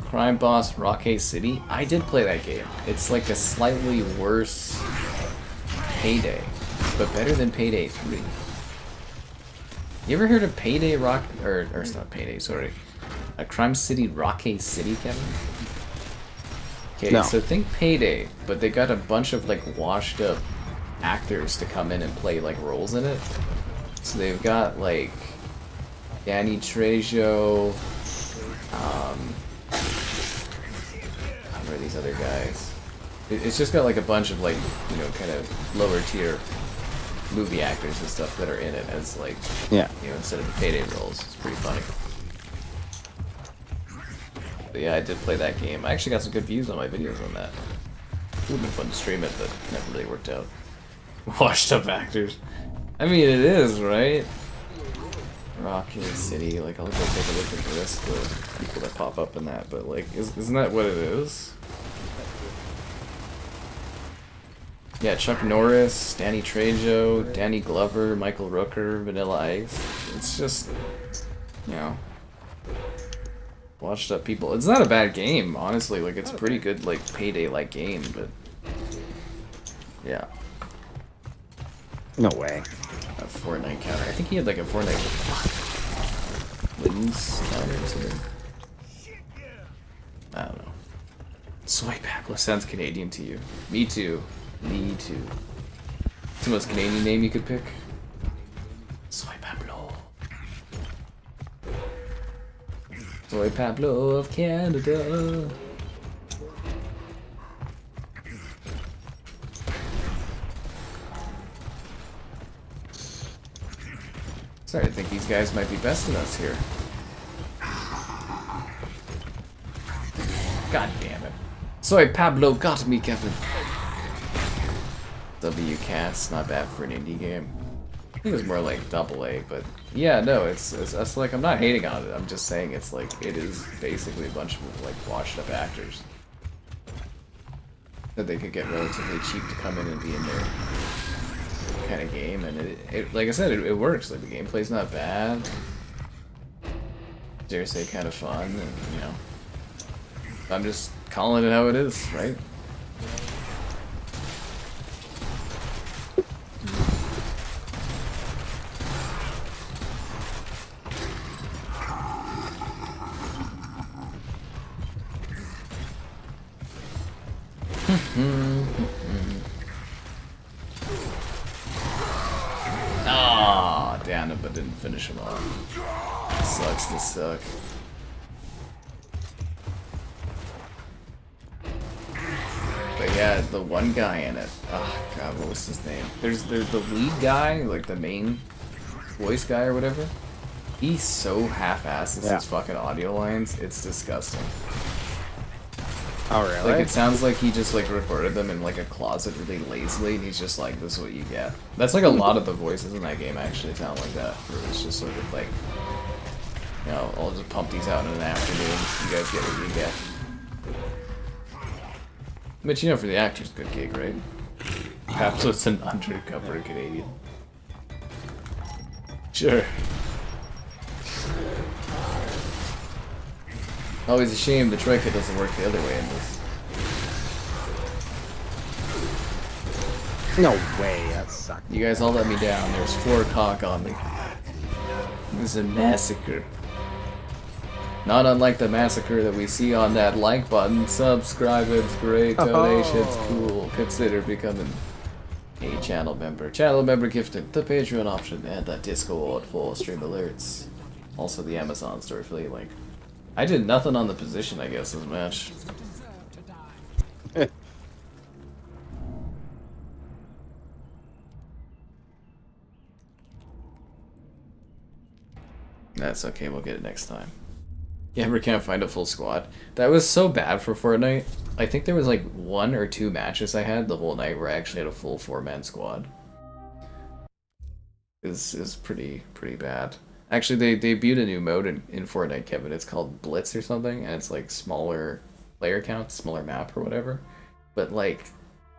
Crime Boss Rockay City. I did play that game. It's like a slightly worse Payday, but better than Payday 3. You ever heard of Payday Rock... or it's not Payday, sorry. A Crime City Rockay City, Kevin? Okay, No. So think Payday, but they got a bunch of like washed up actors to come in and play like roles in it. So they've got like Danny Trejo, what are these other guys? It's just got like a bunch of like, you know, kind of lower tier movie actors and stuff that are in it as like, Yeah. you know, instead of the Payday roles. It's pretty funny. But yeah, I did play that game. I actually got some good views on my videos on that. It would have been fun to stream it, but never really worked out. Washed up actors. I mean, it is, right? Rocky City, like, I'll go take a look at the rest of the people that pop up in that, but like, isn't that what it is? Yeah, Chuck Norris, Danny Trejo, Danny Glover, Michael Rooker, Vanilla Ice. It's just, you know, washed up people. It's not a bad game, honestly. Like, it's a pretty good, like, Payday-like game, but yeah. No way. A Fortnite counter. I think he had like a Fortnite wins counter or something. I don't know. Soy Pablo sounds Canadian to you. Me too. Me too. It's the most Canadian name you could pick. Soy Pablo. Soy Pablo of Canada. Sorry, I think these guys might be besting us here. God damn it. Soy Pablo got me, Kevin. WCast, not bad for an indie game. I think it was more like AA, but yeah, no, it's like, I'm not hating on it. I'm just saying it's like, it is basically a bunch of like washed up actors that they could get relatively cheap to come in and be in there. Kind of game, and it like I said, it works. Like, the gameplay's not bad. Dare say kind of fun, and you know, I'm just calling it how it is, right? Ah, damn it, but didn't finish him off. Sucks to suck. But yeah, the one guy in it. Oh god, what was his name? There's the lead guy, like the main voice guy or whatever. He so half-asses his fucking audio lines. It's disgusting. Oh really? Like, it sounds like he just, like, recorded them in, like, a closet really lazily, and he's just like, this is what you get. That's, like, a lot of the voices in that game actually sound like that, where it's just sort of like, you know, I'll just pump these out in an afternoon, you guys get what you get. But, you know, for the actors, good gig, right? Perhaps it's an undercover Canadian. Sure. Always a shame the Troika doesn't work the other way in this. No way, that sucked. You guys all let me down. There's 4 cock on me. It was a massacre. Not unlike the massacre that we see on that like button. Subscribe, it's great. Donations, cool. Consider becoming a channel member. Channel member gifted, the Patreon option, and the Discord full stream alerts. Also the Amazon store affiliate link. I did nothing on the position, I guess, this match. That's okay, we'll get it next time. You ever can't find a full squad? That was so bad for Fortnite. I think there was like 1 or 2 matches I had the whole night where I actually had a full 4-man squad. Is pretty bad. Actually, they debuted a new mode in Fortnite, Kevin. It's called Blitz or something, and it's like smaller player count, smaller map or whatever. But like,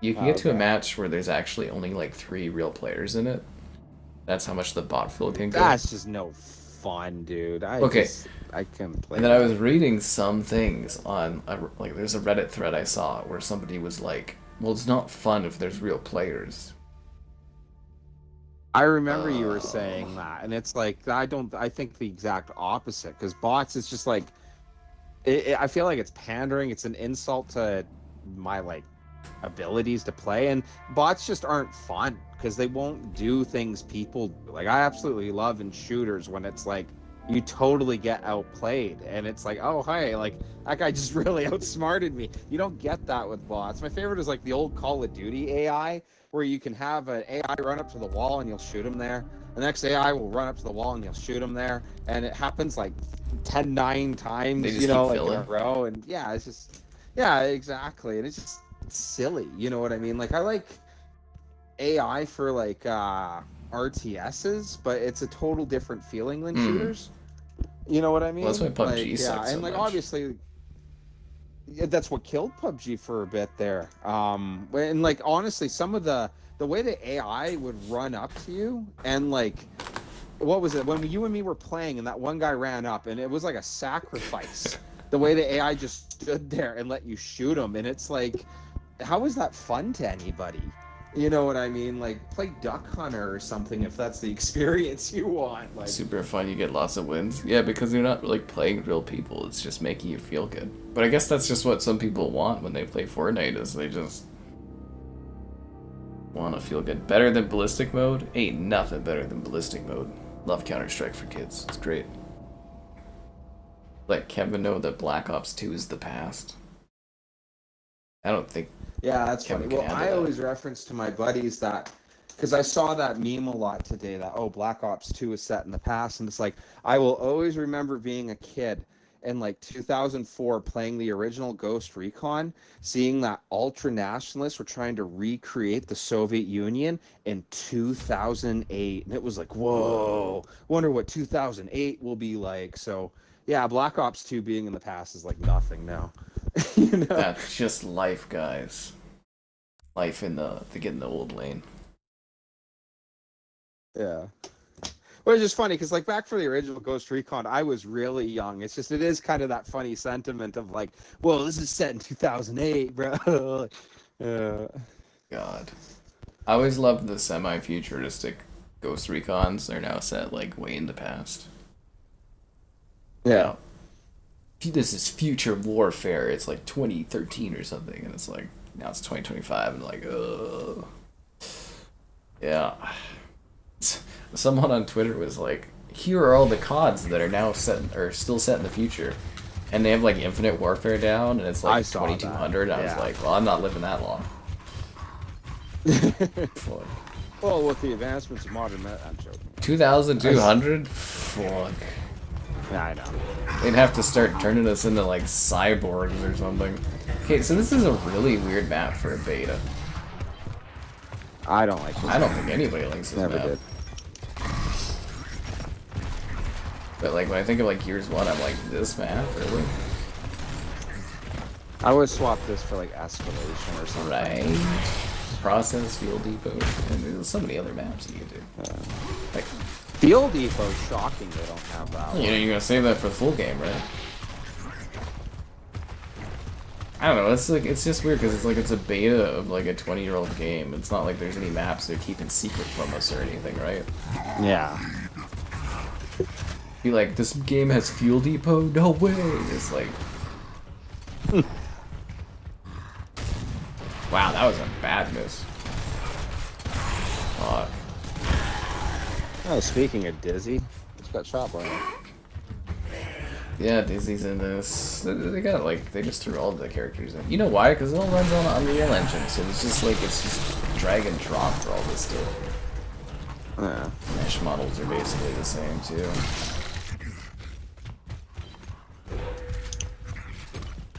you can get to a match where there's actually only like 3 real players in it. That's how much the bot fill can go. That's just no fun, dude. I couldn't play. And then I was reading some things on like there's a Reddit thread I saw where somebody was like, "Well, it's not fun if there's real players." I remember you were saying that, and it's like I think the exact opposite, because bots is just like I feel like it's pandering. It's an insult to my like abilities to play, and bots just aren't fun because they won't do things people do. Like, I absolutely love in shooters when it's like you totally get outplayed, and it's like, oh hi, like that guy just really outsmarted me. You don't get that with bots. My favorite is like the old Call of Duty AI, where you can have an AI run up to the wall and you'll shoot him there. The next AI will run up to the wall and you'll shoot him there, and it happens like 9 times, you know, like in a row. And yeah, it's just, yeah, exactly. And it's just silly, you know what I mean? Like, I like AI for like RTSs, but it's a total different feeling than shooters. You know what I mean? Well, that's why PUBG like, sucks so and like much. Obviously that's what killed PUBG for a bit there. And like honestly, some of the way the AI would run up to you, and like, what was it when you and me were playing and that one guy ran up and it was like a sacrifice. The way the AI just stood there and let you shoot him, and it's like, how is that fun to anybody? You know what I mean? Like, play Duck Hunter or something if that's the experience you want. Like, super fun, you get lots of wins. Yeah, because you're not like playing real people, it's just making you feel good. But I guess that's just what some people want when they play Fortnite, is they just want to feel good. Better than ballistic mode? Ain't nothing better than ballistic mode. Love Counter-Strike for kids, it's great. Let Kevin know that Black Ops 2 is the past. I don't think. yeah, that's Kevin funny. Well, can I handle that. always reference to my buddies that, because I saw that meme a lot today, that, oh, Black Ops 2 is set in the past, and it's like, I will always remember being a kid in like 2004 playing the original Ghost Recon, seeing that ultra nationalists were trying to recreate the Soviet Union in 2008, and it was like, whoa, wonder what 2008 will be like. So yeah, Black Ops 2 being in the past is like nothing now. You know? That's just life, guys. Life in the getting the old lane. Yeah. Well, it's just funny because, like, back for the original Ghost Recon, I was really young. It's just, it is kind of that funny sentiment of like, well, this is set in 2008, bro. God. I always loved the semi-futuristic Ghost Recons. They're now set like way in the past. Yeah. This is future warfare. It's like 2013 or something, and it's like now it's 2025, and like, ugh. Yeah. Someone on Twitter was like, "Here are all the CODs that are now set or still set in the future," and they have like Infinite Warfare down, and it's like 2200. I was like, "Well, I'm not living that long." Fuck. Well, with the advancements of modern, I'm joking. 2200? Fuck. Yeah, I know. They'd have to start turning us into like cyborgs or something. Okay, so this is a really weird map for a beta. I don't like this. I don't think anybody likes this Never map. did. But like when I think of like Gears 1, I'm like, this map, really? I would swap this for like escalation or something. Right. Process, Fuel Depot, and there's so many other maps that you can do. Like, Field Depot's shocking they don't have that one. you know, you're gonna save that for the full game, right? I don't know. It's like it's just weird because it's like it's a beta of like a 20-year-old game. It's not like there's any maps they're keeping secret from us or anything, right? Yeah. Be like, this game has Fuel Depot? No way! It's like, wow, that was a bad miss. Fuck. Oh, speaking of Dizzy, just got shot by him. Yeah, Dizzy's in this. They got like they just threw all the characters in. You know why? Because it all runs on an Unreal Engine, so it's just like it's just drag and drop for all this stuff. Yeah. Mesh models are basically the same too.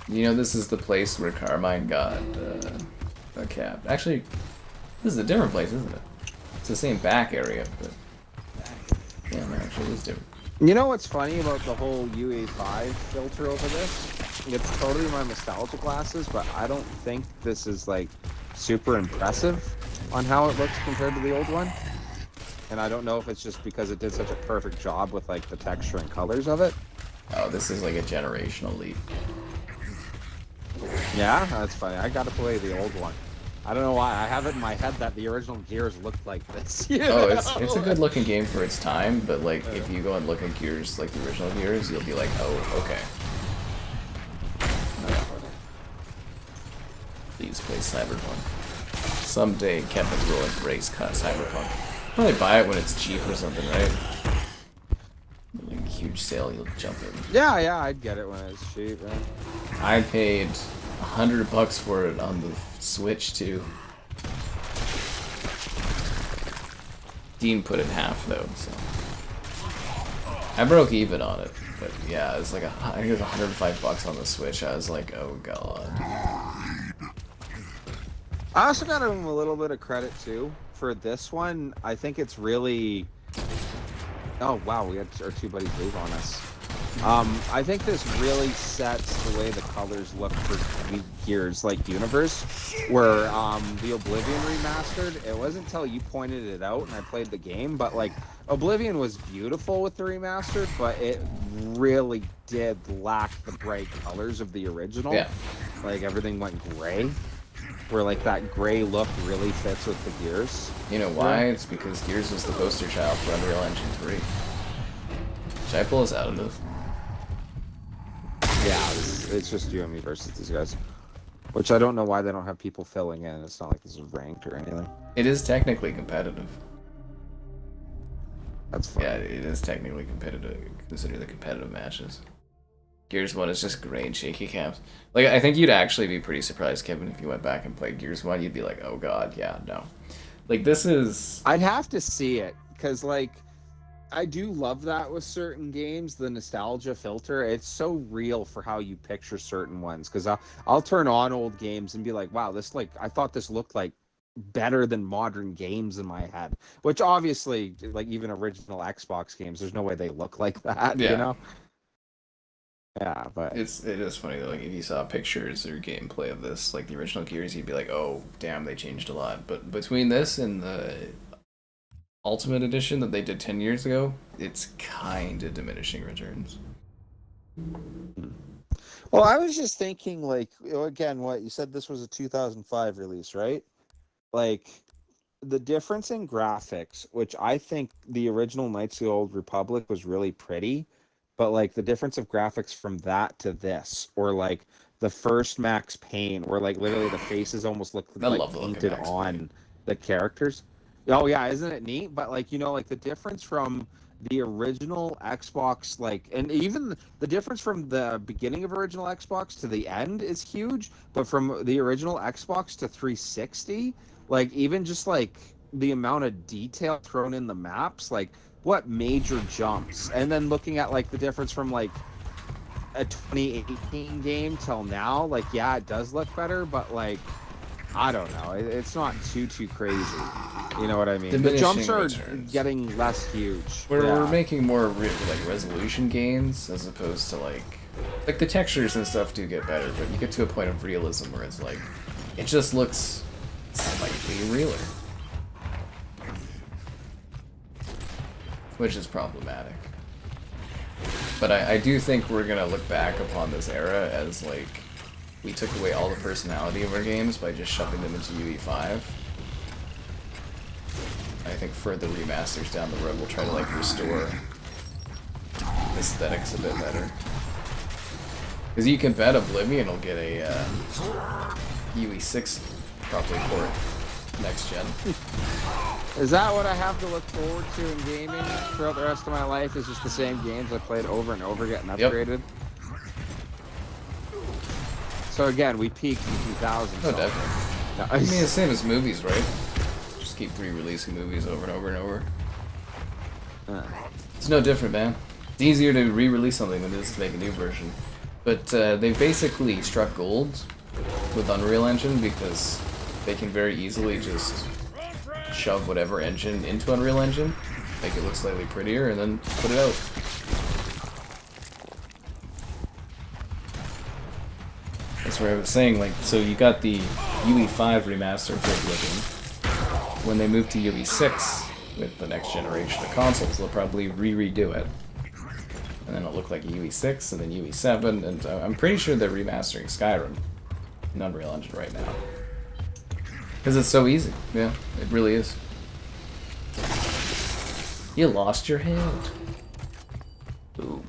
You know, this is the place where Carmine got a cap. Actually, this is a different place, isn't it? It's the same back area, but yeah, no, actually, it's different. You know what's funny about the whole UA5 filter over this? It's totally my nostalgia glasses, but I don't think this is like super impressive on how it looks compared to the old one. And I don't know if it's just because it did such a perfect job with like the texture and colors of it. Oh, this is like a generational leap. Yeah, that's funny. I gotta play the old one. I don't know why. I have it in my head that the original Gears looked like this. Oh, it's a good looking game for its time, but like if you go and look at Gears, like the original Gears, you'll be like, oh, okay. Please play Cyberpunk. Someday Kevin will embrace Cyberpunk. Probably buy it when it's cheap or something, right? Like a huge sale, you'll jump in. Yeah, I'd get it when it's cheap, man. I paid $100 for it on the Switch too. Dean put in half though, so I broke even on it. But yeah, it was like I think it was $105 on the Switch. I was like, oh god. I also got him a little bit of credit too for this one. I think it's really. Oh wow, we had our two buddies leave on us. I think this really sets the way the colors look for Gears like Universe, where the Oblivion remastered. It wasn't until you pointed it out and I played the game, but like Oblivion was beautiful with the remastered, but it really did lack the bright colors of the original. Yeah. Like everything went gray, where like that gray look really fits with the Gears. You know why? It's because Gears was the poster child for Unreal Engine 3. Should I pull us out of this? Yeah, it's just you and me versus these guys. Which I don't know why they don't have people filling in. It's not like this is ranked or anything. It is technically competitive. That's fine. Yeah, it is technically competitive. Consider the competitive matches. Gears 1 is just gray and shaky cams. Like, I think you'd actually be pretty surprised, Kevin, if you went back and played Gears 1. You'd be like, oh god, yeah, no. Like, this is... I'd have to see it, because, like, I do love that with certain games, the nostalgia filter. It's so real for how you picture certain ones, because I'll turn on old games and be like, wow, this, like, I thought this looked like better than modern games in my head. Which, obviously, like, even original Xbox games, there's no way they look like that, Yeah. you know? Yeah, but it is funny though, like if you saw pictures or gameplay of this, like the original Gears, you'd be like, oh damn, they changed a lot. But between this and the Ultimate Edition that they did 10 years ago, it's kind of diminishing returns. well, I was just thinking, like, again, what you said, this was a 2005 release, right? Like, the difference in graphics, which I think the original Knights of the Old Republic was really pretty, but like the difference of graphics from that to this, or like the first Max Payne, where like literally the faces almost look like painted on the characters. Oh yeah, isn't it neat? But like, you know, like the difference from the original Xbox, like, and even the difference from the beginning of original Xbox to the end is huge. But from the original Xbox to 360, like even just like the amount of detail thrown in the maps, like what major jumps. And then looking at like the difference from like a 2018 game till now, like, yeah, it does look better, but like, I don't know, it's not too crazy. You know what I mean? The jumps are getting less huge. We're making more like resolution gains as opposed to like the textures and stuff do get better, but you get to a point of realism where it's like it just looks slightly realer, which is problematic. But I do think we're gonna look back upon this era as like we took away all the personality of our games by just shoving them into UE5. I think for the remasters down the road, we'll try to like restore aesthetics a bit better. Because you can bet Oblivion will get a UE6 probably port next gen. Is that what I have to look forward to in gaming throughout the rest of my life? Is just the same games I played over and over getting upgraded? Yep. So again, we peaked in 2000. Oh, definitely. No, I mean, it's the same as movies, right? Just keep re-releasing movies over and over and over. It's no different, man. It's easier to re-release something than it is to make a new version. But they basically struck gold with Unreal Engine because they can very easily just shove whatever engine into Unreal Engine, make it look slightly prettier, and then put it out. That's where I was saying, like, so you got the UE5 remaster for Oblivion. When they move to UE6 with the next generation of consoles, they'll probably redo it. And then it'll look like UE6 and then UE7, and I'm pretty sure they're remastering Skyrim in Unreal Engine right now. Because it's so easy. Yeah, it really is. You lost your hand. Boom.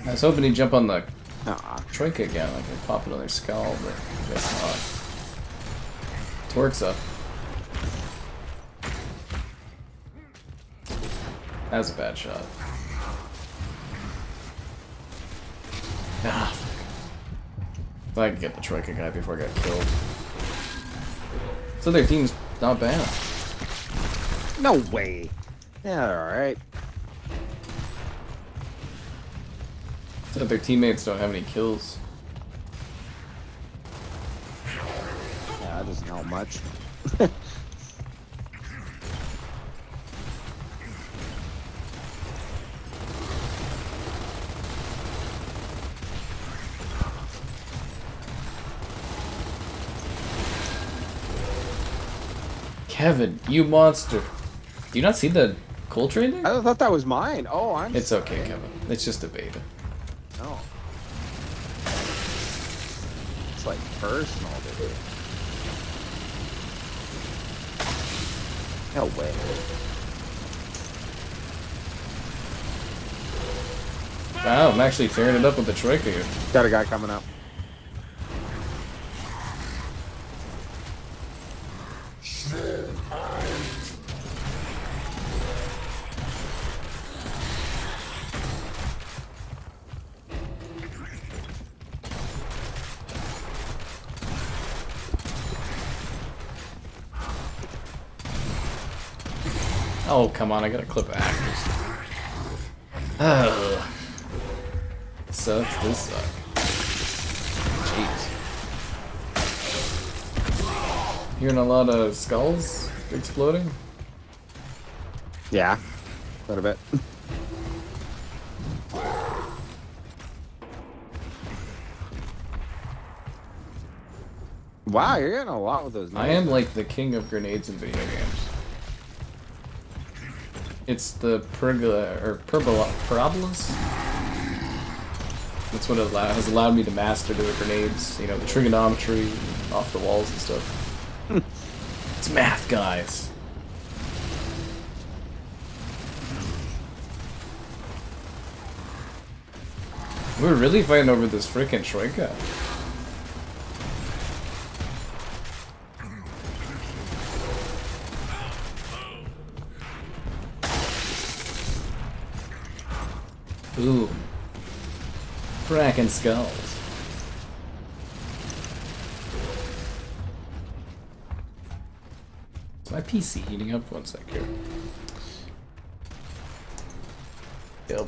I was hoping he'd jump on the Troika again, like they pop it on their skull, but I guess not. Torque's up. That was a bad shot. Ah, fuck. I could get the Troika guy before I got killed. So their team's not bad. No way. Yeah, alright. So their teammates don't have any kills. Yeah, that doesn't help much. Kevin, you monster. Do you not see the coal trading? I thought that was mine. Oh, I'm... It's okay, Kevin. It's just a beta. No. It's like personal, dude. No way. Wow, I'm actually tearing it up with the Troika here. Got a guy coming up. Oh, come on, I gotta clip actors. Ugh. Sucks, this suck. Jeez. Hearing a lot of skulls exploding? Yeah, a little bit. Wow, you're getting a lot with those knives. I am like the king of grenades in video games. It's the parabolas. That's what it has allowed me to master the grenades. You know, the trigonometry off the walls and stuff. It's math, guys. We're really fighting over this freaking Troika. Ooh. Cracking skulls. my PC heating up? One sec here. Yep.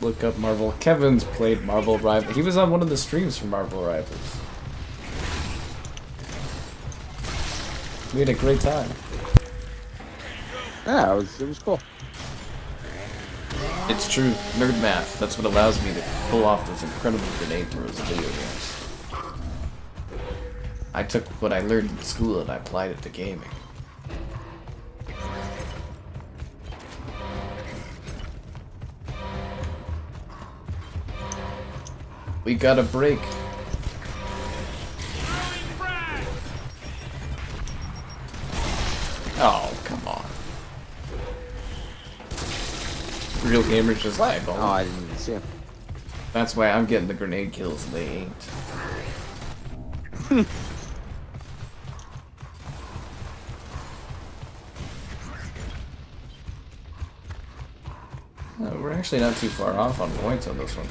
Look up Marvel. Kevin's played Marvel Rivals. He was on one of the streams for Marvel Rivals. We had a great time. Yeah, it was cool. It's true. Nerd math. That's what allows me to pull off those incredible grenade throws in video games. I took what I learned in school and I applied it to gaming. We got a break. Oh, come on. Real gamers just lag on. Oh, I didn't even see him. That's why I'm getting the grenade kills and they ain't. Oh, we're actually not too far off on points on this one.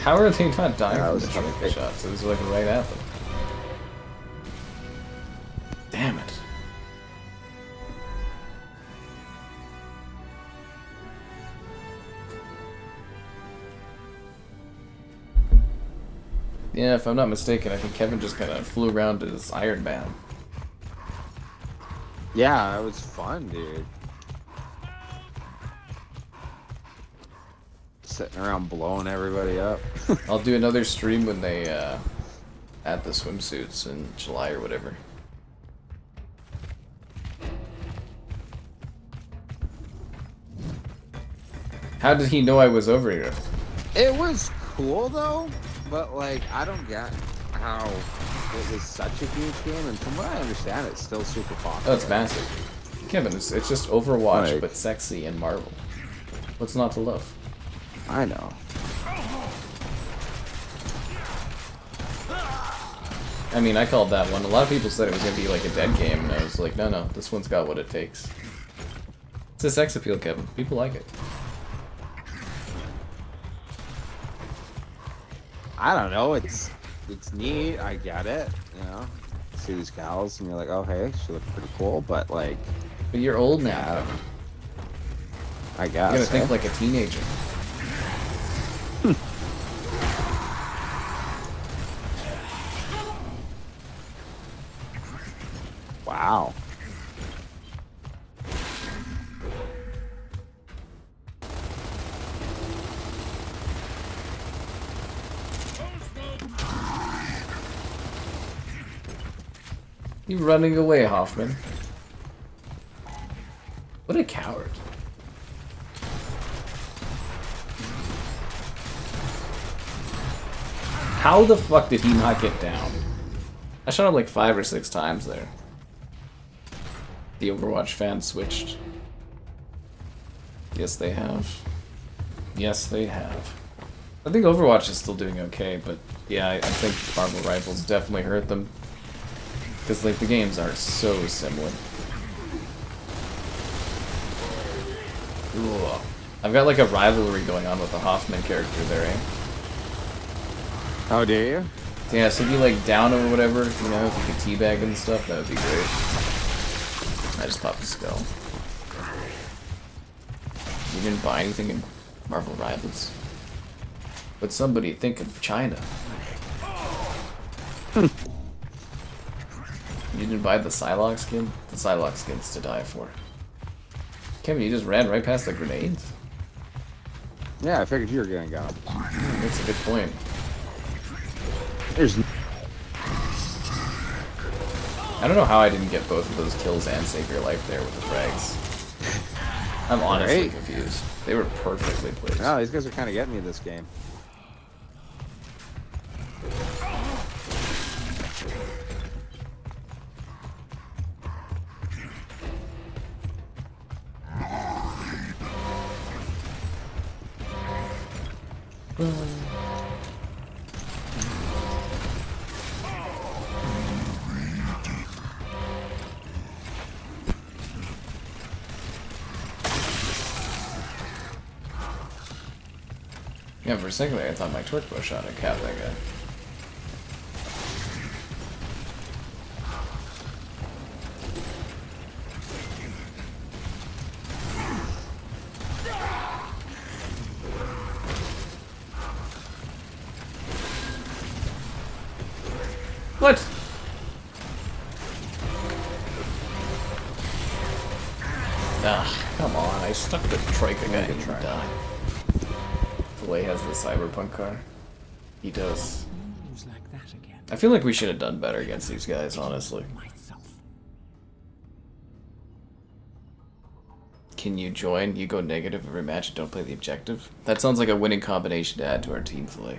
How are they not dying from the shotgun shots? It was like right at them. Damn it. Yeah, if I'm not mistaken, I think Kevin just kind of flew around as Iron Man. Yeah, it was fun, dude. Sitting around blowing everybody up. I'll do another stream when they add the swimsuits in July or whatever. How did he know I was over here? It was cool though, but like I don't get how it was such a huge game, and from what I understand, it's still super popular. Oh, it's massive. Kevin, it's just Overwatch, Like- but sexy and Marvel. What's not to love? I know. I mean, I called that one. A lot of people said it was going to be like a dead game, and I was like, no, no, this one's got what it takes. It's a sex appeal, Kevin. People like it. I don't know. It's neat. I get it. You know, see these gals, and you're like, oh hey, she looks pretty cool, but like, But you're old now. Yeah. I You guess. gotta think like a teenager. Wow. You running away, Hoffman. What a coward. How the fuck did he not get down? I shot him like 5 or 6 times there. The Overwatch fans switched. Yes, they have. Yes, they have. I think Overwatch is still doing okay, but yeah, I think Marvel Rivals definitely hurt them. Because, like, the games are so similar. Ooh. I've got, like, a rivalry going on with the Hoffman character there, eh? Oh, do you? Yeah, so if you, like, down him or whatever, you know, if you could teabag and stuff, that would be great. I just popped a skull. You didn't buy anything in Marvel Rivals. But somebody think of China. You didn't buy the Psylocke skin? The Psylocke skin's to die for. Kevin, you just ran right past the grenades? Yeah, I figured you were gonna go. That's a good point. There's. I don't know how I didn't get both of those kills and save your life there with the frags. I'm honestly Right. confused. They were perfectly placed. No, these guys are kind of getting me this game. Yeah, for a second there, I thought my torque bow shot had capped that guy. What? Ah, come on, I stuck the Troika guy and died. The way he has the cyberpunk car. He does. Like that again. I feel like we should have done better against these guys, honestly. Myself. Can you join? You go negative every match and don't play the objective? That sounds like a winning combination to add to our team play.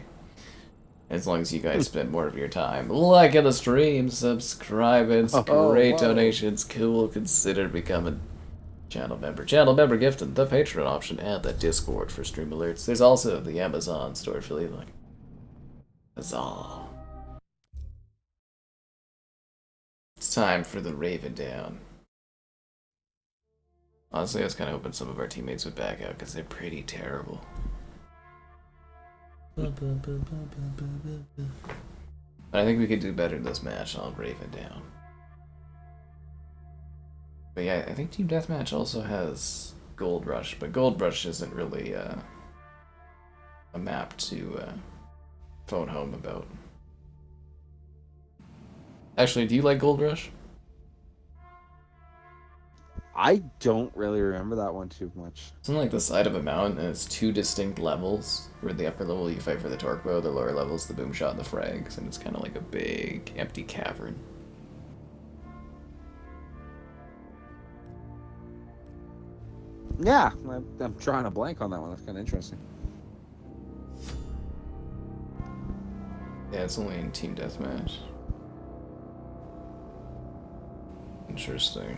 As long as you guys spend more of your time liking the stream, subscribing, great donations, cool, consider becoming channel member. Channel member gifting the Patreon option and the Discord for stream alerts. There's also the Amazon store affiliate link. That's all. It's time for the Raven down. Honestly, I was kind of hoping some of our teammates would back out because they're pretty terrible. But I think we could do better in this match. I'll Raven down. But yeah, I think Team Deathmatch also has Gold Rush, but Gold Rush isn't really a map to phone home about. Actually, do you like Gold Rush? I don't really remember that one too much. It's on like the side of a mountain, and it's two distinct levels. Where the upper level you fight for the torque bow, the lower level is the boom shot and the frags, and it's kind of like a big empty cavern. Yeah, I'm trying to blank on that one. That's kind of interesting. Yeah, it's only in Team Deathmatch. Interesting.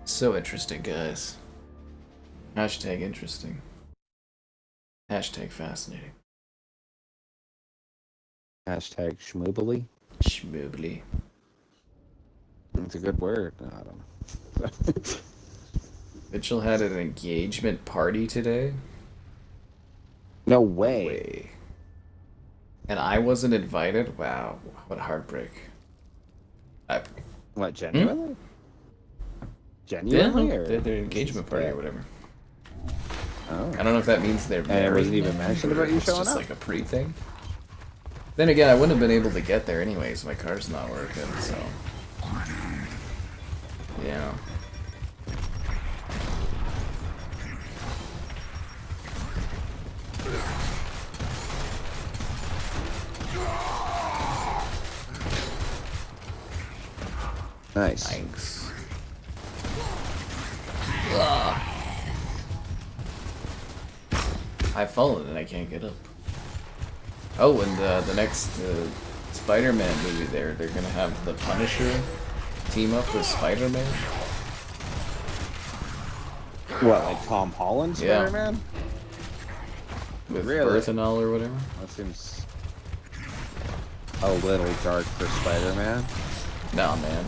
So interesting, guys. Hashtag interesting. Hashtag fascinating. Hashtag schmoobly. Schmoobly. It's a good word. I don't know. Mitchell had an engagement party today. No way. And I wasn't invited? Wow, what a heartbreak. What, genuinely? Genuinely? Yeah, or their engagement party or whatever. Oh. I don't know if that means they're married. And it wasn't even mentioned about you it's showing just up? like a pre-thing. Then again, I wouldn't have been able to get there anyways. My car's not working, so... Yeah. Nice. Thanks. I've fallen and I can't get up. Oh, and the next Spider-Man movie they're gonna have the Punisher team up with Spider-Man. What, like Tom Holland Yeah. Spider-Man? With Really? Berthanol or whatever. That seems a little dark for Spider-Man. Nah, man.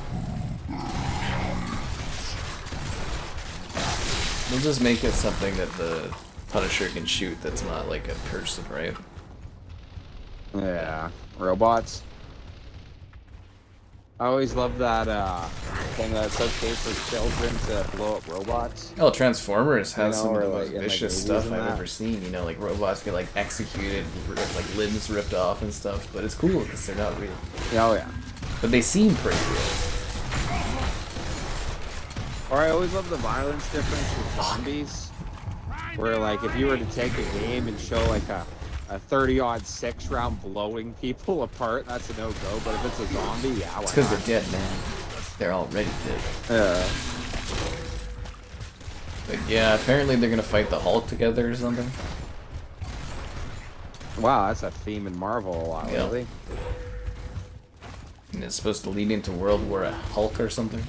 We'll just make it something that the Punisher can shoot that's not like a person, right? Yeah. Robots. I always love that thing that's okay for children to blow up robots. Oh, Transformers has You know, some of or the most like in, like, vicious movies stuff and I've that. ever seen. You know, like robots get like executed, like limbs ripped off and stuff. But it's cool because they're not real. Oh yeah. But they seem pretty real. Or I always love the violence difference with zombies. Where like if you were to take a game and show like a 30-odd 6-round blowing people apart, that's a no-go. But if it's a zombie, yeah, why It's because not? they're dead, man. They're already dead. Yeah. But yeah, apparently they're gonna fight the Hulk together or something. Wow, that's a theme in Marvel a lot Yeah. lately. And it's supposed to lead into World War Hulk or something.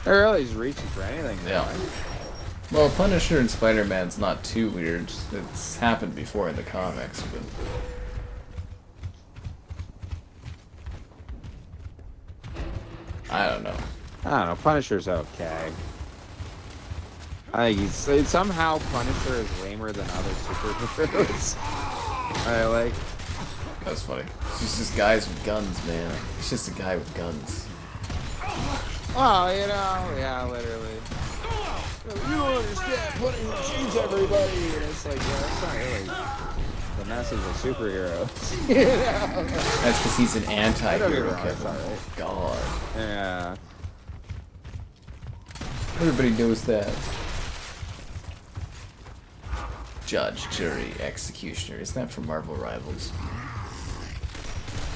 They're always reaching for anything. Yeah. man. Well, Punisher and Spider-Man's not too weird. It's happened before in the comics, but I don't know. I don't know. Punisher's okay. I think somehow Punisher is lamer than other superheroes. I like. That's funny. It's just guys with guns, man. It's just a guy with guns. Oh, you know, yeah, literally. You don't understand. Punisher shoots everybody, and it's like, yeah, that's not really the message of superheroes. You know? That's because he's an anti-hero, Right. Kevin. God. Yeah. Everybody knows that. Judge, jury, executioner. Isn't that from Marvel Rivals?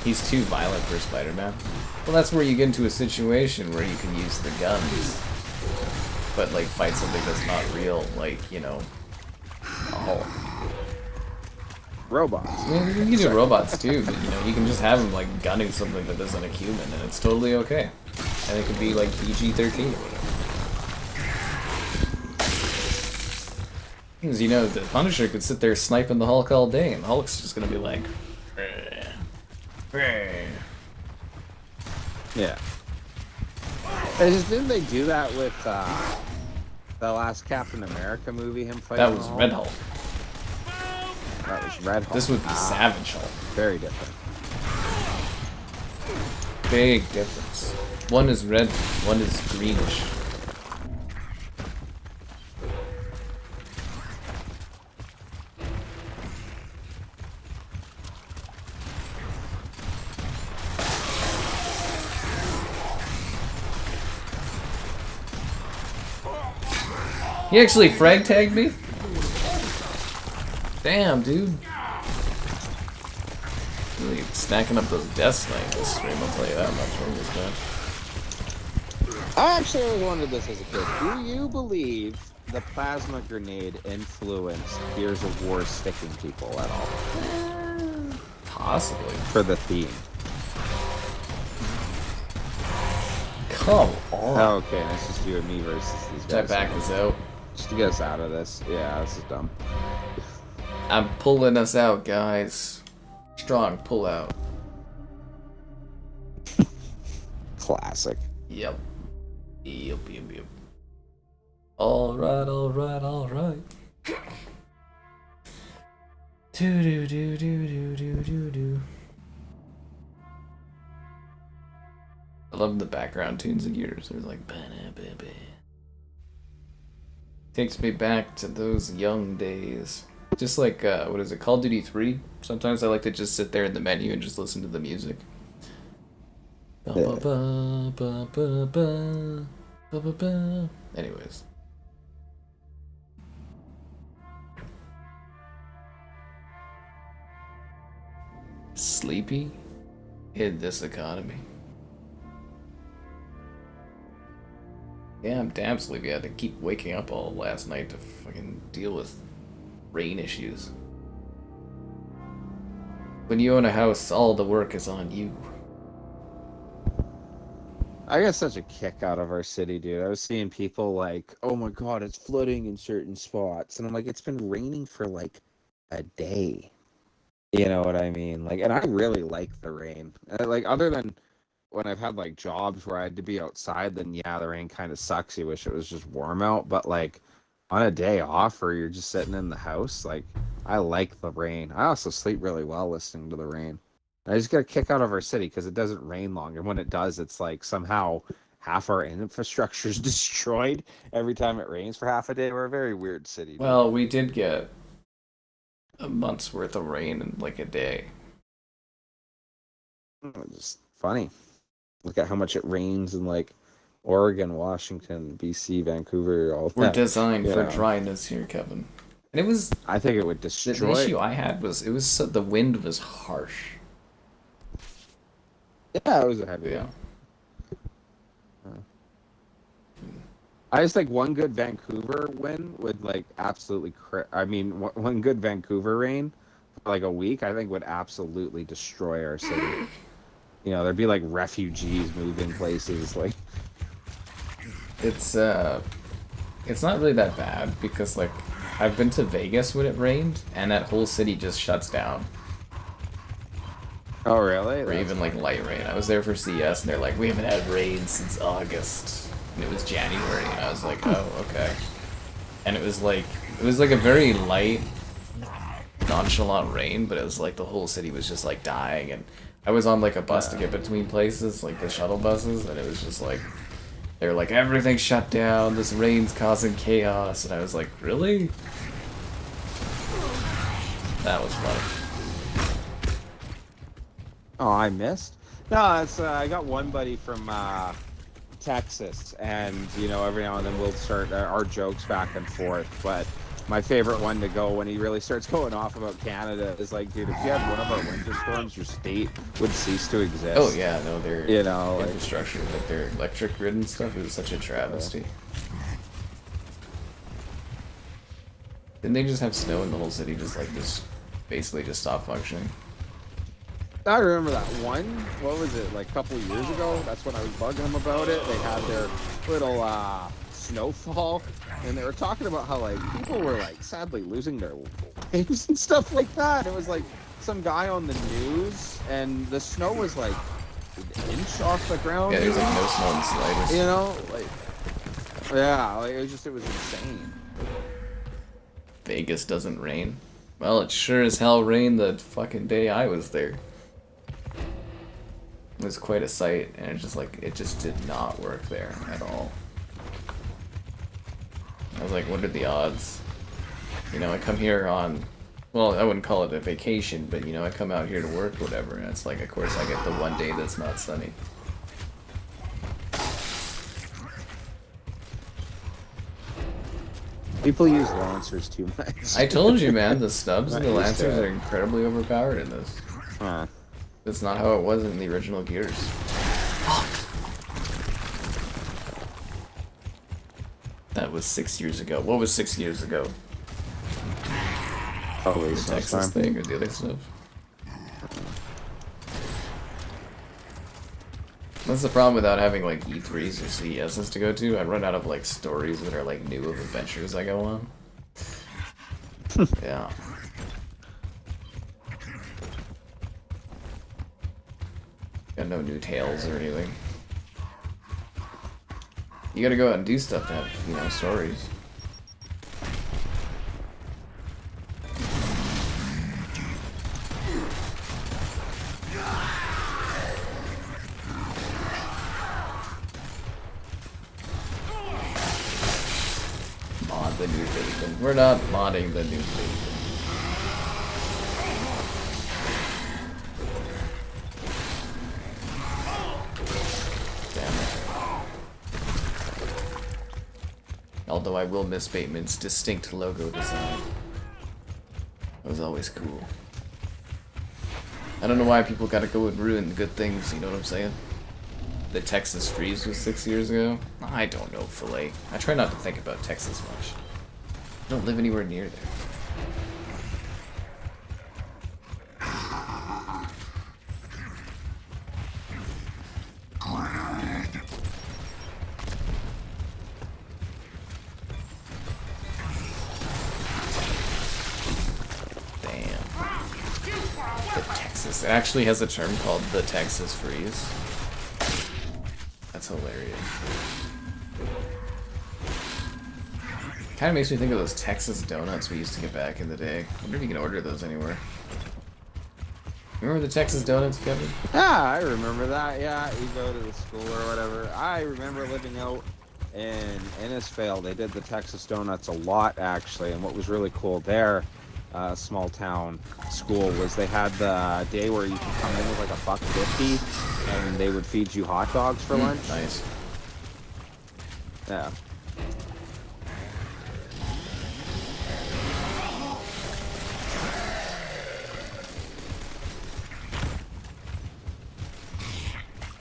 He's too violent for Spider-Man. Well, that's where you get into a situation where you can use the guns, but like fight something that's not real, like, you know, a Hulk. Robots. I mean, you can do robots too, but you know, you can just have them like gunning something that isn't a human, and it's totally okay. And it could be like PG-13 or whatever. Because, you know, the Punisher could sit there sniping the Hulk all day, and Hulk's just gonna be like... Yeah. Didn't they do that with the last Captain America movie, him fighting That was Red Hulk. That was Red Hulk. This would be Savage Hulk. Very different. Big difference. One is red, one is greenish. He actually frag tagged me? Damn, dude. Really stacking up those deaths tonight in this stream, I'll tell you that much from this match. I actually always wondered this as a kid. Do you believe the plasma grenade influenced Gears of War sticking people at all? Possibly. For the theme. Come on. Oh, okay, it's just you and me versus these guys. That back is out. Just to get us out of this. Yeah, this is dumb. I'm pulling us out, guys. Strong pull out. Classic. Yep. Yep. Alright. Do. I love the background tunes of Gears. They're like ba-da-ba-ba. Takes me back to those young days. Just like, what is it, Call of Duty 3? Sometimes I like to just sit there in the menu and just listen to the music. Anyways. Sleepy in this economy. Yeah, I'm damn sleepy. I had to keep waking up all last night to fucking deal with rain issues. When you own a house, all the work is on you. I got such a kick out of our city, dude. I was seeing people like, oh my god, it's flooding in certain spots. And I'm like, it's been raining for like a day. You know what I mean? Like, and I really like the rain. Like, other than when I've had like jobs where I had to be outside, then yeah, the rain kind of sucks. You wish it was just warm out. But like on a day off where you're just sitting in the house, like I like the rain. I also sleep really well listening to the rain. I just get a kick out of our city because it doesn't rain long. And when it does, it's like somehow half our infrastructure is destroyed every time it rains for half a day. We're a very weird city. Well, we did get a month's worth of rain in like a day. It's just funny. Look at how much it rains in like Oregon, Washington, BC, Vancouver, all that. We're designed for know. dryness here, Kevin. And it was I think it would destroy. the issue I had was the wind was harsh. Yeah, it was a heavy Yeah. one. I just think one good Vancouver win would like absolutely one good Vancouver rain for like a week, I think would absolutely destroy our city. You know, there'd be like refugees moving places. Like, It's not really that bad because like I've been to Vegas when it rained and that whole city just shuts down. Oh, really? or even like light rain. I was there for CS, and they're like, we haven't had rain since August, and it was January, and I was like, oh, okay. And it was like a very light, nonchalant rain, but it was like the whole city was just like dying, and I was on like a bus to get between places, like the shuttle buses, and it was just like, they were like, everything's shut down, this rain's causing chaos, and I was like, really? That was funny. Oh, I missed? No, it's I got one buddy from Texas, and you know, every now and then we'll start our jokes back and forth. But my favorite one to go when he really starts going off about Canada is like, dude, if you had one of our winter storms, your state would cease to exist. Oh yeah, no, their infrastructure, like, like their electric grid and stuff, is such a travesty. Didn't they just have snow in the whole city, basically just stop functioning? I remember that one. What was it, like a couple of years ago? That's when I was bugging them about it. They had their little snowfall, and they were talking about how like people were like sadly losing their lives and stuff like that. It was like some guy on the news, and the snow was like an inch off the ground. Yeah, there's like no snow in the slightest. You know, like yeah, like it was insane. Vegas doesn't rain. Well, it sure as hell rained the fucking day I was there. It was quite a sight, and it just did not work there at all. I was like, what are the odds? You know, I come here on, well, I wouldn't call it a vacation, but you know, I come out here to work, whatever, and it's like, of course, I get the one day that's not sunny. People use Lancers too much. I told you, man, the Snubs and the Lancers are incredibly overpowered in this. That's not how it was in the original Gears. That was 6 years ago. What was 6 years ago? Probably The Texas thing or the other stuff. That's the problem without having like E3s or CESs to go to. I run out of like stories that are like new of adventures I go on. Yeah. Got no new tales or anything. You gotta go out and do stuff to have, you know, stories. Mod the new Legion. We're not modding the new Legion. Although I will miss Bateman's distinct logo design. It was always cool. I don't know why people gotta go and ruin the good things, you know what I'm saying? The Texas freeze was 6 years ago? I don't know, Filet. I try not to think about Texas much. I don't live anywhere near there. It actually has a term called the Texas Freeze. That's hilarious. Kind of makes me think of those Texas donuts we used to get back in the day. I wonder if you can order those anywhere. Remember the Texas donuts, Kevin? Yeah, I remember that. Yeah, you go to the school or whatever. I remember living out in Innisfail. They did the Texas donuts a lot, actually. And what was really cool there, small town school, was they had the day where you could come in with like $1.50 and they would feed you hot dogs for lunch. Nice. Yeah.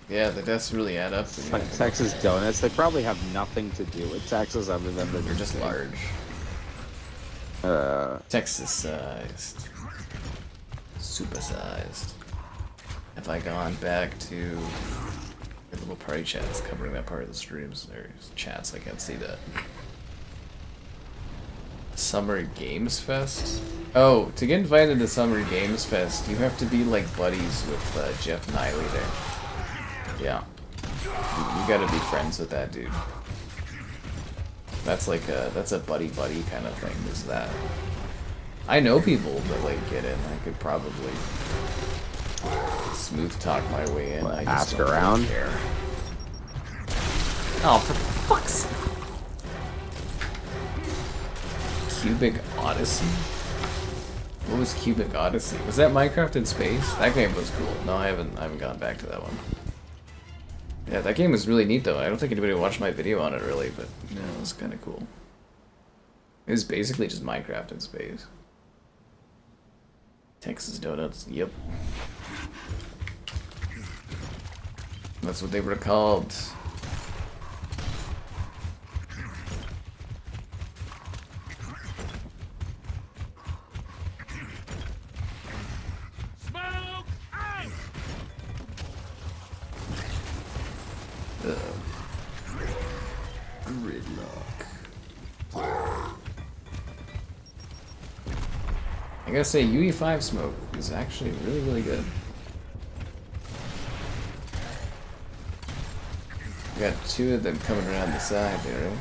Yeah, the deaths really add up to me. Like Texas donuts, they probably have nothing to do with Texas other than They're just large. Texas-sized. Super-sized. Have I gone back to the little party chats covering that part of the streams? There's chats, I can't see that. Summer Games Fest? Oh, to get invited to Summer Games Fest, you have to be like buddies with Jeff Niley there. Yeah. You gotta be friends with that dude. That's like that's a buddy-buddy kind of thing, is that. I know people that like get in. I could probably smooth talk my way in. I just Ask don't around? care. Oh, for fuck's sake. Cubic Odyssey? What was Cubic Odyssey? Was that Minecraft in space? That game was cool. No, I haven't gone back to that one. Yeah, that game was really neat though. I don't think anybody watched my video on it really, but you know, it was kind of cool. It was basically just Minecraft in space. Texas Donuts, yep. That's what they were called. Gridlock. I gotta say, UE5 smoke is actually really, really good. Got two of them coming around the side there, right?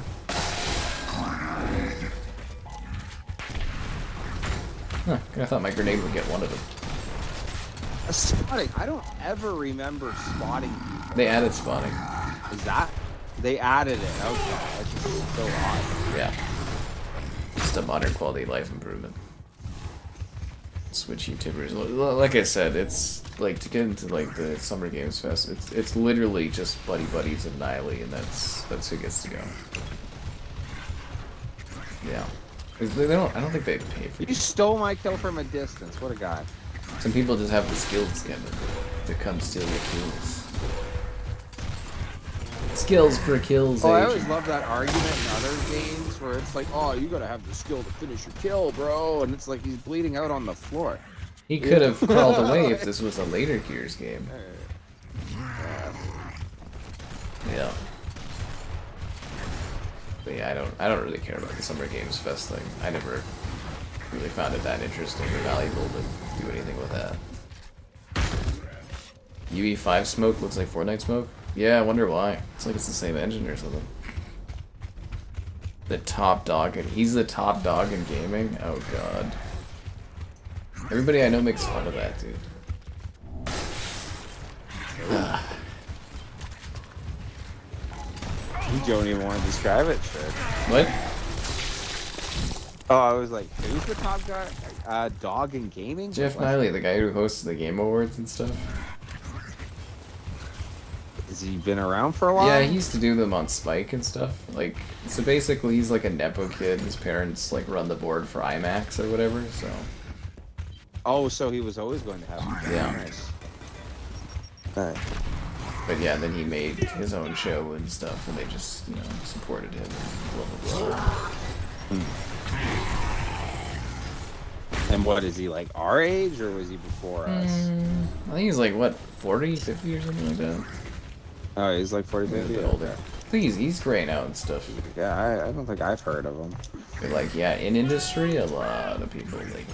Huh, I thought my grenade would get one of them. Spotting. I don't ever remember spotting. They added spawning. Is that? They added it. Okay, that's just so odd. Yeah. Just a modern quality of life improvement. Switch YouTubers. Like I said, it's like to get into like the Summer Games Fest. It's literally just buddies of Niley, and that's who gets to go. Yeah. They don't. I don't think they pay for. You stole my kill from a distance. What a guy. Some people just have the skills to come steal your kills. Skills for kills. Oh, I always love that argument in other games where it's like, oh, you gotta have the skill to finish your kill, bro, and it's like he's bleeding out on the floor. He could have crawled away if this was a later Gears game. Yeah. But yeah, I don't really care about the Summer Games Fest thing. I never really found it that interesting or valuable to do anything with that. UE5 smoke looks like Fortnite smoke? Yeah, I wonder why. It's like it's the same engine or something. The top dog, and he's the top dog in gaming? Oh god. Everybody I know makes fun of that, dude. You don't even want to describe it, sure. What? Oh, I was like, who's the top guy? Dog in gaming? Jeff What? Niley, the guy who hosts the Game Awards and stuff. Has he been around for a while? Yeah, he used to do them on Spike and stuff. Like, so basically he's like a Nepo kid. His parents like run the board for IMAX or whatever, so. Oh, so he was always going to have. Yeah. Nice. Alright. But yeah, then he made his own show and stuff, and they just, you know, supported him and blah blah blah. And what, is he like our age, or was he before us? I think he's like, what, 40, 50 or something like that? Oh, he's like 40, 50? A bit older. I think he's graying out and stuff. Yeah, I don't think I've heard of him. But like, yeah, in industry, a lot of people like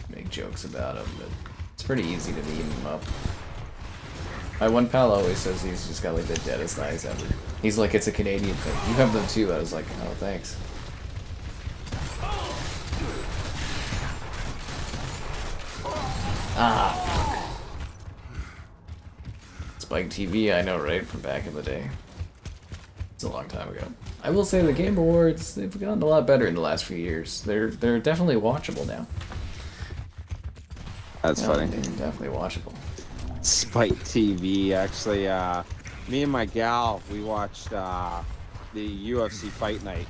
make jokes about him, but it's pretty easy to meme him up. My one pal always says he's just got like the deadest eyes ever. He's like, it's a Canadian thing. You have them too. I was like, oh, thanks. Ah, fuck. Spike TV, I know, right? From back in the day. It's a long time ago. I will say the Game Awards, they've gotten a lot better in the last few years. They're definitely watchable now. That's funny. They're definitely watchable. Spike TV, actually, me and my gal, we watched the UFC Fight Night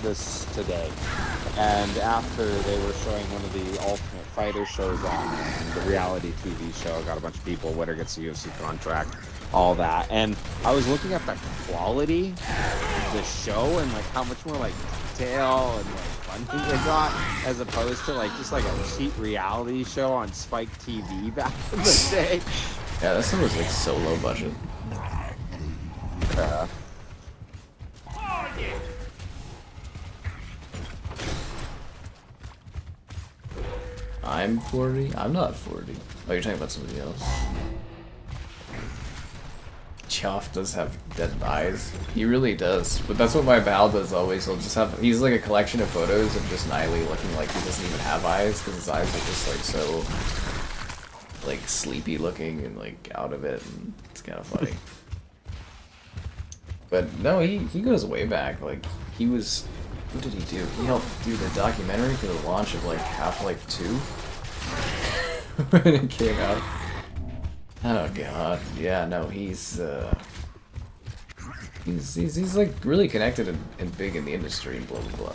this today, and after they were showing one of the Ultimate Fighter shows on the reality TV show, got a bunch of people, winner gets a UFC contract, all that, and I was looking at the quality of the show and like how much more like detail and like fun they got, as opposed to like just like a cheap reality show on Spike TV back in the day. Yeah, that stuff was like so low budget. I'm 40? I'm not 40. Oh, you're talking about somebody else. Choff does have dead eyes. He really does. But that's what my pal does always. He'll just have... He's like a collection of photos of just Niley looking like he doesn't even have eyes, because his eyes are just like so... like sleepy looking and like out of it, and it's kind of funny. But no, he goes way back. Like, he was... Who did he do? He helped do the documentary for the launch of like Half-Life 2 when it came out. Oh god, yeah, no, he's like really connected and big in the industry and blah blah blah.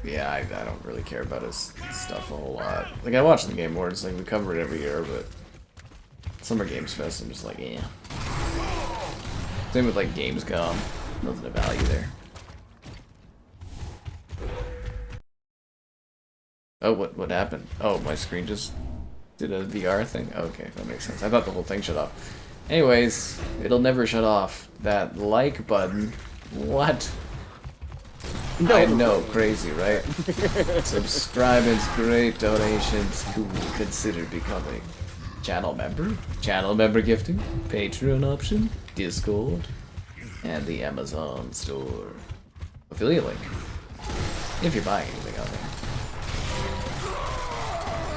But yeah, I don't really care about his stuff a whole lot. Like, I watch the Game Awards, like we cover it every year, but Summer Games Fest, I'm just like, yeah. Same with like Gamescom. Nothing of value there. Oh, what happened? Oh, my screen just did a VR thing? Okay, that makes sense. I thought the whole thing shut off. Anyways, it'll never shut off. That like button. What? No. I know, crazy, right? Subscribing's great, donations cool. Consider becoming channel member gifting, Patreon option, Discord, and the Amazon store. Affiliate link. If you're buying anything out there.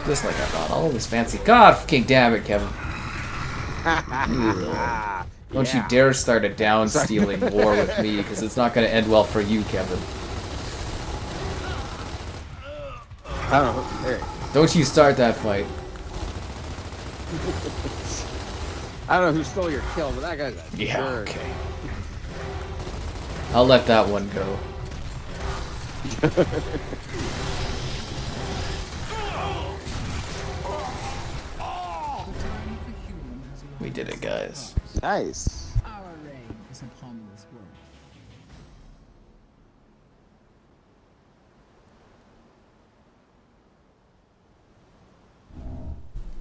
Just like I thought, all this fancy. God fucking damn it, Kevin. Don't you dare start a down stealing war with me, because it's not going to end well for you, Kevin. I don't know. There. Don't you start that fight. I don't know who stole your kill, but that guy's a Yeah, jerk. okay. I'll let that one go. We did it, guys. Nice. Our reign is upon this world.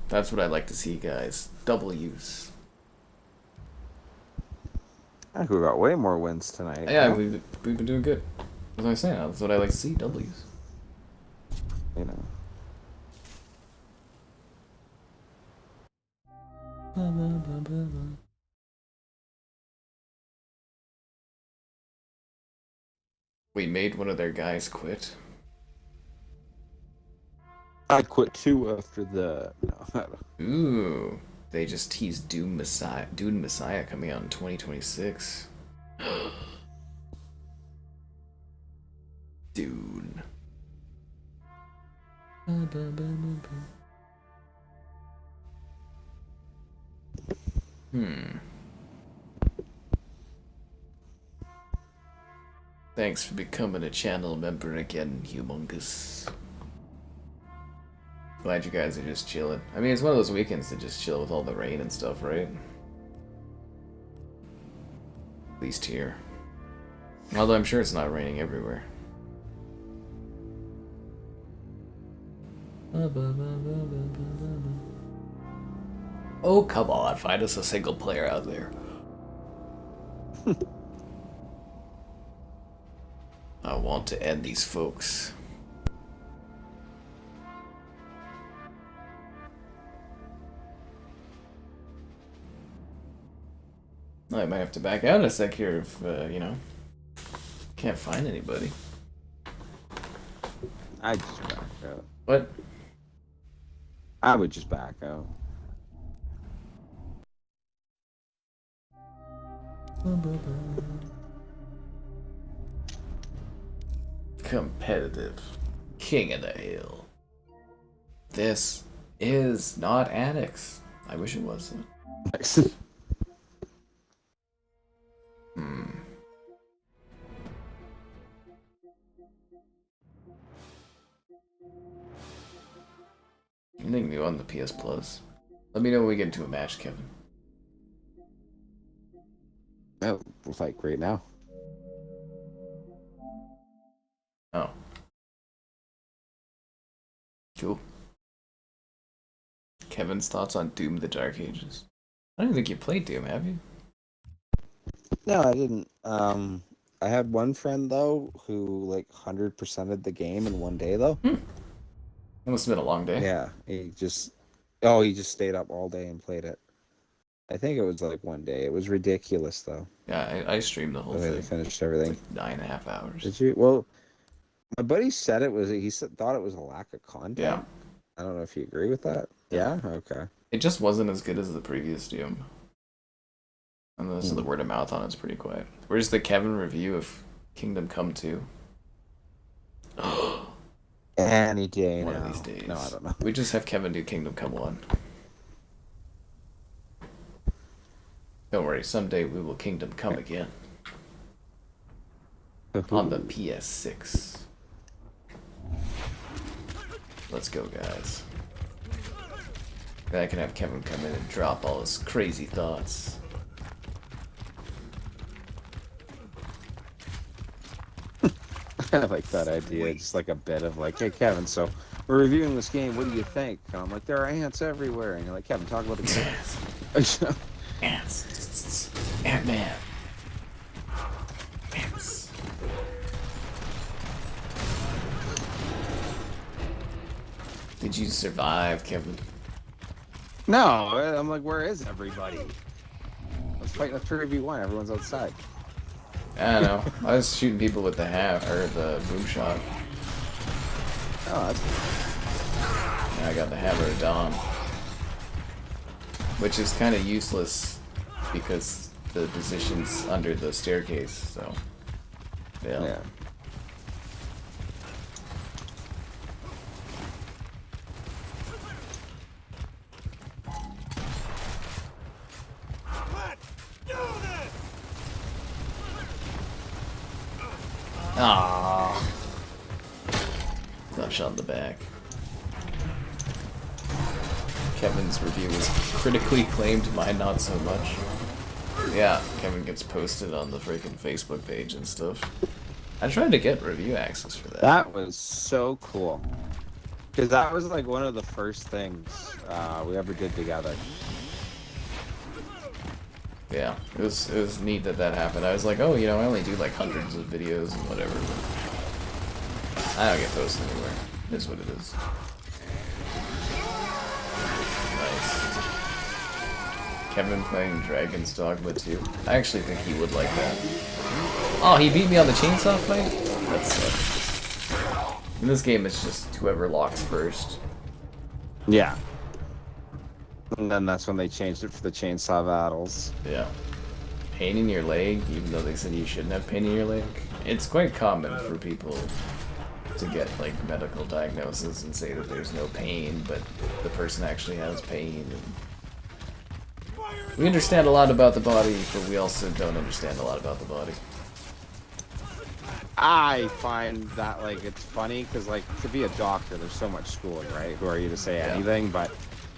That's what I like to see, guys. Double use. I think we got way more wins tonight. Yeah, we've been doing good. As I was saying, that's what I like to see. W's. You know. We made one of their guys quit. I quit too after the. No, I don't. Ooh, they just teased Doom Messiah coming out in 2026. Dude. Thanks for becoming a channel member again, Humongous. Glad you guys are just chilling. I mean, it's one of those weekends to just chill with all the rain and stuff, right? At least here. Although I'm sure it's not raining everywhere. Oh, come on, find us a single player out there. I want to end these folks. I might have to back out in a sec here if, you know, can't find anybody. I just back out. What? I would just back out. Competitive. King of the Hill. This is not Annex. I wish it was. Nice. Anything new on the PS Plus? Let me know when we get into a match, Kevin. Oh, like right now. Oh. Cool. Kevin's thoughts on Doom the Dark Ages. I don't think you played Doom, have you? No, I didn't. I had one friend though who like 100%ed the game in one day though. It must have been a long day. Yeah, he just stayed up all day and played it. I think it was like one day. It was ridiculous though. Yeah, I streamed the whole The way thing. they finished everything. It's like 9.5 hours. Did you? Well, my buddy said thought it was a lack of content. Yeah. I don't know if you agree with that. Yeah. Okay. It just wasn't as good as the previous Doom. And so the word of mouth on it's pretty quiet. Where's the Kevin review of Kingdom Come 2? Any day One now. of these days. No, I don't know. We just have Kevin do Kingdom Come 1. Don't worry, someday we will Kingdom Come again. On the PS6. Let's go, guys. Then I can have Kevin come in and drop all his crazy thoughts. I like that idea. Just like a bit of like, hey Kevin, so we're reviewing this game. What do you think? And I'm like, there are ants everywhere. And you're like, Kevin, talk about the game. Ants. Ant-Man. Ants. Did you survive, Kevin? No, I'm like, where is everybody? Let's fight in a 3v1. Everyone's outside. I don't know. I was shooting people with the boom shot. Oh, that's... And I got the Hammer of Dawn. Which is kind of useless because the position's under the staircase, so. Yeah. Ah, got shot in the back. Kevin's review was critically acclaimed, mine not so much. Yeah, Kevin gets posted on the freaking Facebook page and stuff. I tried to get review access for that. That was so cool. Because that was like one of the first things we ever did together. Yeah, it was neat that happened. I was like, oh, you know, I only do like hundreds of videos and whatever, but I don't get posted anywhere. It is what it is. Nice. Kevin playing Dragon's Dogma 2. I actually think he would like that. Oh, he beat me on the chainsaw fight? That sucks. In this game, it's just whoever locks first. Yeah. And then that's when they changed it for the chainsaw battles. Yeah. Pain in your leg, even though they said you shouldn't have pain in your leg. It's quite common for people to get like medical diagnosis and say that there's no pain, but the person actually has pain. And we understand a lot about the body, but we also don't understand a lot about the body. I find that like it's funny because like to be a doctor, there's so much schooling, right? Who are you to say anything? But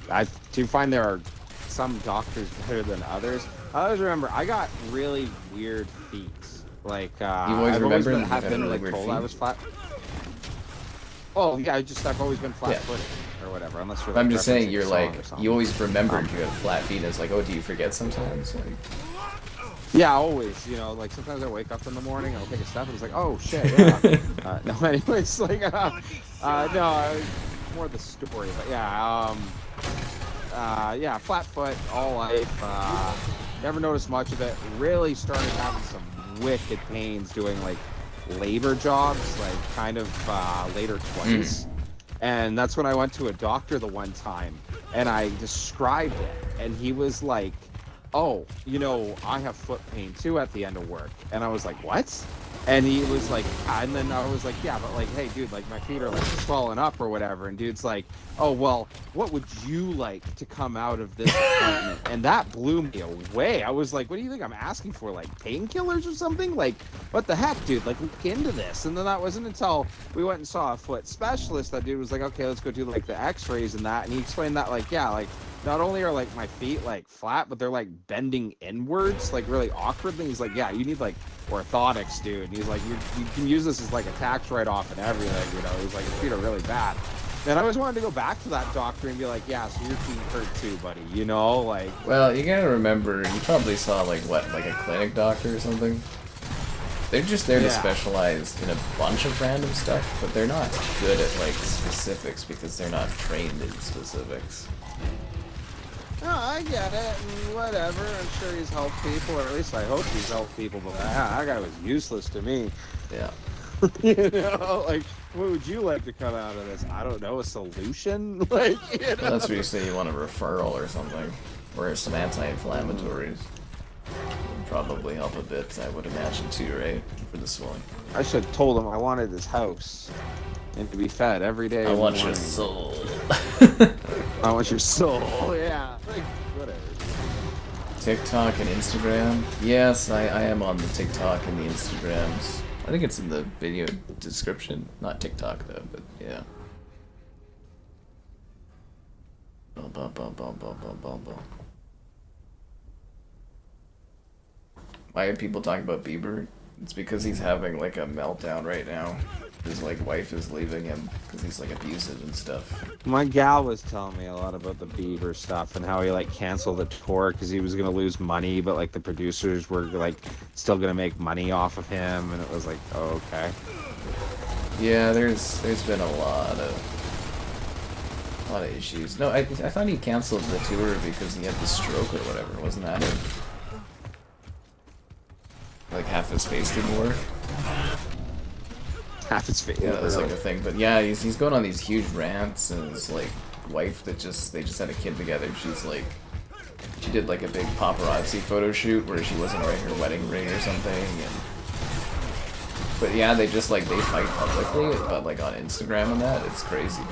I do find there are some doctors better than others. I always remember I got really weird feet. Like you always I've been like told I was flat. Oh yeah, I've always been flat-footed or whatever. Unless you're. Like, I'm just saying you're like you always remembered you had flat feet. It's like, oh, do you forget sometimes? Like, yeah, always. You know, like sometimes I wake up in the morning, I'll take a step, and it's like, oh shit. Yeah. No, anyways, like, no, more the story, but yeah, yeah, flat foot all life. Never noticed much of it. Really started having some wicked pains doing like labor jobs, like kind of later 20s. And that's when I went to a doctor the one time, and I described it, and he was like, oh, you know, I have foot pain too at the end of work. And I was like, what? And he was like, and then I was like, yeah, but like, hey, dude, like my feet are like swollen up or whatever. And dude's like, oh, well, what would you like to come out of this appointment? And that blew me away. I was like, what do you think I'm asking for? Like painkillers or something? Like, what the heck, dude? Like, look into this. And then that wasn't until we went and saw a foot specialist that dude was like, okay, let's go do like the x-rays and that. And he explained that like, yeah, like, not only are like my feet like flat, but they're like bending inwards, like really awkwardly. He's like, yeah, you need like orthotics, dude. And he's like, you can use this as like a tax write-off and everything, you know. He's like, your feet are really bad. And I always wanted to go back to that doctor and be like, yeah, so your feet hurt too, buddy, you know, like. Well, you gotta remember, you probably saw like what, like a clinic doctor or something. They're just there to Yeah. specialize in a bunch of random stuff, but they're not good at like specifics because they're not trained in specifics. No, I get it, and whatever. I'm sure he's helped people, or at least I hope he's helped people. But that guy was useless to me. Yeah. You know, like, what would you like to come out of this? I don't know, a solution? Like, you know? Well, that's where you say you want a referral or something, or some anti-inflammatories. Would probably help a bit, I would imagine too, right? For the swelling. I should have told him I wanted this house and to be fed every day. I in the want your morning. soul. I want your soul. Yeah. Like, whatever. TikTok and Instagram. Yes, I am on the TikTok and the Instagrams. I think it's in the video description. Not TikTok though, but yeah. Bum, bum, bum, bum, bum, bum, bum, bum. Why are people talking about Bieber? It's because he's having like a meltdown right now. His like wife is leaving him because he's like abusive and stuff. My gal was telling me a lot about the Bieber stuff and how he like canceled the tour because he was gonna lose money, but like the producers were like still gonna make money off of him, and it was like, oh, okay. Yeah, there's been a lot of issues. No, I thought he canceled the tour because he had the stroke or whatever. Wasn't that it? Like half his face didn't work. Half his face. Yeah, that was like a thing. But yeah, he's going on these huge rants, and his like wife they just had a kid together. She did like a big paparazzi photo shoot where she wasn't wearing her wedding ring or something. But yeah, they fight publicly, but like on Instagram and that, it's crazy.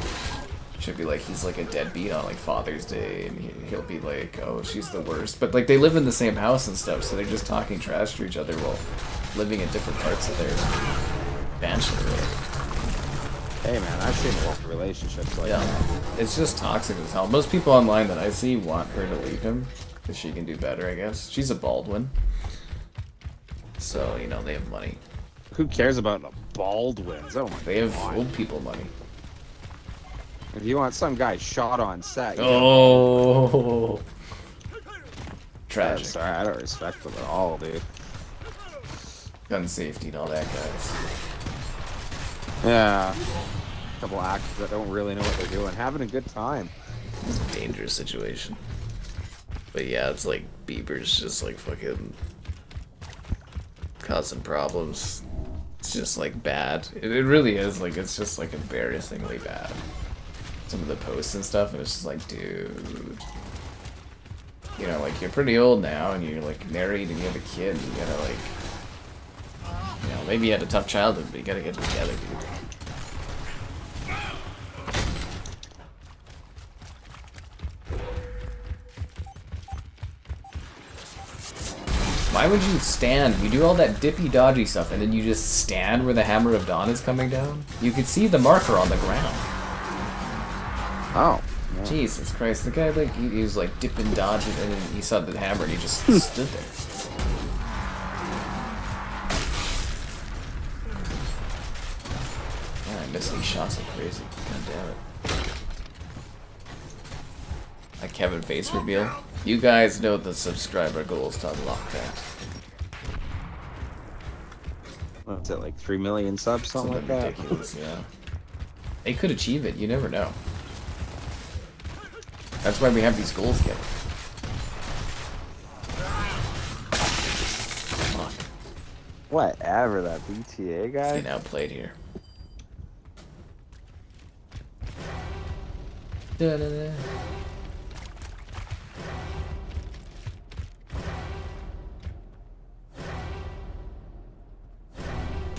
Should be like he's like a deadbeat on like Father's Day, and he'll be like, oh, she's the worst. But like they live in the same house and stuff, so they're just talking trash to each other while living in different parts of their mansion or whatever. Hey man, I've seen more relationships like that. It's just toxic as hell. Most people online that I see want her to leave him because she can do better, I guess. She's a Baldwin, so you know they have money. Who cares about the Baldwins? Oh my They have God. old people money. If you want some guy shot on set, Oh, tragic. sorry, I don't respect them at all, dude. Gun safety and all that, guys. Yeah. A couple actors that don't really know what they're doing, having a good time. It's a dangerous situation. But yeah, it's like Bieber's just like fucking causing problems. It's just like bad. It really is like it's just like embarrassingly bad. Some of the posts and stuff, and it's just like, dude, you know, like you're pretty old now, and you're like married, and you have a kid. And you gotta like, you know, maybe you had a tough childhood, but you gotta get it together, dude. Why would you stand? You do all that dippy dodgy stuff, and then you just stand where the Hammer of Dawn is coming down? You could see the marker on the ground. Oh. Yeah. Jesus Christ, the guy like he was like dipping, dodging, and then he saw the hammer and he just stood there. Man, I missed these shots like crazy. God damn it. A Kevin face reveal. You guys know the subscriber goals to unlock that. What's it, like 3 million subs, something like that? Ridiculous, yeah. They could achieve it, you never know. That's why we have these goals together. Fuck. Whatever, that BTA guy. Getting outplayed here. Da-da-da.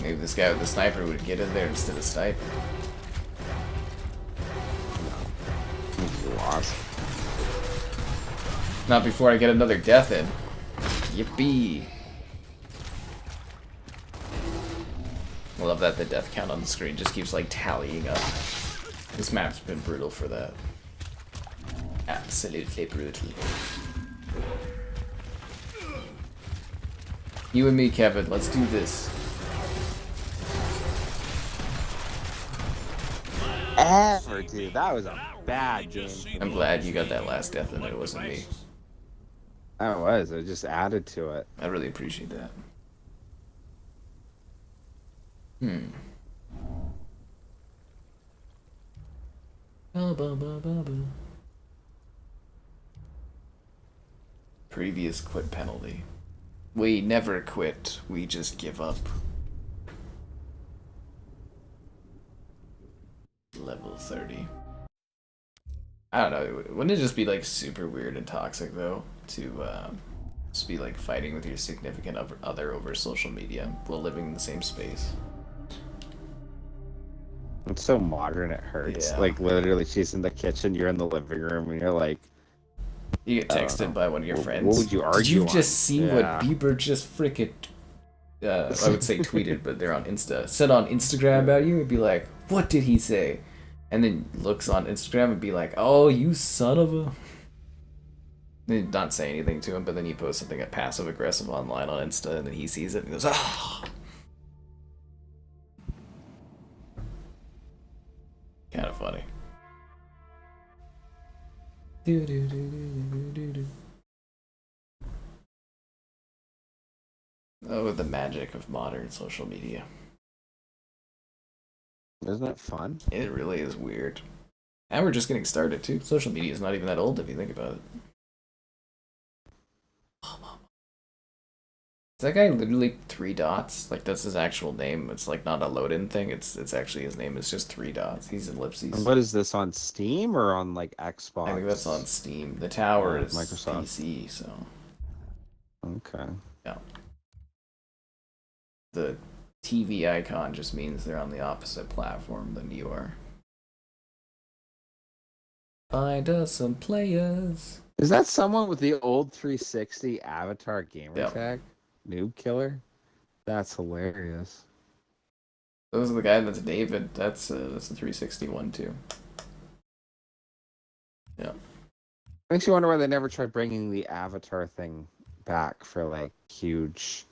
Maybe this guy with the sniper would get in there instead of snipe. He's lost. Not before I get another death in. Yippee! I love that the death count on the screen just keeps like tallying up. This map's been brutal for that. Absolutely brutal. You and me, Kevin, let's do this. Ever, dude. That was a bad game. I'm glad you got that last death and it wasn't me. That was. It just added to it. I really appreciate that. Hmm. Ba, ba, ba, ba, ba. Previous quit penalty. We never quit, we just give up. Level 30. I don't know, wouldn't it just be like super weird and toxic though to just be like fighting with your significant other over social media while living in the same space? It's so modern it hurts. Yeah. Like literally she's in the kitchen, you're in the living room, and you're like, You get texted by one of your friends. What would you argue Did you on? just see Yeah. what Bieber just frickin' I would say tweeted, but they're on Insta. Said on Instagram about you, it'd be like, what did he say? And then looks on Instagram and be like, oh, you son of a... Then not say anything to him, but then you post something passive aggressive online on Insta, and then he sees it and goes, ah. Kind of funny. Oh, the magic of modern social media. Isn't it fun? It really is weird. And we're just getting started, too. Social media is not even that old if you think about it. Is that guy literally 3 dots? Like, that's his actual name. It's like not a load-in thing. It's actually his name is just 3 dots. He's ellipses. And what is this, on Steam or on like Xbox? I think that's on Steam. The tower is Microsoft. PC, so Okay. yeah. The TV icon just means they're on the opposite platform than you are. Find us some players. Is that someone with the old 360 avatar gamer Yep. tag? Noob killer? That's hilarious. Those are the guy that's David. That's the 360 one too. Yeah. Makes you wonder why they never tried bringing the avatar thing back for like huge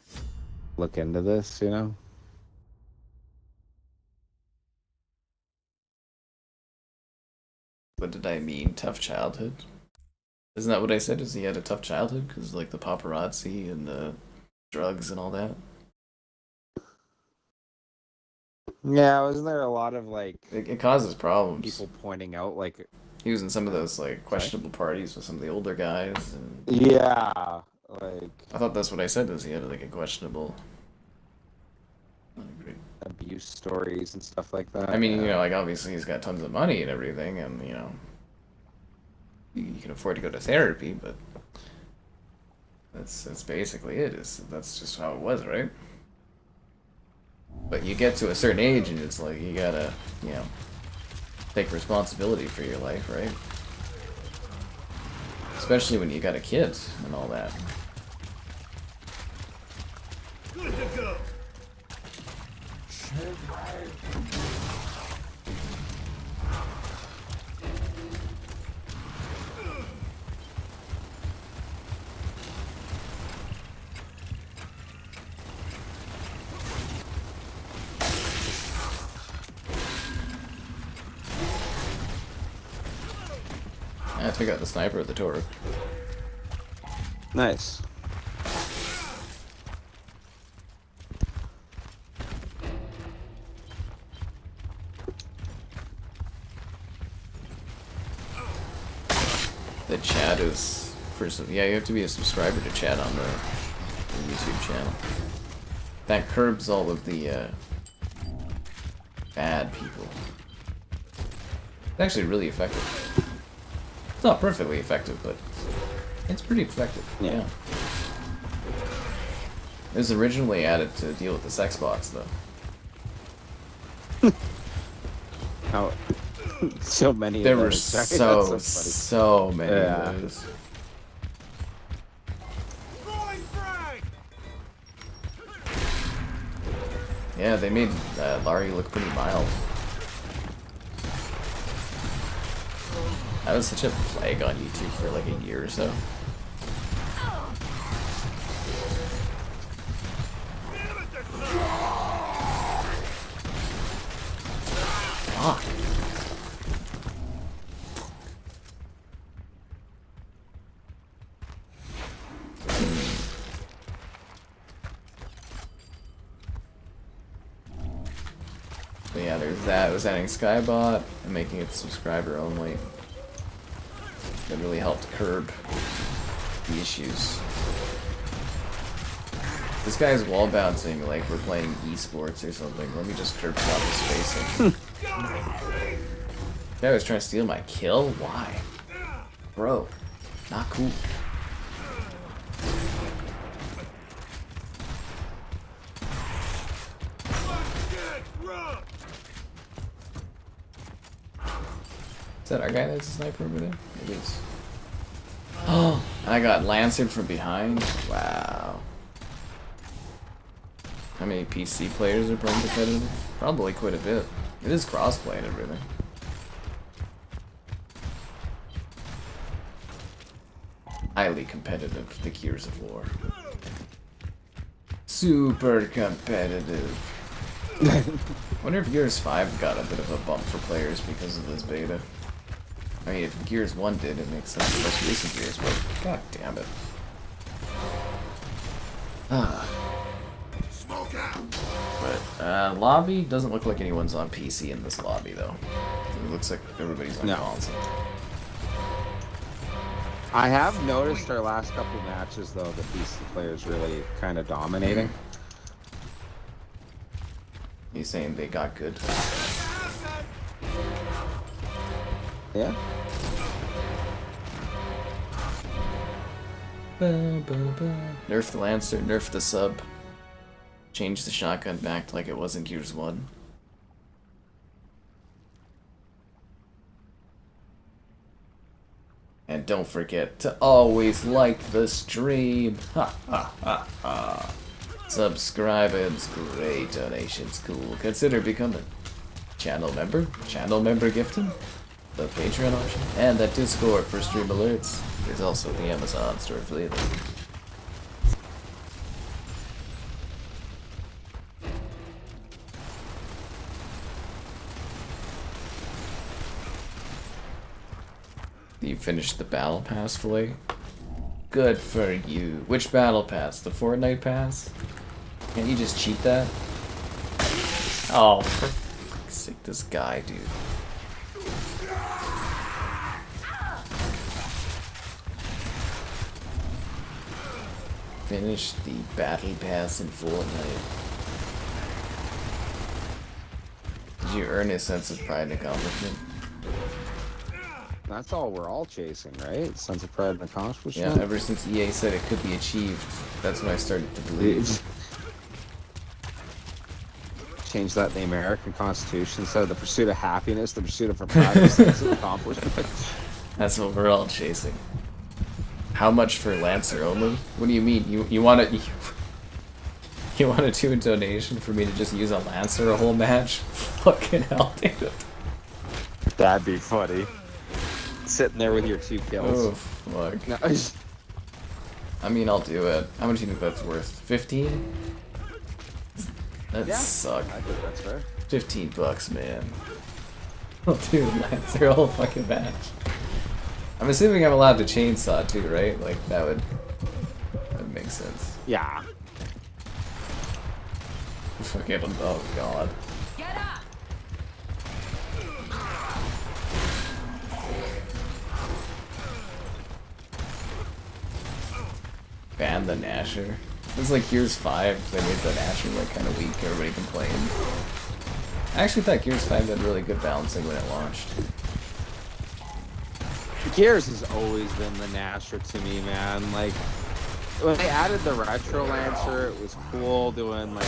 look into this, you know? What did I mean? Tough childhood? Isn't that what I said? Is he had a tough childhood? Because like the paparazzi and the drugs and all that? Yeah, wasn't there a lot of like It causes problems. people pointing out like He was in some of those like questionable parties with some of the older guys. And yeah, like I thought that's what I said, is he had like a questionable... abuse stories and stuff like that. I mean, you yeah. know, like obviously he's got tons of money and everything, and you know, you can afford to go to therapy, but that's basically it. That's just how it was, right? But you get to a certain age, and it's like you gotta, you know, take responsibility for your life, right? Especially when you got a kid and all that. Good to go. I took out the sniper with the Torque. Nice. The chat is yeah, you have to be a subscriber to chat on the YouTube channel. That curbs all of the bad people. It's actually really effective. It's not perfectly effective, but it's pretty effective. Yeah. It was originally added to deal with the sex bots, though. How so many There of were those. Sorry, that's so many Yeah. of those. Throwing frag. Yeah, they made Larry look pretty mild. That was such a plague on YouTube for like a year or so. Fuck. yeah, there's that. It was adding Skybot and making it subscriber only. That really helped curb the issues. This guy's wall bouncing like we're playing esports or something. Let me just curb stop his spacing. Guy was trying to steal my kill? Why? Bro, not cool. Is that our guy that's a sniper over there? It is. Oh, I got lancered from behind. Wow. How many PC players are playing competitive? Probably quite a bit. It is crossplay and everything. Highly competitive, the Gears of War. Super competitive. Wonder if Gears 5 got a bit of a bump for players because of this beta. I mean, if Gears 1 did, it makes sense. The most recent Gears, but god damn it. But, lobby doesn't look like anyone's on PC in this lobby, though. It looks like everybody's on console. I have noticed our last couple matches, though, the PC players really kind of dominating. You saying they got good? Yeah. Nerf the Lancer, nerf the sub. Change the shotgun back to like it was in Gears 1. And don't forget to always like the stream. Ha ha ha ha. Subscribing's great, donations cool. Consider becoming channel member gifting, the Patreon option, and that Discord for stream alerts. There's also the Amazon store affiliate link. You finished the battle pass, Flay? Good for you. Which battle pass? The Fortnite pass? Can't you just cheat that? Oh, for fuck's sake, this guy, dude. Finish the battle pass in Fortnite. Did you earn a sense of pride and accomplishment? That's all we're all chasing, right? Sense of pride and accomplishment. Yeah, ever since EA said it could be achieved, that's when I started to believe. Change that in the American Constitution instead of the pursuit of happiness, the pursuit of pride and sense of accomplishment. That's what we're all chasing. How much for Lancer only? What do you mean? You want to you want to do a donation for me to just use a Lancer a whole match? Fucking hell, dude. That'd be funny. Sitting there with your 2 kills. Oh, fuck. No, I mean, I'll do it. How much do you think that's worth? 15? That sucks. I think that's fair. 15 bucks, man. I'll do Lancer a whole fucking match. I'm assuming I'm allowed to chainsaw too, right? Like, that would make sense. Yeah. Fucking, oh god. Get up! Ban the Nasher. It's like Gears 5, they made the Nasher like kind of weak, everybody complained. I actually thought Gears 5 had really good balancing when it launched. Gears has always been the Nasher to me, man. Like, when they added the Retro Lancer, it was cool doing like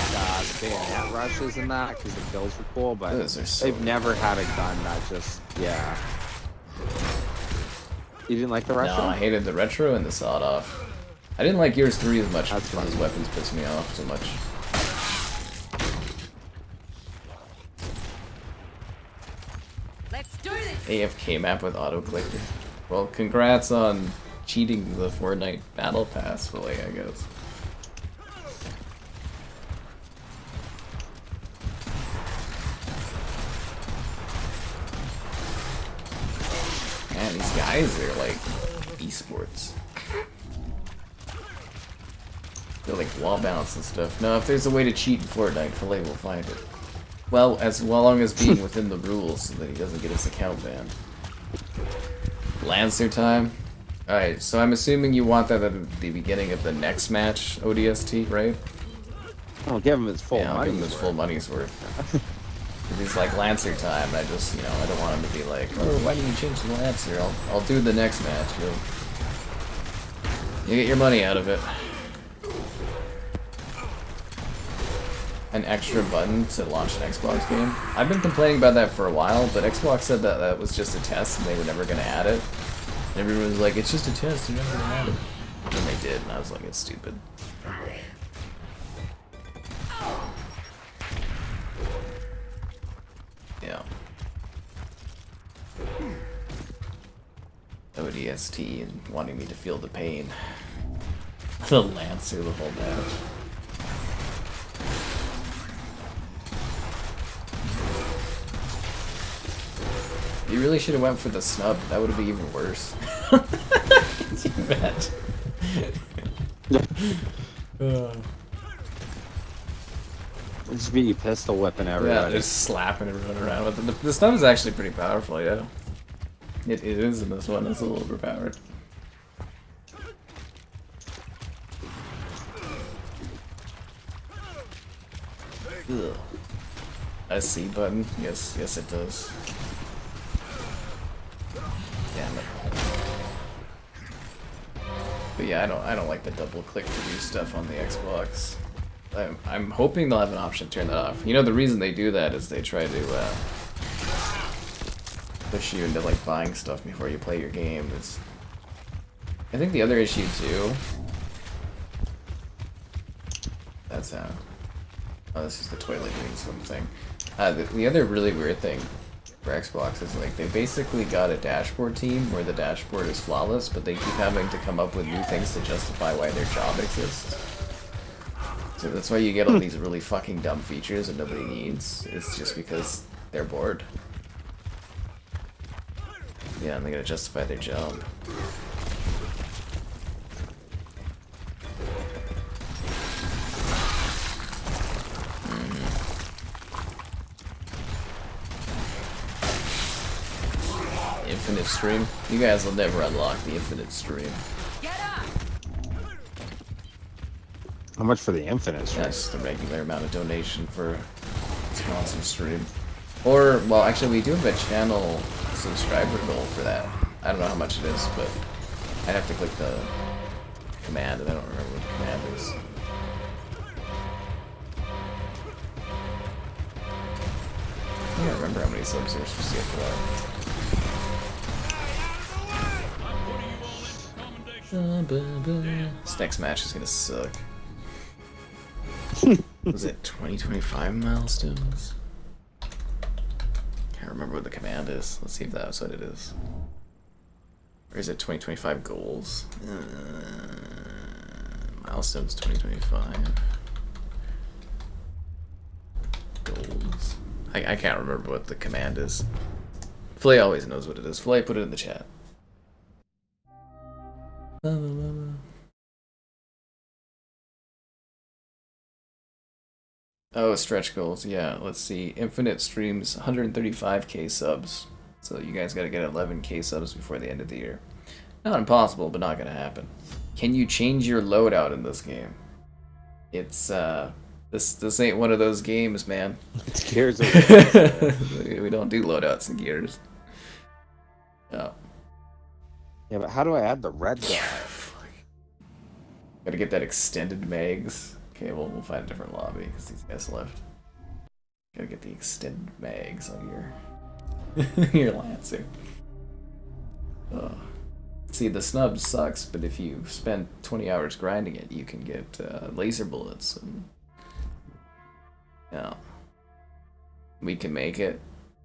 bayonet rushes and that, because the kills were cool, but Those are so they've never had a gun that just, yeah. You didn't like the Retro? No, I hated the Retro and the sawed-off. I didn't like Gears 3 as much That's because his weapons pissed me off so much. Let's do this! AFK map with auto-clicker. Well, congrats on cheating the Fortnite Battle Pass fully, I guess. Man, these guys are like esports. They're like wall bounce and stuff. No, if there's a way to cheat in Fortnite, Filet will find it. Well, as long as being within the rules so that he doesn't get his account banned. Lancer time? Alright, so I'm assuming you want that at the beginning of the next match, ODST, right? I'll give him his full Yeah, I'll money. give him his full money's worth. If he's like Lancer time, I just, you know, I don't want him to be like, oh, why didn't you change the Lancer? I'll do the next match. You get your money out of it. An extra button to launch an Xbox game. I've been complaining about that for a while, but Xbox said that that was just a test and they were never going to add it. And everyone was like, it's just a test, they're never going to add it. And they did, and I was like, it's stupid. Yeah. ODST and wanting me to feel the pain. The Lancer the whole match. You really should have went for the snub. That would have been even worse. Can you imagine? Just be pistol whipping Yeah, everybody. just slapping everyone around with it. The snub is actually pretty powerful, yeah. It is in this one. It's a little overpowered. Ugh. A C button? Yes, yes it does. Damn it. But yeah, I don't like the double click to do stuff on the Xbox. I'm hoping they'll have an option to turn that off. You know, the reason they do that is they try to push you into like buying stuff before you play your game. I think the other issue too. That's how. Oh, this is the toilet doing something. The other really weird thing for Xbox is like they basically got a dashboard team where the dashboard is flawless, but they keep having to come up with new things to justify why their job exists. So that's why you get all these really fucking dumb features that nobody needs. It's just because they're bored. Yeah, and they gotta justify their job. Infinite stream? You guys will never unlock the infinite stream. How much for the infinite stream? That's the regular amount of donation for sponsored stream. Or, well, actually, we do have a channel subscriber goal for that. I don't know how much it is, but I'd have to click the command, and I don't remember what the command is. I don't remember how many subs there's supposed to get for that. This next match is gonna suck. Was it 2025 milestones? Can't remember what the command is. Let's see if that's what it is. Or is it 2025 goals? Milestones 2025. Goals. I can't remember what the command is. Flay always knows what it is. Flay, put it in the chat. Oh, stretch goals. Yeah, let's see. Infinite streams, 135k subs. So you guys gotta get 11k subs before the end of the year. Not impossible, but not gonna happen. Can you change your loadout in this game? It's, this ain't one of those games, man. It's Gears of We don't do loadouts in Gears. Oh. Yeah, but how do I add the red guy? Gotta get that extended mags. Okay, well, we'll find a different lobby because these guys left. Gotta get the extended mags on your your Lancer. See, the snub sucks, but if you spend 20 hours grinding it, you can get laser bullets. And, yeah, we can make it.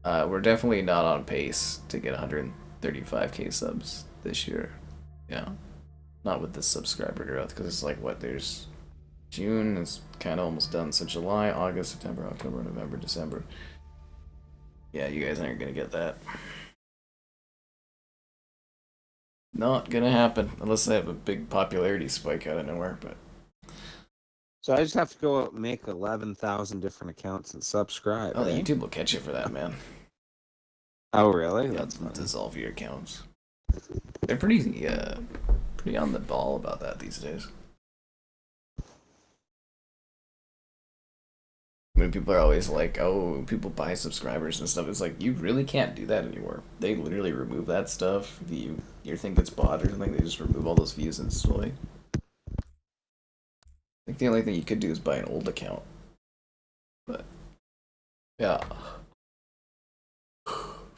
We're definitely not on pace to get 135k subs this year. Yeah, not with this subscriber growth, because it's like, what, there's June is kind of almost done, so July, August, September, October, November, December. Yeah, you guys aren't gonna get that. Not gonna happen unless I have a big popularity spike out of nowhere. But So I just have to go out and make 11,000 different accounts and subscribe. Oh, eh? YouTube will catch you for that, man. Oh, really? Yeah, That's funny. dissolve your accounts. They're pretty on the ball about that these days. When people are always like, oh, people buy subscribers and stuff, it's like, you really can't do that anymore. They literally remove that stuff. You think it's bot or something, they just remove all those views instantly. I think the only thing you could do is buy an old account. But, yeah.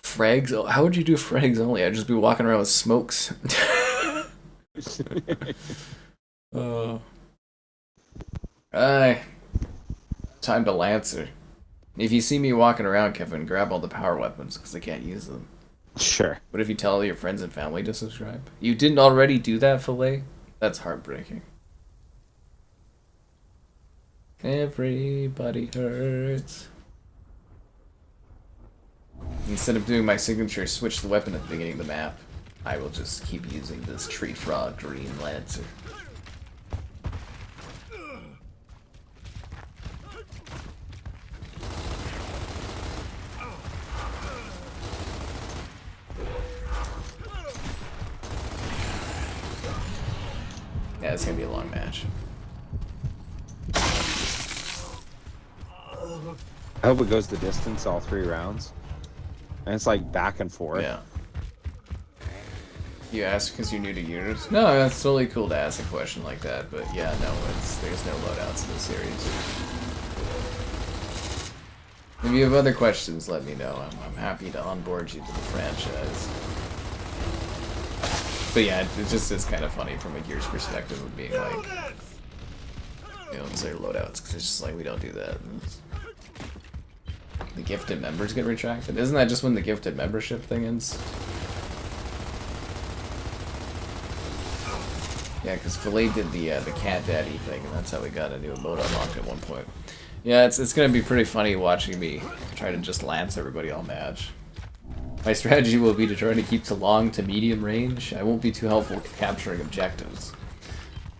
Frags? Oh, how would you do frags only? I'd just be walking around with smokes. Time to Lancer. If you see me walking around, Kevin, grab all the power weapons, because I can't use them. Sure. What if you tell all your friends and family to subscribe? You didn't already do that, Filet? That's heartbreaking. Everybody hurts. Instead of doing my signature switch the weapon at the beginning of the map, I will just keep using this tree frog green lancer. Yeah, it's gonna be a long match. I hope it goes the distance all 3 rounds. And it's like back and forth. Yeah. You ask because you're new to units? No, that's totally cool to ask a question like that, but yeah, no, there's no loadouts in the series. If you have other questions, let me know. I'm happy to onboard you to the franchise. But yeah, it just is kind of funny from a Gears perspective of being like, you know, say loadouts, because it's just like, we don't do that. The gifted members get retracted? Isn't that just when the gifted membership thing ends? Yeah, because Filet did the Cat Daddy thing, and that's how we got a new emote unlocked at one point. Yeah, it's gonna be pretty funny watching me try to just lance everybody all match. My strategy will be to try to keep to long to medium range. I won't be too helpful with capturing objectives.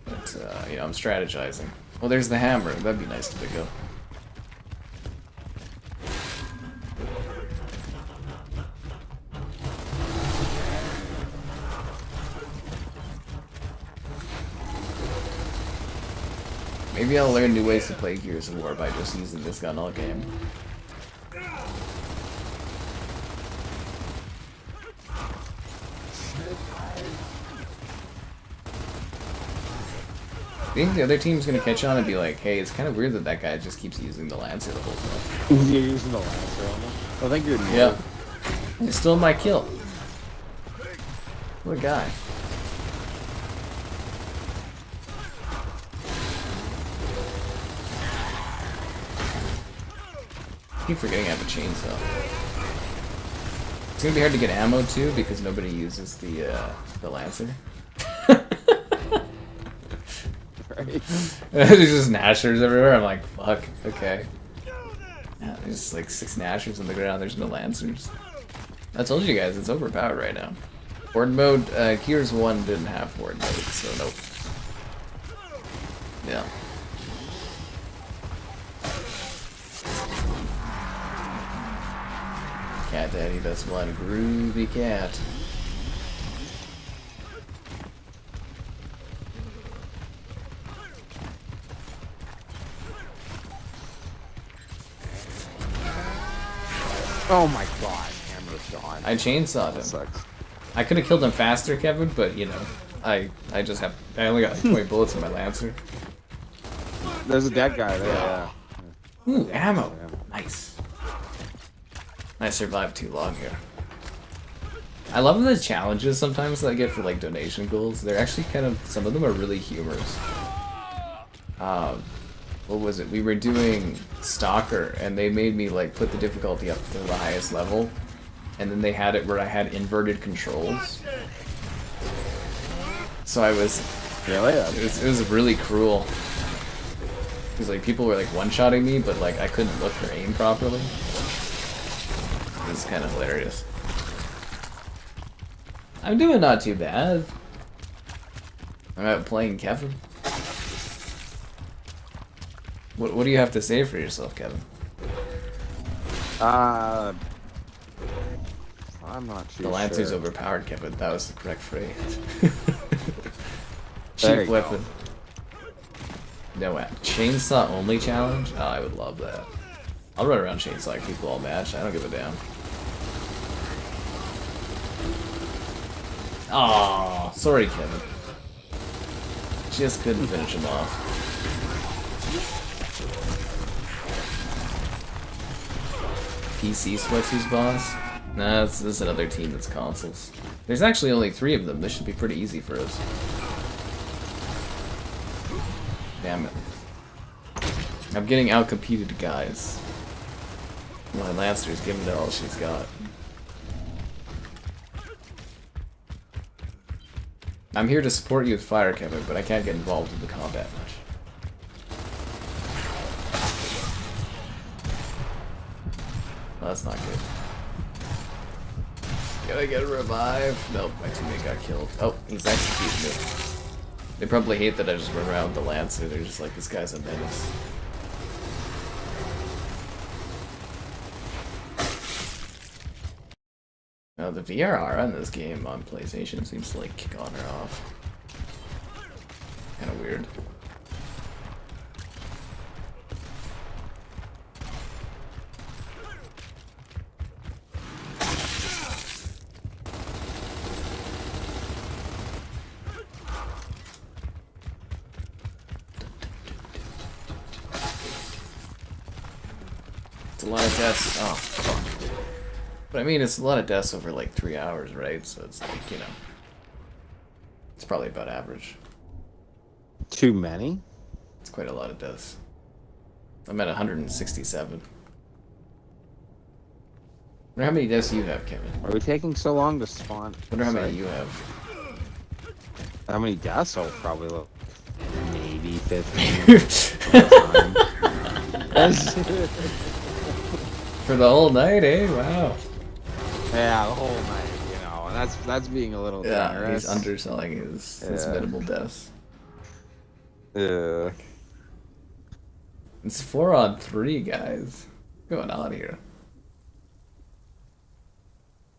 But, you know, I'm strategizing. Well, there's the hammer. That'd be nice to pick up. Maybe I'll learn new ways to play Gears of War by just using this gun all game. I think the other team's gonna catch on and be like, hey, it's kind of weird that that guy just keeps using the Lancer the whole time. You're using the Lancer almost? I think you're new. Yeah. It's still my kill. What a guy. I keep forgetting I have a chainsaw. It's gonna be hard to get ammo too because nobody uses the Lancer. Right. There's just Nashers everywhere. I'm like, fuck, okay. Yeah, there's like 6 Nashers on the ground. There's no Lancers. I told you guys, it's overpowered right now. Horde mode, Gears 1 didn't have Horde mode, so nope. Yeah. Cat Daddy, that's one groovy cat. Oh my god, hammer's gone. I chainsawed him. That sucks. I could have killed him faster, Kevin, but you know, I only got like 20 bullets in my Lancer. There's a dead guy there, yeah. Ooh, ammo. Nice. I survived too long here. I love the challenges sometimes that I get for like donation goals. They're actually kind of, some of them are really humorous. What was it? We were doing Stalker, and they made me like put the difficulty up to the highest level, and then they had it where I had inverted controls. So I was, Really? it was really cruel. Because like people were like one-shotting me, but like I couldn't look or aim properly. It was kind of hilarious. I'm doing not too bad. I'm out playing Kevin. What do you have to say for yourself, Kevin? I'm not too The Lancer's sure. overpowered, Kevin. That was the correct phrase. There Cheap you weapon. No, chainsaw only challenge? Oh, I would love that. I'll run around chainsaw people all match. I don't give a damn. Aw, sorry, Kevin. Just couldn't finish him off. PC sweats who's boss? Nah, this is another team that's consoles. There's actually only 3 of them. This should be pretty easy for us. Damn it. I'm getting outcompeted, guys. My Lancer's giving her all she's got. I'm here to support you with fire, Kevin, but I can't get involved in the combat much. Well, that's not good. Can I get a revive? Nope, my teammate got killed. Oh, he's executing it. They probably hate that I just run around with the Lancer. They're just like, this guy's a menace. Now, the VRR on this game on PlayStation seems to like kick on or off. Kind of weird. It's a lot of deaths. Oh, fuck. But I mean, it's a lot of deaths over like 3 hours, right? So it's like, you know, it's probably about average. Too many? It's quite a lot of deaths. I'm at 167. I wonder how many deaths you have, Kevin. Are we taking so long to spawn? I wonder how many Sorry. you have. How many deaths? Oh, probably look. Maybe 15. For the whole night, eh? Wow. Yeah, the whole night, you know, and that's being a little Yeah, generous. he's underselling his minimal deaths. Yeah. It's 4-on-3, guys. What's going on here?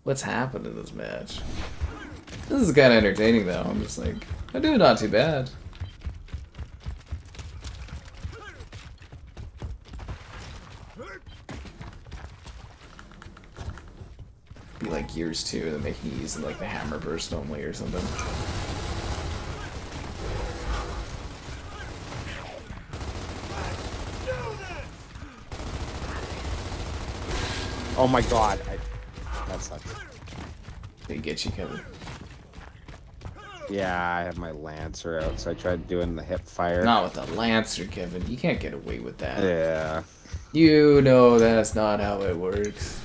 What's happened in this match? This is kind of entertaining, though. I'm just like, I'm doing not too bad. Be like Gears 2, and then making you use like the hammer burst only or something. Oh my god, that sucks. They get you, Kevin. Yeah, I have my Lancer out, so I tried doing the hip fire. Not with the Lancer, Kevin. You can't get away with that. Yeah. You know that's not how it works.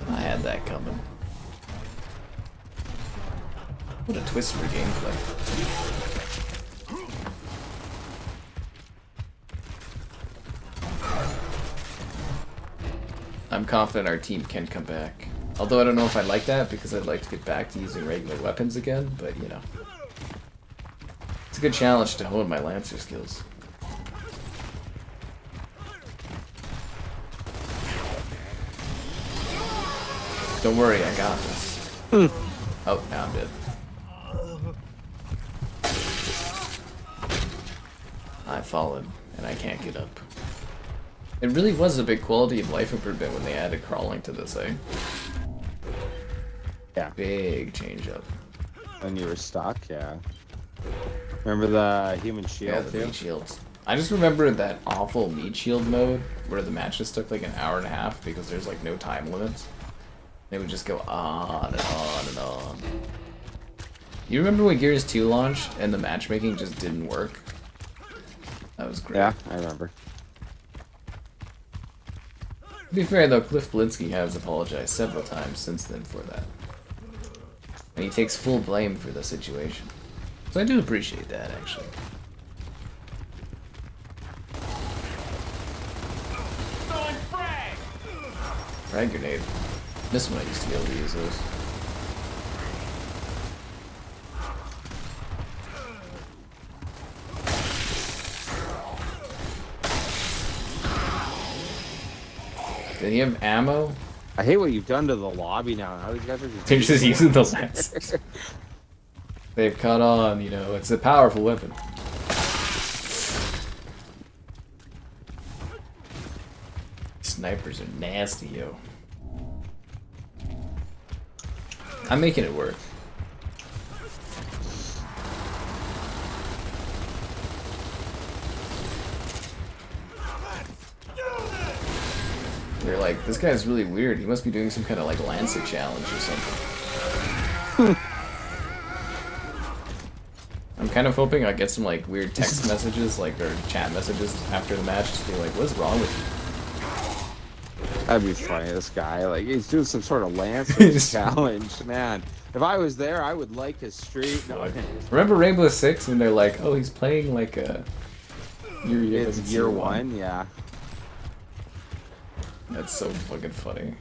I had that coming. What a twist for gameplay. I'm confident our team can come back. Although I don't know if I like that, because I'd like to get back to using regular weapons again, but you know. It's a good challenge to hone my Lancer skills. Don't worry, I got this. Oh, now I'm dead. I've fallen, and I can't get up. It really was a big quality of life improvement when they added crawling to this, eh? Yeah. Big change up. When you were stuck, yeah. Remember the human shield, Yeah, the too? meat shields. I just remember that awful meat shield mode where the matches took like an hour and a half because there's like no time limits. They would just go on and on and on. You remember when Gears 2 launched and the matchmaking just didn't work? That was great. Yeah, I remember. To be fair though, Cliff Blinsky has apologized several times since then for that. And he takes full blame for the situation. So I do appreciate that, actually. Frag grenade. This one I used to be able to use those. Did he have ammo? I hate what you've done to the lobby now. Now these guys are just... They're just using the lancers. They've caught on, you know, it's a powerful weapon. Snipers are nasty, yo. I'm making it work. They're like, this guy's really weird. He must be doing some kind of like Lancer challenge or something. I'm kind of hoping I get some like weird text messages, like or chat messages after the match, just being like, "What's wrong with you?" That'd be funny. This guy, like, he's doing some sort of Lancer challenge, man. If I was there, I would like his street. No, remember Rainbow Six when they're like, "Oh, he's playing like a it's year one, yeah." That's so fucking funny.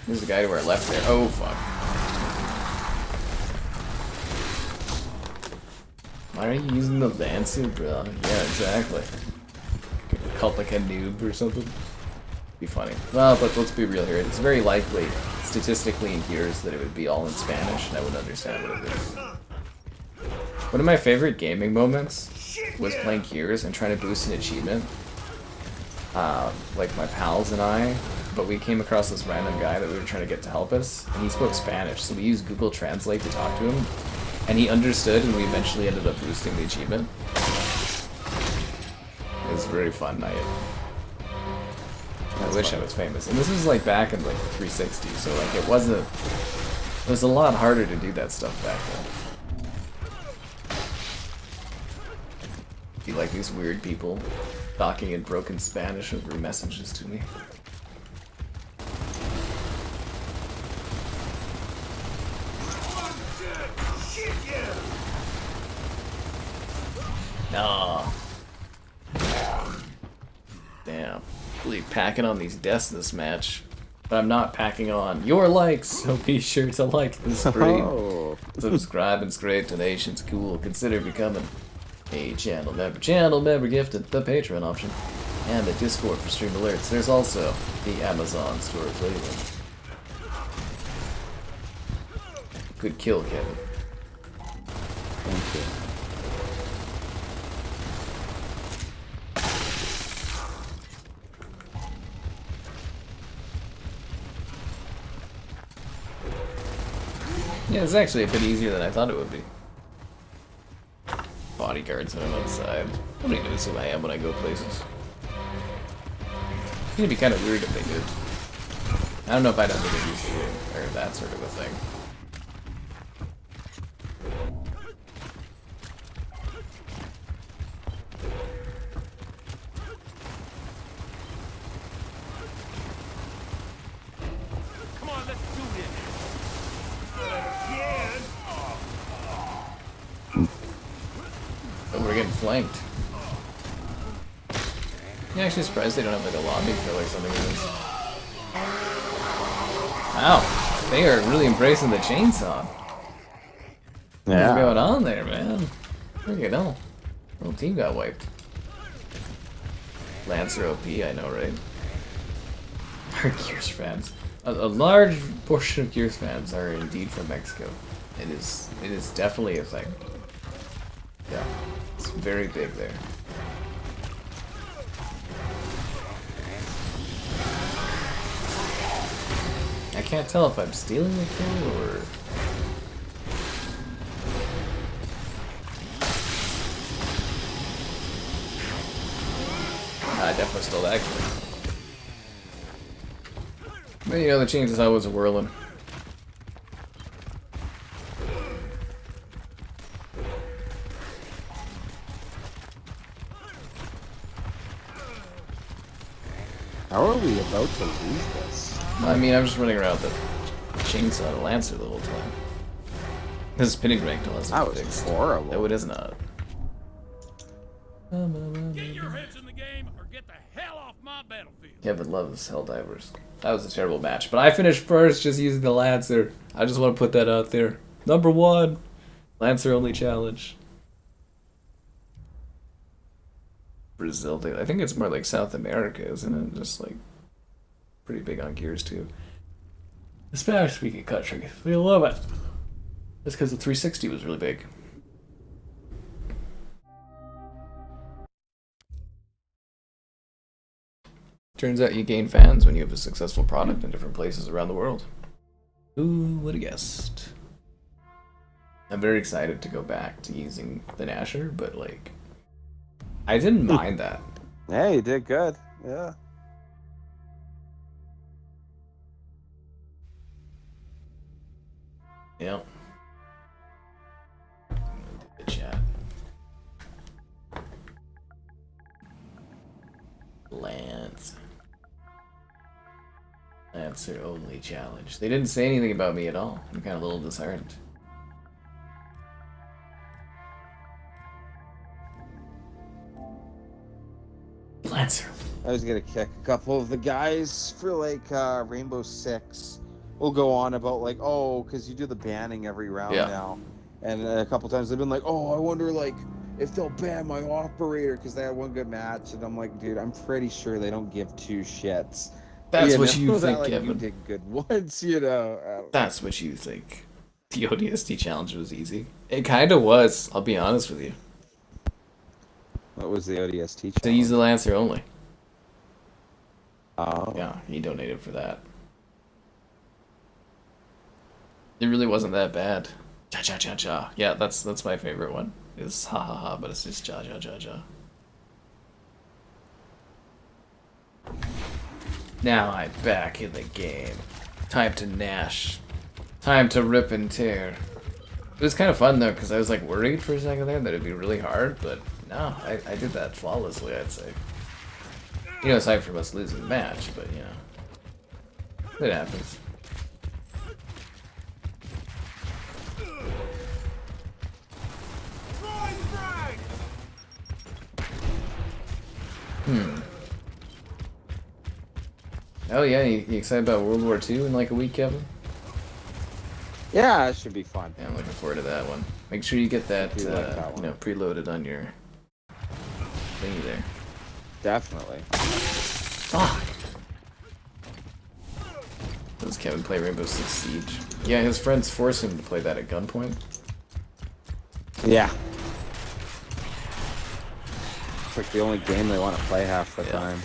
There's a guy to our left there. Oh, fuck. Why are you using the Lancer, bro? Yeah, exactly. Cult like a noob or something. Be funny. Well, but let's be real here. It's very likely, statistically in Gears, that it would be all in Spanish, and I wouldn't understand what it is. One of my favorite gaming moments was playing Gears and trying to boost an achievement. Like my pals and I, but we came across this random guy that we were trying to get to help us, and he spoke Spanish, so we used Google Translate to talk to him, and he understood, and we eventually ended up boosting the achievement. It was a very fun night. I wish I was famous. And this was like back in like 360, so like it was a lot harder to do that stuff back then. Be like these weird people talking in broken Spanish over messages to me. Nah. Damn. Really packing on these deaths this match. But I'm not packing on your likes, so be sure to like the stream. Oh. Subscribe and great donations, cool. Consider becoming a channel member. Channel member gifted the Patreon option. And the Discord for stream alerts. There's also the Amazon store flavor. Good kill, Kevin. Thank you. Yeah, it's actually a bit easier than I thought it would be. Bodyguards when I'm outside. Nobody knows who I am when I go places. It'd be kind of weird if they did. I don't know if I'd ever get used to it, or that sort of a thing. Come on, let's do this. Oh, we're getting flanked. I'm actually surprised they don't have like a lobby for like something like this. Wow, they are really embracing the chainsaw. Yeah. What's going on there, man? Freaking hell. The whole team got wiped. Lancer OP, I know, right? Our Gears fans. A large portion of Gears fans are indeed from Mexico. It is definitely a thing. Yeah, it's very big there. I can't tell if I'm stealing the kill or... I definitely stole that kill. But you know, the changes always a whirling. How are we about to lose this? I mean, I'm just running around with the chainsaw and Lancer the whole time. This spinning ragdoll hasn't That been was fixed. horrible. No, it is not. Get your heads in the game or get the hell off my battlefield. Kevin loves Helldivers. That was a terrible match, but I finished first just using the Lancer. I just want to put that out there. Number 1, Lancer only challenge. Brazil, I think it's more like South America, isn't it? Just like pretty big on gears too. The Spanish-speaking country, they love it. That's because the 360 was really big. Turns out you gain fans when you have a successful product in different places around the world. Who would have guessed? I'm very excited to go back to using the Nasher, but like, I didn't mind that. Yeah, you did good. Yeah. Yep. The chat. Lancer only challenge. They didn't say anything about me at all. I'm kind of a little disheartened. Lancer. I was gonna kick a couple of the guys for like Rainbow Six. We'll go on about like, oh, because you do the banning every round now, and a couple times they've been like, oh, I wonder like if they'll ban my operator because they had one good match, and I'm like, dude, I'm pretty sure they don't give two shits. That's what you think, like, Kevin. You did good once, you know. That's what you think. The ODST challenge was easy. It kind of was. I'll be honest with you. What was the ODST challenge? To use the Lancer only. Oh. Yeah, he donated for that. It really wasn't that bad. Cha cha cha cha. Yeah, that's my favorite one. It's ha ha ha, but it's just cha cha cha cha. Now I'm back in the game. Time to Nash. Time to rip and tear. It was kind of fun though, because I was like worried for a second there that it'd be really hard, but no, I did that flawlessly, I'd say. You know, aside from us losing the match, but you know, it happens. Oh yeah, you excited about World War II in like a week, Kevin? Yeah, it should be fun. Yeah, I'm looking forward to that one. Make sure you get that, I do like that one. you know, preloaded on your thingy there. Definitely. Fuck! Does Kevin play Rainbow Six Siege? Yeah, his friends force him to play that at gunpoint. Yeah. It's like the only game they want to play half the time.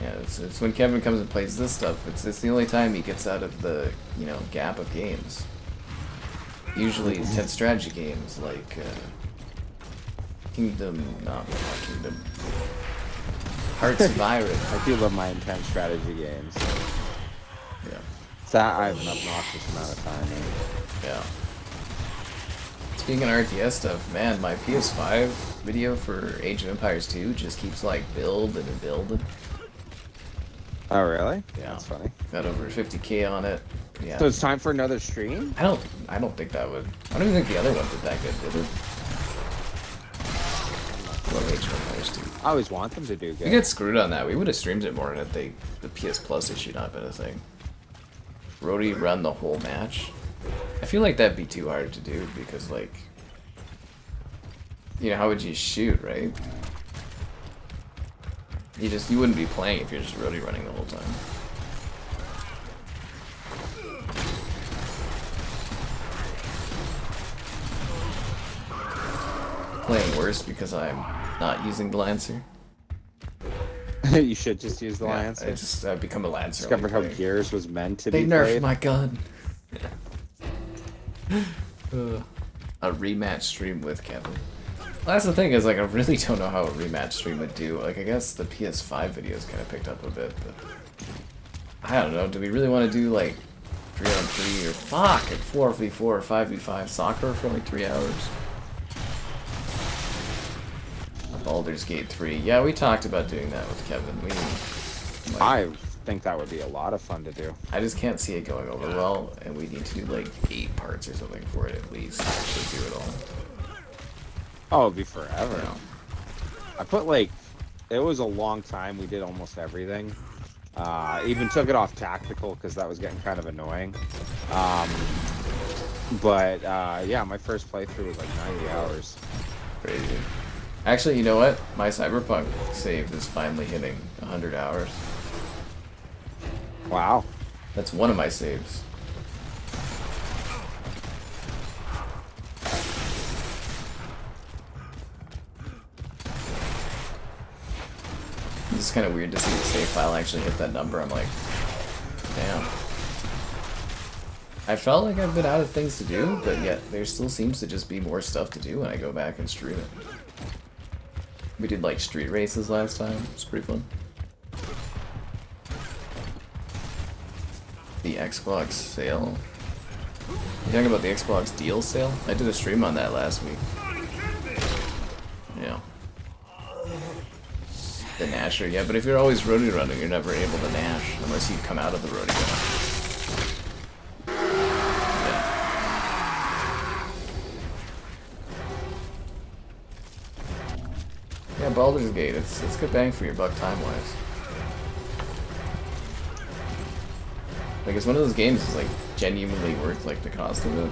Yeah, it's when Kevin comes and plays this stuff. It's the only time he gets out of the, you know, gap of games. Usually it's 10 strategy games like Kingdom, not Kingdom. Hearts of Iron. I do love my intense strategy games. Yeah. That I have an obnoxious amount of time in. Yeah. Speaking of RTS stuff, man, my PS5 video for Age of Empires 2 just keeps like building and building. Oh really? Yeah. That's funny. Got over 50k on it. Yeah. So it's time for another stream? I don't think that would. I don't even think the other one did that good, did it? Love Age of Empires 2. I always want them to do good. We get screwed on that. We would have streamed it more had the PS Plus issue not been a thing. Rody run the whole match. I feel like that'd be too hard to do because, like, you know, how would you shoot, right? You wouldn't be playing if you're just Rody running the whole time. Playing worse because I'm not using the Lancer. You should just use the Yeah, Lancer. I've become a Lancer. Discovered how player. Gears was meant to They be nerfed played. my gun. A rematch stream with Kevin. Well, that's the thing is, like, I really don't know how a rematch stream would do. Like, I guess the PS5 videos kind of picked up a bit, but I don't know. Do we really want to do like 3-on-3 or fuck, like 4v4 or 5v5 soccer for like 3 hours? Baldur's Gate 3. Yeah, we talked about doing that with Kevin. We like, I've think that would be a lot of fun to do. I just can't see it going over well, and we need to do like 8 parts or something for it at least to actually do it all. Oh, it'd be forever. You know? I put like, it was a long time. We did almost everything. Even took it off tactical because that was getting kind of annoying. But yeah, my first playthrough was like 90 hours. Crazy. Actually, you know what? My Cyberpunk save is finally hitting 100 hours. Wow. That's one of my saves. It's kind of weird to see the save file actually hit that number. I'm like, damn. I felt like I've been out of things to do, but yet there still seems to just be more stuff to do when I go back and stream it. We did like street races last time. It was pretty fun. The Xbox sale. You talking about the Xbox deal sale? I did a stream on that last week. Yeah. The Nasher, yeah, but if you're always roadie running, you're never able to Nash unless you come out of the roadie run. Yeah. Yeah, Baldur's Gate, it's good bang for your buck time-wise. Like, it's one of those games that's, like, genuinely worth, like, the cost of it.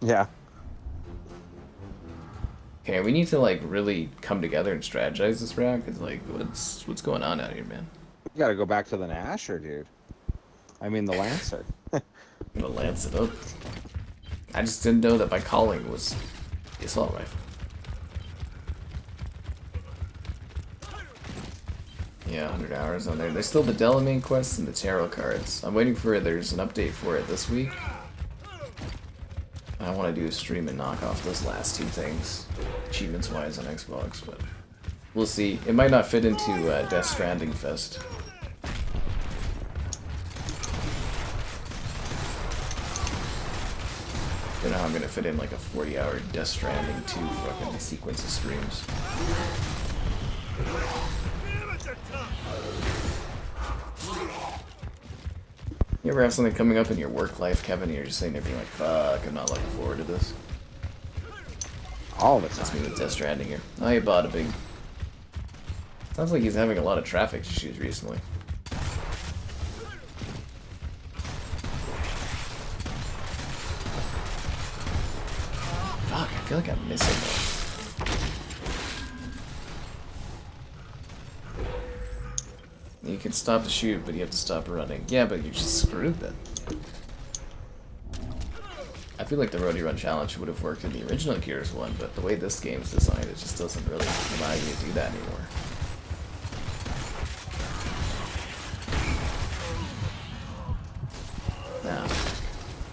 Yeah. Okay, we need to, like, really come together and strategize this round, because, like, what's going on out here, man? You gotta go back to the Nasher, dude. I mean, the Lancer. I'm gonna lance it up. I just didn't know that my calling was the assault rifle. Yeah, 100 hours on there. There's still the Delamain quests and the tarot cards. I'm waiting for there's an update for it this week. I want to do a stream and knock off those last 2 things, achievements-wise on Xbox, but we'll see. It might not fit into Death Stranding Fest. I don't know how I'm gonna fit in like a 40-hour Death Stranding 2 fucking sequence of streams. You ever have something coming up in your work life, Kevin, and you're just sitting there being like, fuck, I'm not looking forward to this? All the time. That's me with Death Stranding here. Oh, you bought a big... Sounds like he's having a lot of traffic issues recently. Fuck, I feel like I'm missing one. You can stop the shoot, but you have to stop running. Yeah, but you're just screwed then. I feel like the Roadie Run Challenge would have worked in the original Gears one, but the way this game's designed, it just doesn't really allow you to do that anymore. Nah.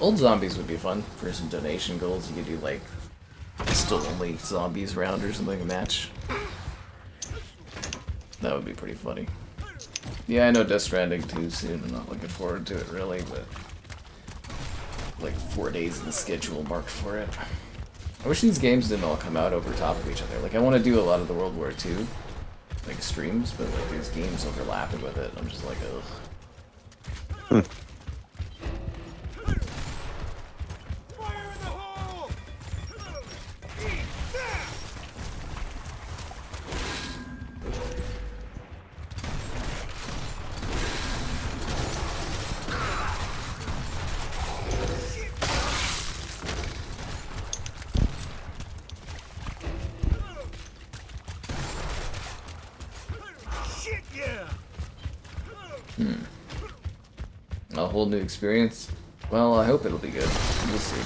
Old zombies would be fun for some donation goals. You could do like still only zombies round or something, a match. That would be pretty funny. Yeah, I know Death Stranding 2 soon. I'm not looking forward to it really, but like 4 days in the schedule marked for it. I wish these games didn't all come out over top of each other. Like, I want to do a lot of the World War II like streams, but like these games overlapping with it, I'm just like, ugh. A whole new experience? Well, I hope it'll be good. We'll see.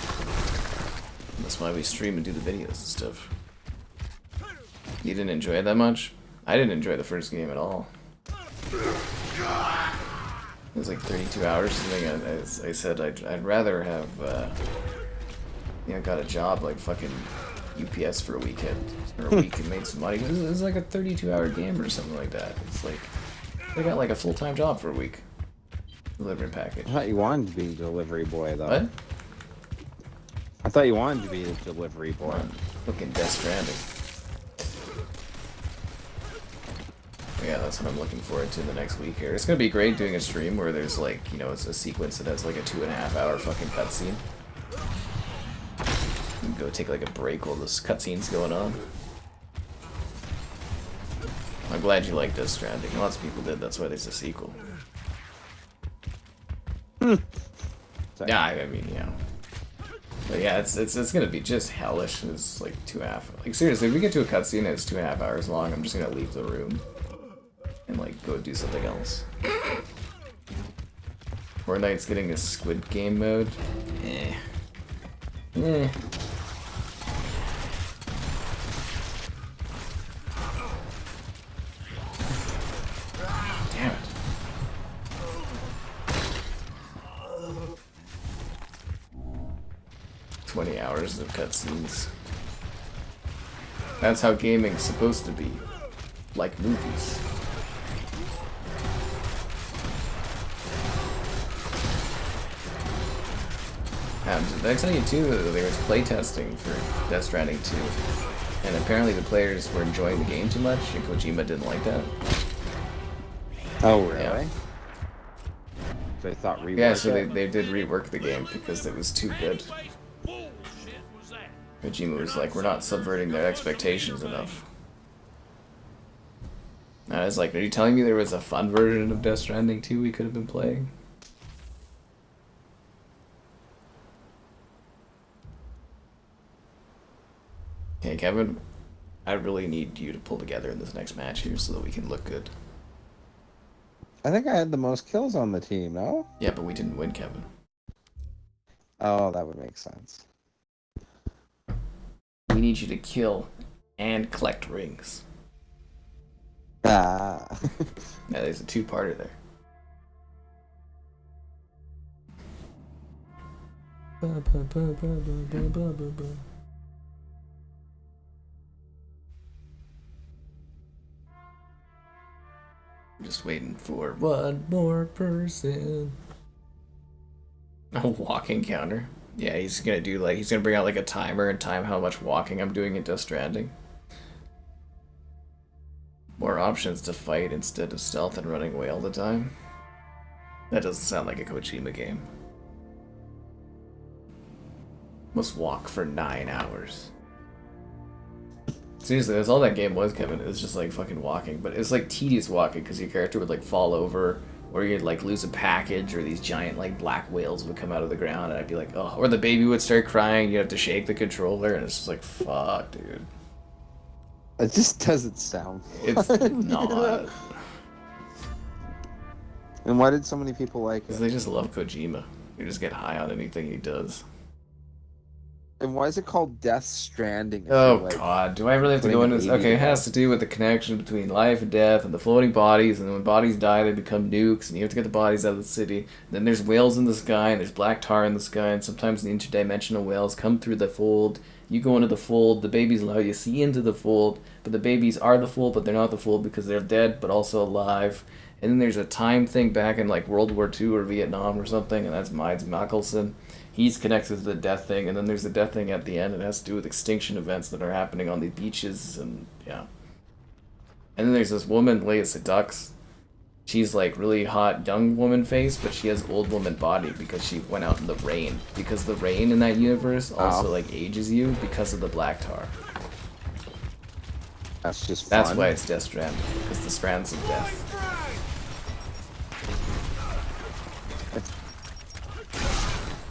That's why we stream and do the videos and stuff. You didn't enjoy it that much? I didn't enjoy the first game at all. It was like 32 hours or something. As I said, I'd rather have, you know, got a job like fucking UPS for a weekend or a week and made some money. It was like a 32-hour game or something like that. It's like they got like a full-time job for a week. Delivering package. I thought you wanted to be a delivery boy, though. What? I thought you wanted to be a delivery boy. Fucking Death Stranding. yeah, that's what I'm looking forward to the next week here. It's gonna be great doing a stream where there's like, you know, it's a sequence that has like a 2.5 hour fucking cutscene. You can go take like a break while this cutscene's going on. I'm glad you liked Death Stranding. Lots of people did, that's why there's a sequel. Yeah, I mean, yeah. But yeah, it's gonna be just hellish. It's like 2.5. Like seriously, if we get to a cutscene and it's 2.5 hours long, I'm just gonna leave the room and like go do something else. Fortnite's getting a Squid Game mode. Eh. Eh. Damn it. "20 hours of cutscenes. That's how gaming's supposed to be. Like movies." Did I tell you too that there was playtesting for Death Stranding 2? And apparently the players were enjoying the game too much, and Kojima didn't like that. Oh, really? Yeah. So they thought rework Yeah, so it? they did rework the game because it was too good. Kojima was like, we're not subverting their expectations enough. And I was like, are you telling me there was a fun version of Death Stranding 2 we could have been playing? Okay, Kevin, I really need you to pull together in this next match here so that we can look good. I think I had the most kills on the team, no? Yeah, but we didn't win, Kevin. Oh, that would make sense. We need you to kill and collect rings. Ah. Yeah, there's a two-parter there. I'm just waiting for one more person. A walking counter. Yeah, he's gonna do like, he's gonna bring out like a timer and time how much walking I'm doing in Death Stranding. More options to fight instead of stealth and running away all the time. That doesn't sound like a Kojima game. Must walk for 9 hours. Seriously, that's all that game was, Kevin. It was just like fucking walking, but it was like tedious walking because your character would like fall over, or you'd like lose a package, or these giant like black whales would come out of the ground, and I'd be like, oh, or the baby would start crying. You have to shake the controller, and it's just like, fuck, dude. It just doesn't sound It's fun. not. And why did so many people like Because it? they just love Kojima. They just get high on anything he does. And why is it called Death Stranding? if Oh you're, like, god, do I really have to go putting into a this? baby Okay, it in has to do with the connection between life and death and the floating bodies, and then when bodies die they become nukes, and you have to get the bodies out of the city. And then there's whales in the sky, and there's black tar in the sky, and sometimes the interdimensional whales come through the fold. You go into the fold, the babies allow you to see into the fold, but the babies are the fold, but they're not the fold because they're dead but also alive. And then there's a time thing back in like World War II or Vietnam or something, and that's Mads Mikkelsen. He's connected to the death thing, and then there's the death thing at the end. It has to do with extinction events that are happening on the beaches, and yeah. And then there's this woman, Leia Sedux. She's like really hot young woman face, but she has old woman body because she went out in the rain. Because the rain in that universe also like ages you because of the black tar. That's just That's fun. why it's Death Stranding, because the strands of death.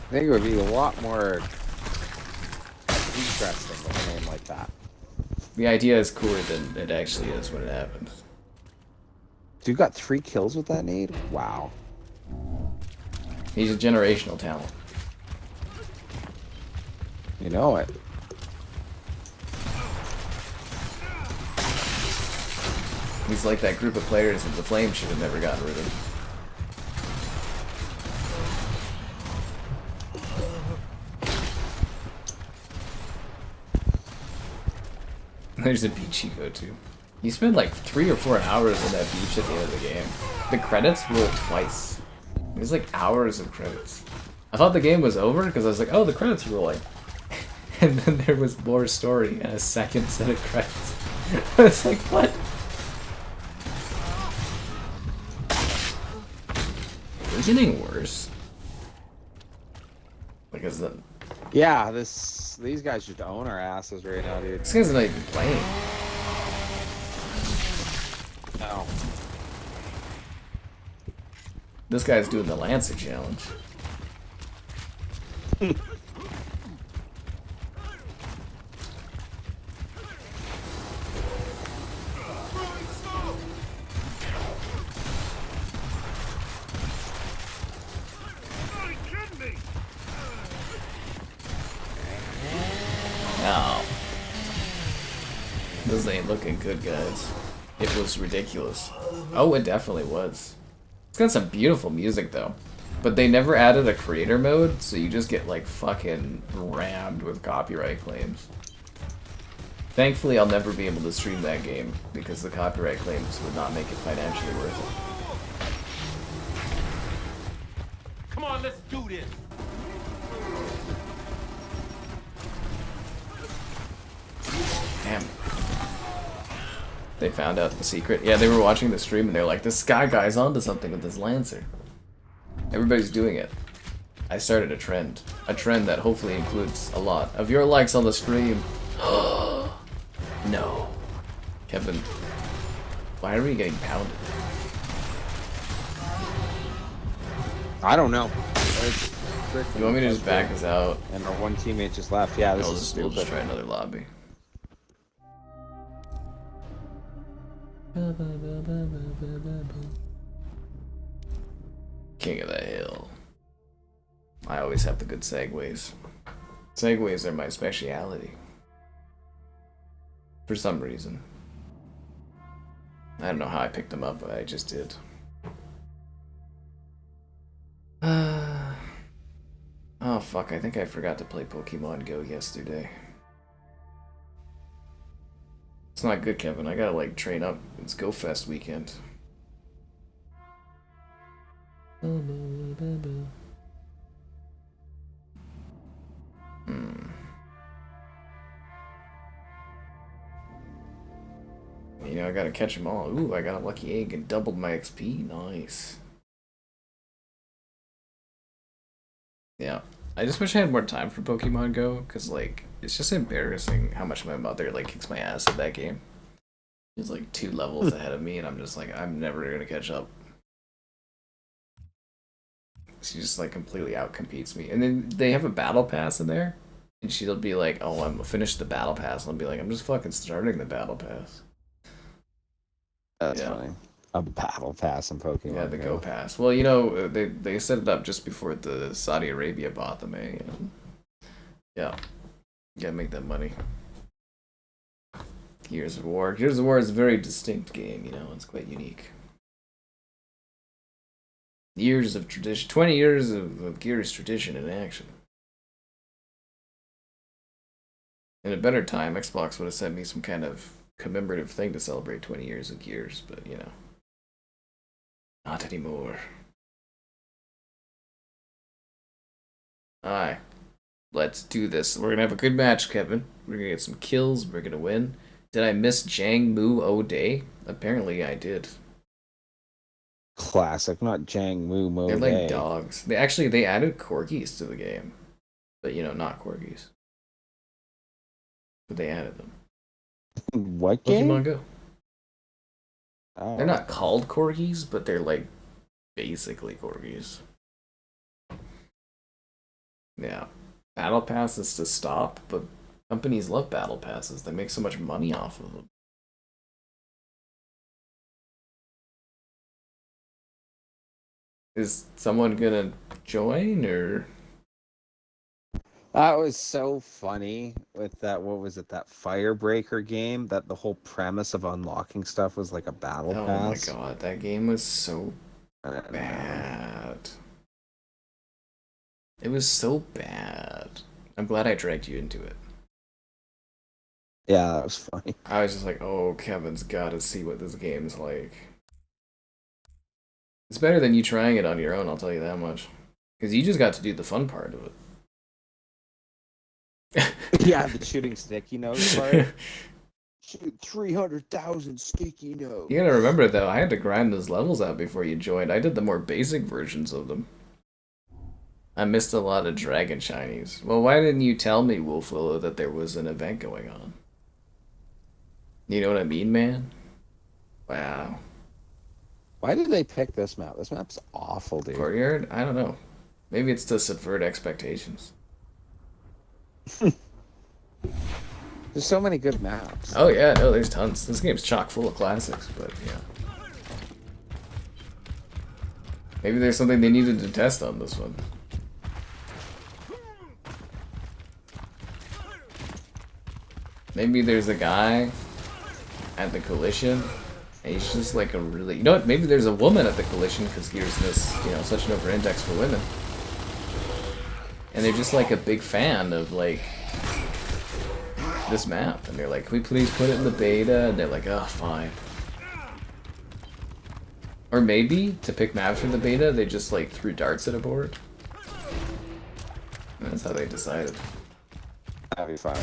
I think it would be a lot more interesting with a name like that. The idea is cooler than it actually is when it happens. You got 3 kills with that nade? Wow. He's a generational talent. You know it. He's like that group of players that the Flames should have never gotten rid of. There's a beach you go to. You spend like 3 or 4 hours on that beach at the end of the game. The credits roll twice. There's like hours of credits. I thought the game was over because I was like, oh, the credits are rolling. And then there was more story and a second set of credits. I was like, what? It's getting worse. Because Yeah, these guys just own our asses right now, dude. this guy's not even playing. No. This guy's doing the Lancer challenge. No. This ain't looking good, guys. It was ridiculous. Oh, it definitely was. It's got some beautiful music, though. But they never added a creator mode, so you just get, like, fucking rammed with copyright claims. Thankfully, I'll never be able to stream that game, because the copyright claims would not make it financially worth it. Come on, let's do this. Damn. They found out the secret. Yeah, they were watching the stream and they're like, this Sky Guy's onto something with this Lancer. Everybody's doing it. I started a trend. A trend that hopefully includes a lot of your likes on the stream. No. Kevin. Why are we getting pounded? I don't know. You want me to just back us out? And our one teammate just left. Yeah, this We'll is just stupid. try another lobby. King of the Hill. I always have the good segues. Segues are my speciality. For some reason. I don't know how I picked them up, but I just did. Oh fuck, I think I forgot to play Pokemon Go yesterday. It's not good, Kevin. I gotta, like, train up. It's Go Fest weekend. You know, I gotta catch them all. Ooh, I got a lucky egg and doubled my XP. Nice. Yeah. I just wish I had more time for Pokemon Go, because, like, it's just embarrassing how much my mother, like, kicks my ass at that game. She's, like, 2 levels ahead of me, and I'm just like, I'm never gonna catch up. She just, like, completely outcompetes me. And then they have a battle pass in there, and she'll be like, oh, I'm finished the battle pass. And I'll be like, I'm just fucking starting the battle pass. That's funny. A battle pass in Pokemon. Yeah, the Go Pass. Well, you know, they set it up just before the Saudi Arabia bought them, eh? Yeah. You gotta make that money. Gears of War. Gears of War is a very distinct game, you know, it's quite unique. Years of tradition. 20 years of Gears tradition in action. In a better time, Xbox would have sent me some kind of commemorative thing to celebrate 20 years of Gears, but, you know. Not anymore. Alright. Let's do this. We're gonna have a good match, Kevin. We're gonna get some kills. We're gonna win. Did I miss Jang Mu O'Day? Apparently I did. Classic, not Jang Mu Mo. They're like dogs. They added corgis to the game. But, you know, not corgis. But they added them. What game? Pokemon Go. Oh. They're not called corgis, but they're like basically corgis. Yeah. Battle passes to stop, but companies love battle passes. They make so much money off of them. Is someone gonna join or? That was so funny with that. What was it? That Firebreaker game. That the whole premise of unlocking stuff was like a battle pass. Oh my god, that game was so bad. It was so bad. I'm glad I dragged you into it. Yeah, that was funny. I was just like, oh, Kevin's gotta see what this game's like. It's better than you trying it on your own, I'll tell you that much. Because you just got to do the fun part of it. Yeah, the shooting stick, you know, part. Shoot 300,000 sticky notes. You gotta remember though, I had to grind those levels out before you joined. I did the more basic versions of them. I missed a lot of dragon shinies. Well, why didn't you tell me, Wolf Willow, that there was an event going on? You know what I mean, man? Wow. Why did they pick this map? This map's awful, dude. Courtyard? I don't know. Maybe it's to subvert expectations. There's so many good maps. Oh yeah, no, there's tons. This game's chock full of classics, but yeah. Maybe there's something they needed to test on this one. Maybe there's a guy at the Coalition, and he's just like a really... You know what? Maybe there's a woman at the Coalition, because here's this, you know, such an over-index for women. And they're just like a big fan of, like, this map. And they're like, can we please put it in the beta? And they're like, oh, fine. Or maybe, to pick maps for the beta, they just, like, threw darts at a board. And that's how they decided. That'd be fine.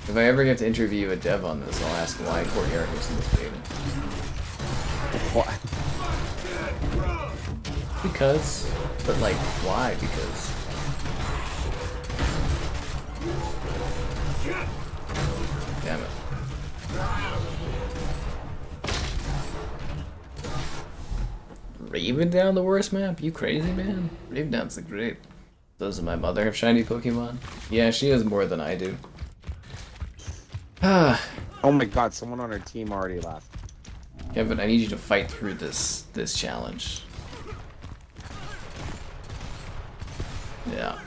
If I ever get to interview a dev on this, I'll ask why Courtyard was in this beta. What? Because. But like, why? Because. Damn it. Raven Down the worst map? You crazy, man? Raven Down's the great. Doesn't my mother have shiny Pokemon? Yeah, she has more than I do. Oh my god, someone on our team already left. Kevin, I need you to fight through this challenge. Yeah.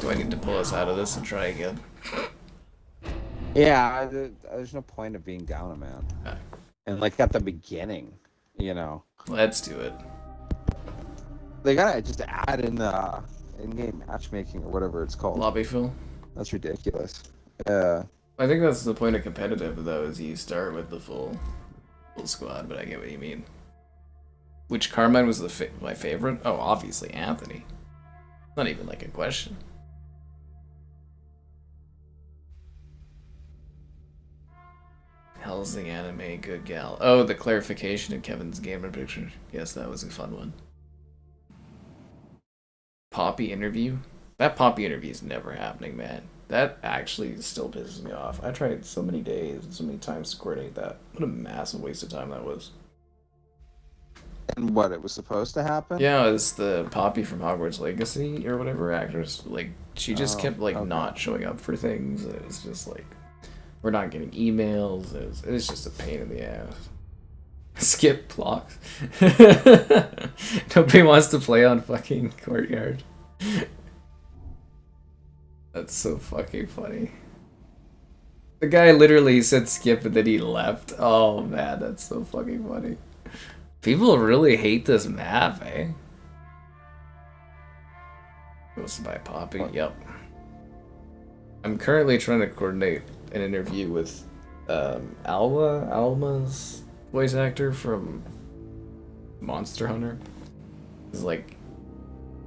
Do I need to pull us out of this and try again? Yeah, there's no point of being down a man. Okay. And like at the beginning, you know. Let's do it. They gotta just add in in-game matchmaking or whatever it's called. Lobby fill? That's ridiculous. I think that's the point of competitive, though, is you start with the full squad, but I get what you mean. Which Carmine was my favorite? Oh, obviously Anthony. Not even like a question. Hell's the anime, good gal. Oh, the clarification in Kevin's gamer picture. Yes, that was a fun one. Poppy interview? That Poppy interview is never happening, man. That actually still pisses me off. I tried so many days and so many times to coordinate that. What a massive waste of time that was. And what, it was supposed to happen? Yeah, it's the Poppy from Hogwarts Legacy or whatever actress. Like, she just kept like not showing up for things. It was just like, we're not getting emails. It was just a pain in the ass. Skip blocks. Nobody wants to play on fucking Courtyard. That's so fucking funny. The guy literally said skip and then he left. Oh man, that's so fucking funny. People really hate this map, eh? Goes by Poppy, yep. I'm currently trying to coordinate an interview with Alma's voice actor from Monster Hunter. It's like,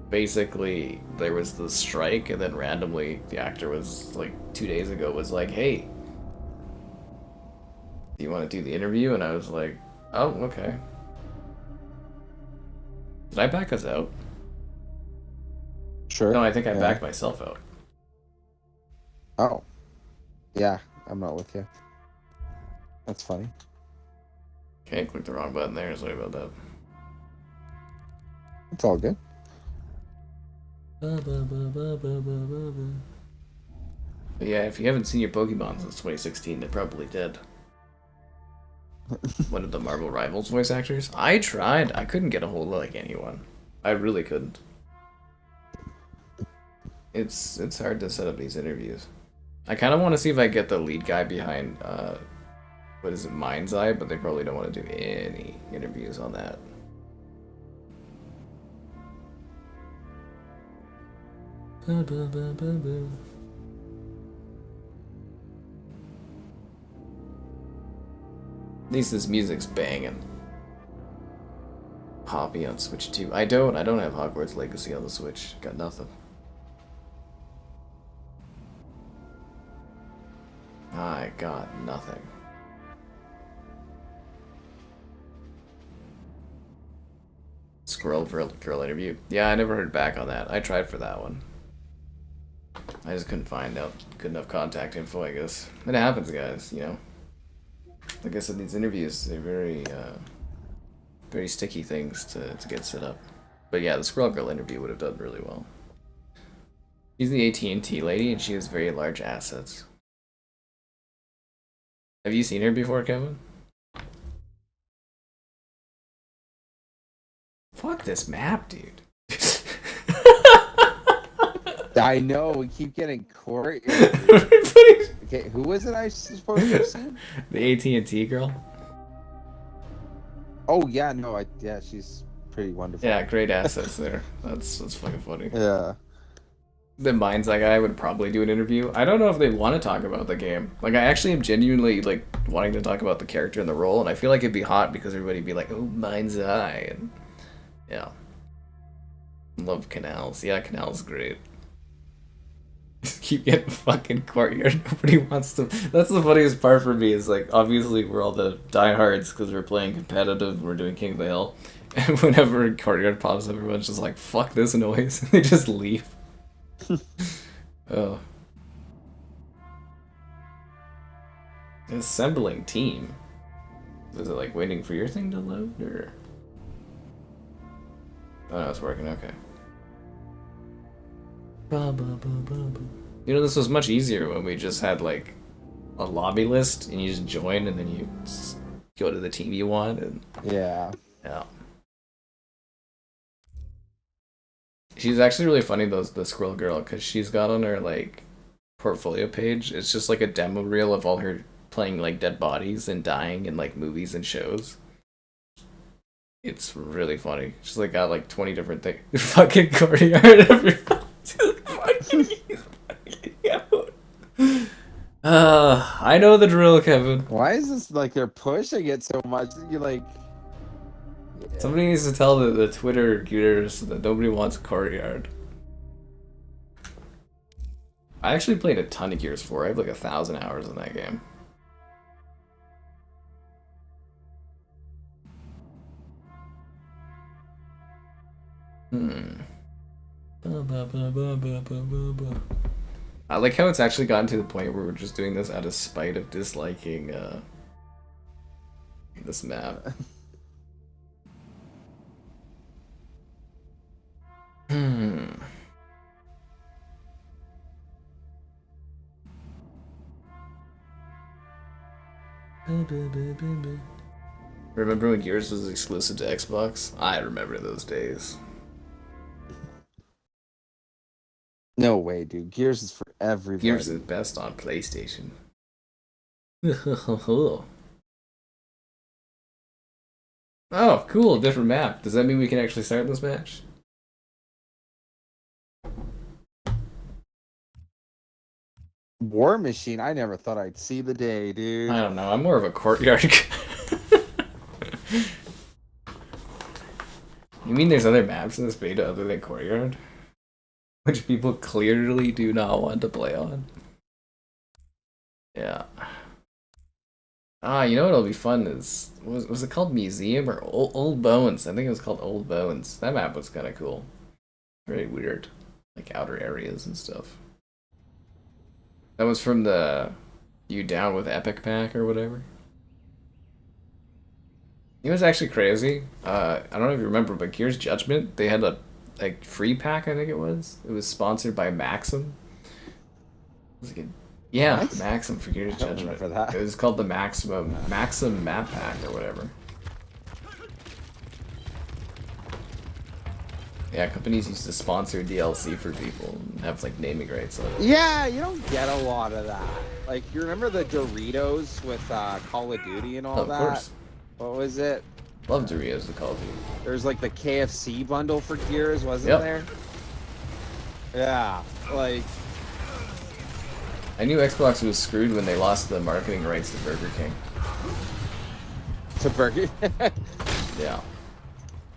basically, there was the strike, and then randomly, the actor was, like, 2 days ago, was like, hey, do you want to do the interview? And I was like, oh, okay. Did I back us out? Sure. No, I think I backed myself out. Oh. Yeah, I'm not with you. That's funny. Okay, clicked the wrong button there, sorry about that. It's all good. But yeah, if you haven't seen your Pokemon since 2016, they're probably dead. One of the Marvel Rivals voice actors. I tried. I couldn't get a hold of like anyone. I really couldn't. It's hard to set up these interviews. I kind of want to see if I get the lead guy behind what is it, Mind's Eye, but they probably don't want to do any interviews on that. At least this music's banging. Poppy on Switch 2. I don't have Hogwarts Legacy on the Switch. Got nothing. I got nothing. Squirrel Girl interview. Yeah, I never heard back on that. I tried for that one. I just couldn't find out good enough contact info, I guess. It happens, guys, you know. Like I said, these interviews, they're very sticky things to get set up. But yeah, the Squirrel Girl interview would have done really well. She's the AT&T lady, and she has very large assets. Have you seen her before, Kevin? Fuck this map, dude. I know, we keep getting Courtyard. Okay, who was it I was supposed to have seen? The AT&T girl? Oh, yeah, no, yeah, she's pretty wonderful. Yeah, great assets there. That's fucking funny. Yeah. The Minds that guy would probably do an interview. I don't know if they want to talk about the game. Like, I actually am genuinely, like, wanting to talk about the character and the role, and I feel like it'd be hot because everybody'd be like, oh, Mind's Eye, and yeah. Love Canals. Yeah, Canals is great. Just keep getting fucking Courtyard. Nobody wants to. That's the funniest part for me is, like, obviously we're all the diehards because we're playing competitive, we're doing King of the Hill, and whenever Courtyard pops up, everyone's just like, fuck this noise, and they just leave. Oh. Assembling team. Is it like waiting for your thing to load, or? Oh no, it's working, okay. You know, this was much easier when we just had like a lobby list and you just join and then you just go to the team you want and Yeah. yeah. She's actually really funny, the Squirrel Girl, because she's got on her like portfolio page, it's just like a demo reel of all her playing like dead bodies and dying in like movies and shows. It's really funny. She's like got like 20 different things. Fucking Courtyard, everybody. I know the drill, Kevin. Why is this like they're pushing it so much? You like. Somebody needs to tell the Twitter gears that nobody wants Courtyard. I actually played a ton of Gears 4. I have like 1,000 hours in that game. I like how it's actually gotten to the point where we're just doing this out of spite of disliking this map. Remember when Gears was exclusive to Xbox? I remember those days. No way, dude. Gears is for everybody. Gears is best on PlayStation. Oh, cool, different map. Does that mean we can actually start this match? War Machine, I never thought I'd see the day, dude. I don't know, I'm more of a Courtyard guy. You mean there's other maps in this beta other than Courtyard? Which people clearly do not want to play on. Yeah. Ah, you know what'll be fun is... Was it called Museum or Old Bones? I think it was called Old Bones. That map was kind of cool. Very weird. Like outer areas and stuff. That was from the You Down with Epic pack or whatever. It was actually crazy. I don't know if you remember, but Gears Judgment, they had a like free pack, I think it was. It was sponsored by Maxim. It was like yeah, What? Maxim for Gears Judgment. remember that. It was called the Maxim map pack or whatever. Yeah, companies used to sponsor DLC for people and have like naming rights on it. Yeah, you don't get a lot of that. Like, you remember the Doritos with Call of Duty and all Of that? course. What was it? Love Doritos to Call of Duty. There's like the KFC bundle for Gears, wasn't Yep. there? Yeah, like, I knew Xbox was screwed when they lost the marketing rights to Burger King. To Burger. Yeah.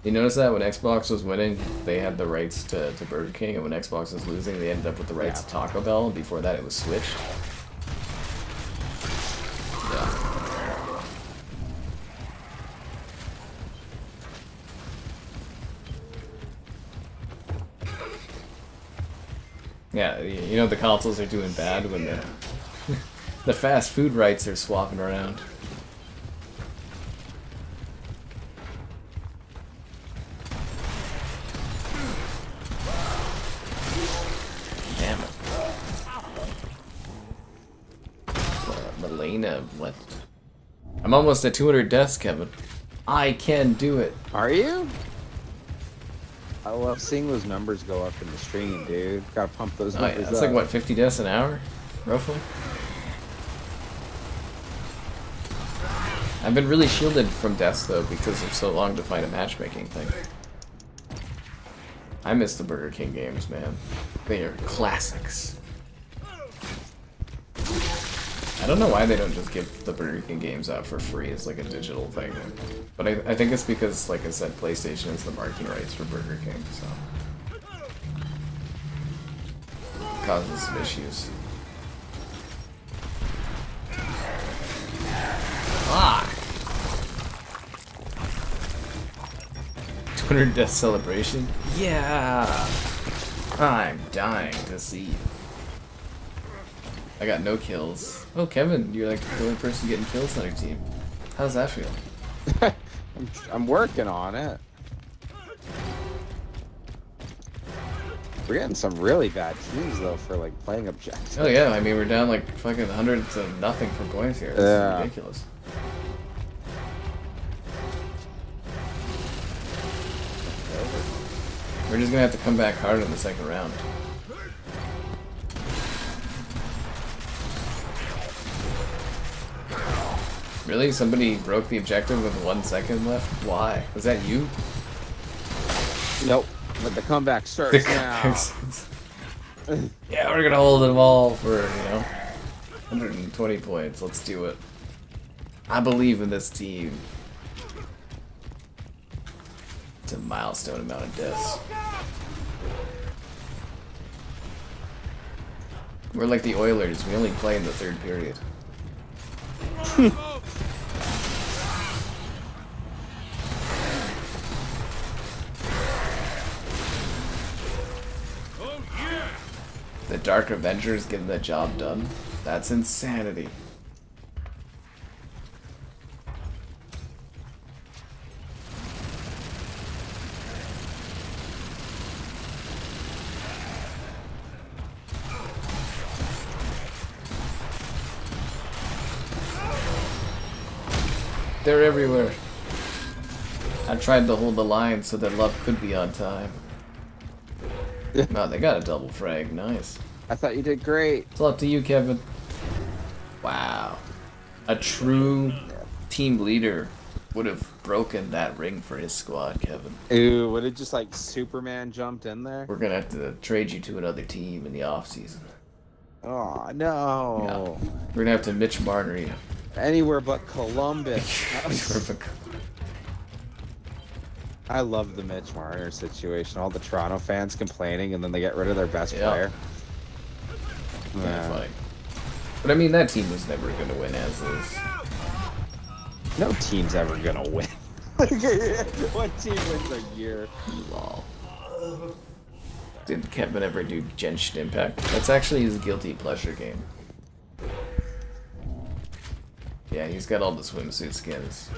You notice that when Xbox was winning, they had the rights to Burger King, and when Xbox was losing, they ended up with the rights to Taco Bell, and before that it was switched. Yeah, you know the consoles are doing bad when the fast food rights are swapping around. Damn it. Melena, what? I'm almost at 200 deaths, Kevin. I can do it. Are you? I love seeing those numbers go up in the stream, dude. Gotta pump those Oh, yeah. numbers That's up. like, what, 50 deaths an hour? Roughly? I've been really shielded from deaths, though, because of so long to find a matchmaking thing. I miss the Burger King games, man. They are classics. I don't know why they don't just give the Burger King games out for free as like a digital thing. But I think it's because, like I said, PlayStation has the marketing rights for Burger King, so... it causes some issues. Fuck! 200 death celebration? Yeah! I'm dying to see. I got no kills. Oh, Kevin, you're like the only person getting kills on your team. How's that feel? I'm working on it. We're getting some really bad teams though for like playing objectives. Oh yeah, I mean we're down like fucking 100 to nothing for points here. This is ridiculous. We're just gonna have to come back hard in the second round. Really? Somebody broke the objective with 1 second left? Why? Was that you? Nope. But the comeback starts now. Yeah, we're gonna hold them all for, you know, 120 points. Let's do it. I believe in this team. It's a milestone amount of deaths. We're like the Oilers. We only play in the third period. The Dark Avengers getting the job done? That's insanity. They're everywhere. I tried to hold the line so that love could be on time. No, they got a double frag. Nice. I thought you did great. It's up to you, Kevin. Wow. A true team leader would have broken that ring for his squad, Kevin. Ooh, would it just like Superman jumped in there? We're gonna have to trade you to another team in the off-season. Oh, no. Yeah. We're gonna have to Mitch Marner you. Anywhere but Columbus. I love the Mitch Marner situation. All the Toronto fans complaining, and then they get rid of their best player. Kinda funny. But I mean, that team was never gonna win as is. No team's ever gonna win. What team wins a year? Lol. Did Kevin ever do Genshin Impact? That's actually his guilty pleasure game. Yeah, he's got all the swimsuit skins.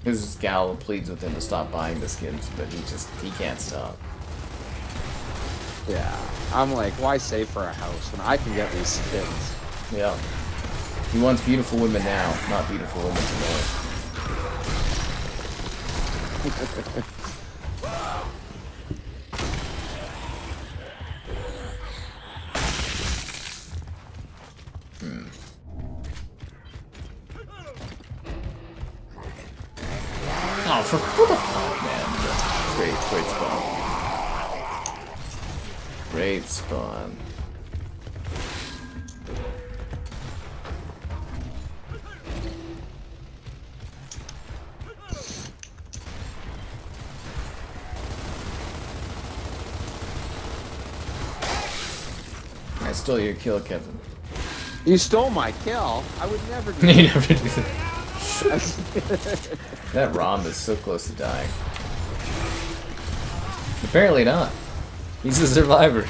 His gal pleads with him to stop buying the skins, but he can't stop. Yeah, I'm like, why save for a house when I can get these skins? Yeah. He wants beautiful women now, not beautiful women tomorrow. Oh, for what the fuck, man. Great spawn. Great spawn. stole your kill, Kevin. You stole my kill. I would never do You that. never do that. That Rom is so close to dying. Apparently not. He's a survivor.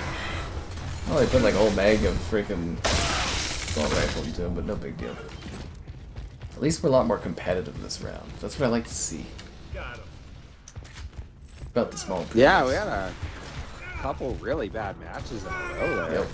Oh, they put like a whole mag of freaking assault rifle into him, but no big deal. At least we're a lot more competitive this round. That's what I like to see. About the small improvements. Yeah, we had a couple really bad matches in a row there. Yep.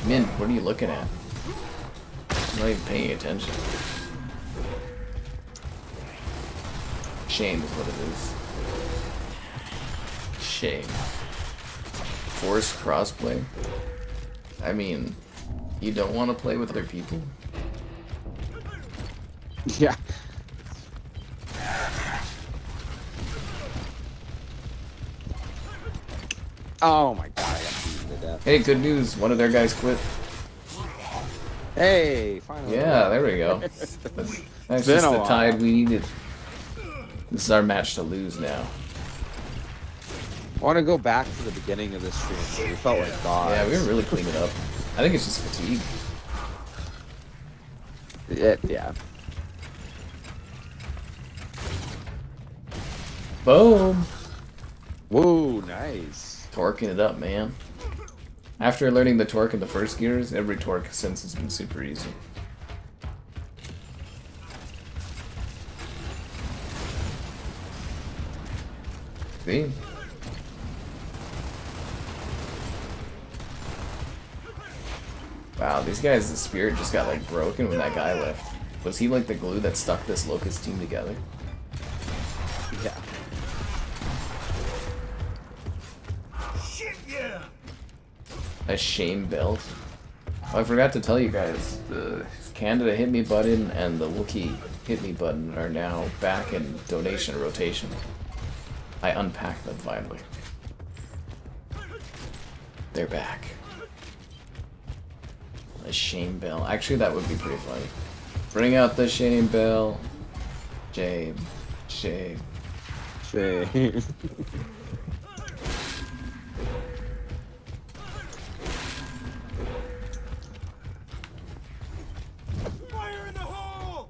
Min, what are you looking at? I'm not even paying attention. Shame is what it is. Shame. Forced crossplay? I mean, you don't want to play with other people? Yeah. Oh my god, I got beaten to death. Hey, good news. One of their guys quit. Hey, finally. Yeah, there we go. That's been just a the while. tide we needed. This is our match to lose now. I want to go back to the beginning of this stream where we felt like gods. Yeah, we were really cleaning up. I think it's just fatigue. Yeah. Boom! Whoa, nice. Torquing it up, man. After learning the torque in the first gears, every torque since has been super easy. See? Wow, these guys, the spirit just got like broken when that guy left. Was he like the glue that stuck this Locust team together? Yeah. Shit, yeah! A shame belt. Oh, I forgot to tell you guys, the Canada hit me button and the Wookiee hit me button are now back in donation rotation. I unpacked them finally. They're back. A shame bell. Actually, that would be pretty funny. Bring out the shame bell. Shame. Shame. Shame. Fire in the hole!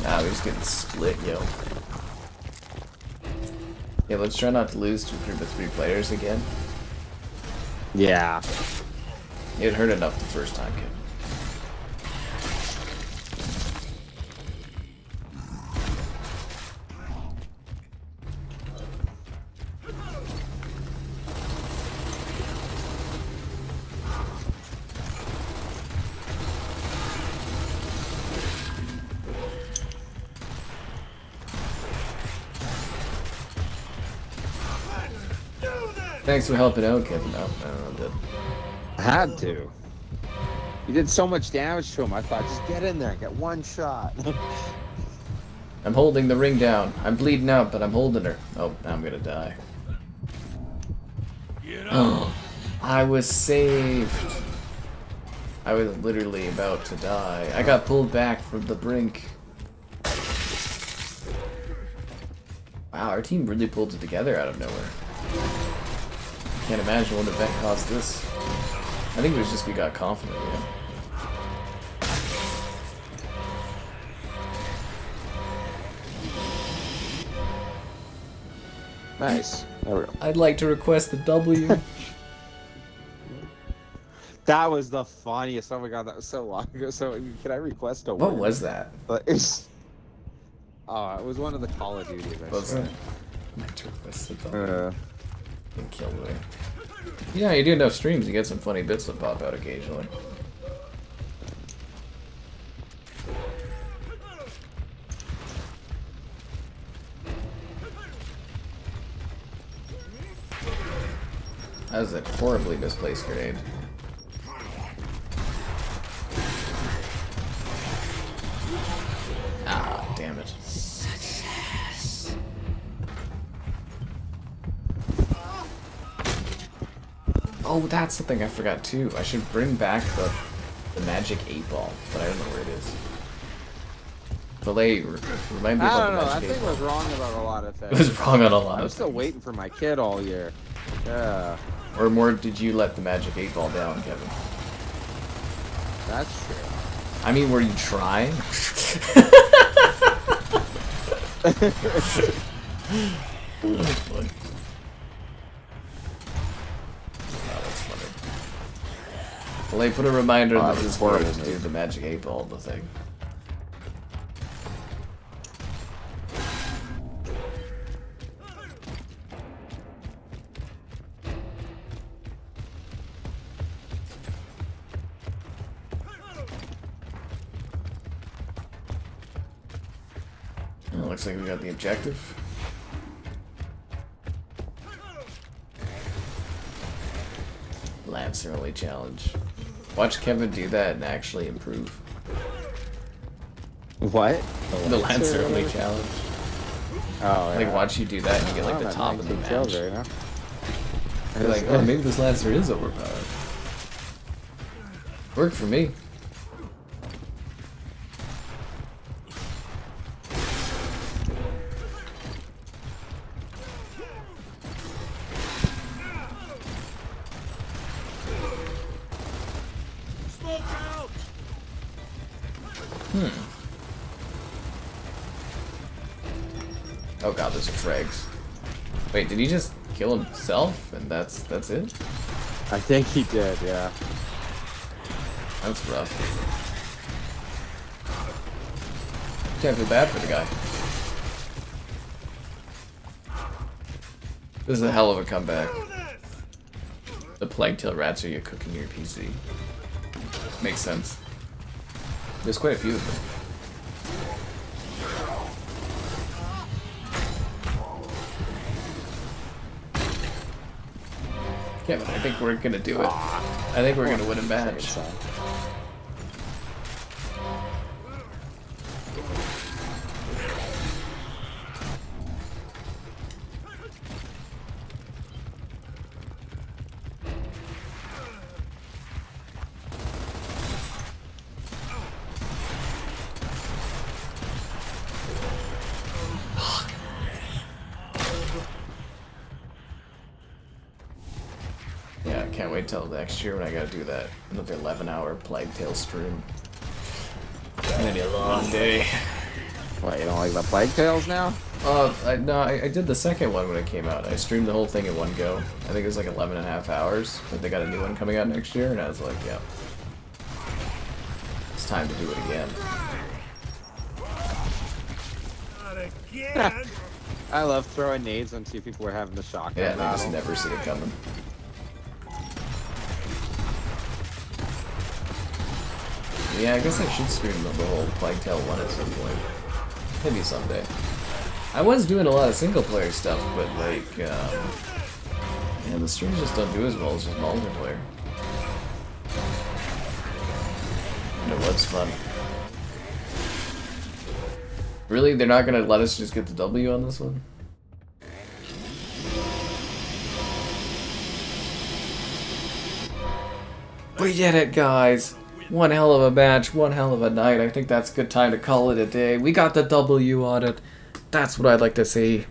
Nah, we're just getting split, yo. Yeah, let's try not to lose to a group of 3 players again. Yeah. It hurt enough the first time, kid. Thanks for helping out, Kevin. No, I'm dead. I had to. You did so much damage to him, I thought, just get in there and get one shot. I'm holding the ring down. I'm bleeding out, but I'm holding her. Oh, now I'm gonna die. Get up! Oh, I was saved. I was literally about to die. I got pulled back from the brink. Wow, our team really pulled it together out of nowhere. Can't imagine what event caused this. I think it was just we got confident, yeah. Nice. There we go. I'd like to request a W. That was the funniest. Oh my god, that was so long ago. So, can I request a What win? was that? But it's... Oh, it was one of the Call of Duties. I What was swear. that? I'd like to request a W. And kill away. Yeah, you do enough streams, you get some funny bits that pop out occasionally. That was a horribly misplaced grenade. Oh, that's the thing I forgot too. I should bring back the magic 8-ball, but I don't know where it is. Filet, remind me I about don't the know. magic I think 8-ball. I was wrong about a lot of things. It was wrong on a lot I'm of still things. waiting for my kid all year. Yeah, Or more, did you let the magic 8-ball down, Kevin? that's true. I mean, were you trying? Oh, boy. Oh, that's funny. Filet, put a reminder in the that's Discord horrible, to do mate. the magic 8-ball, the thing. Oh, looks like we got the objective. Lancer only challenge. Watch Kevin do that and actually improve. What? The Lancer only challenge. Oh, Like, yeah. watch you do that and you get like Oh, the that top of the 19 kills match. right now. You're like, oh, maybe this Lancer is overpowered. Worked for me. Smoke out! Oh god, those are frags. Wait, did he just kill himself? And that's it? I think he did, yeah. That's rough. Can't feel bad for the guy. This is a hell of a comeback. The plague tail rats are you cooking your PC. Makes sense. There's quite a few of them. Kevin, I think we're gonna do it. I think we're gonna win a match. Second side. Yeah, I can't wait till next year when I gotta do that. Another 11-hour Plague Tale stream. It's gonna be a long day. What, you don't like the Plague Tales now? No, I did the second one when it came out. I streamed the whole thing in one go. I think it was like 11.5 hours, but they got a new one coming out next year, and I was like, yeah. It's time to do it again. Not again! I love throwing nades when two people were having the shotgun Yeah, they battle. just never see it coming. Yeah, I guess I should stream the whole Plague Tale 1 at some point. Maybe someday. I was doing a lot of single player stuff, but like, yeah, the streams just don't do as well as just multiplayer. And it was fun. Really? They're not gonna let us just get the W on this one? We did it, guys! One hell of a match, one hell of a night. I think that's a good time to call it a day. We got the W on it. That's what I'd like to see.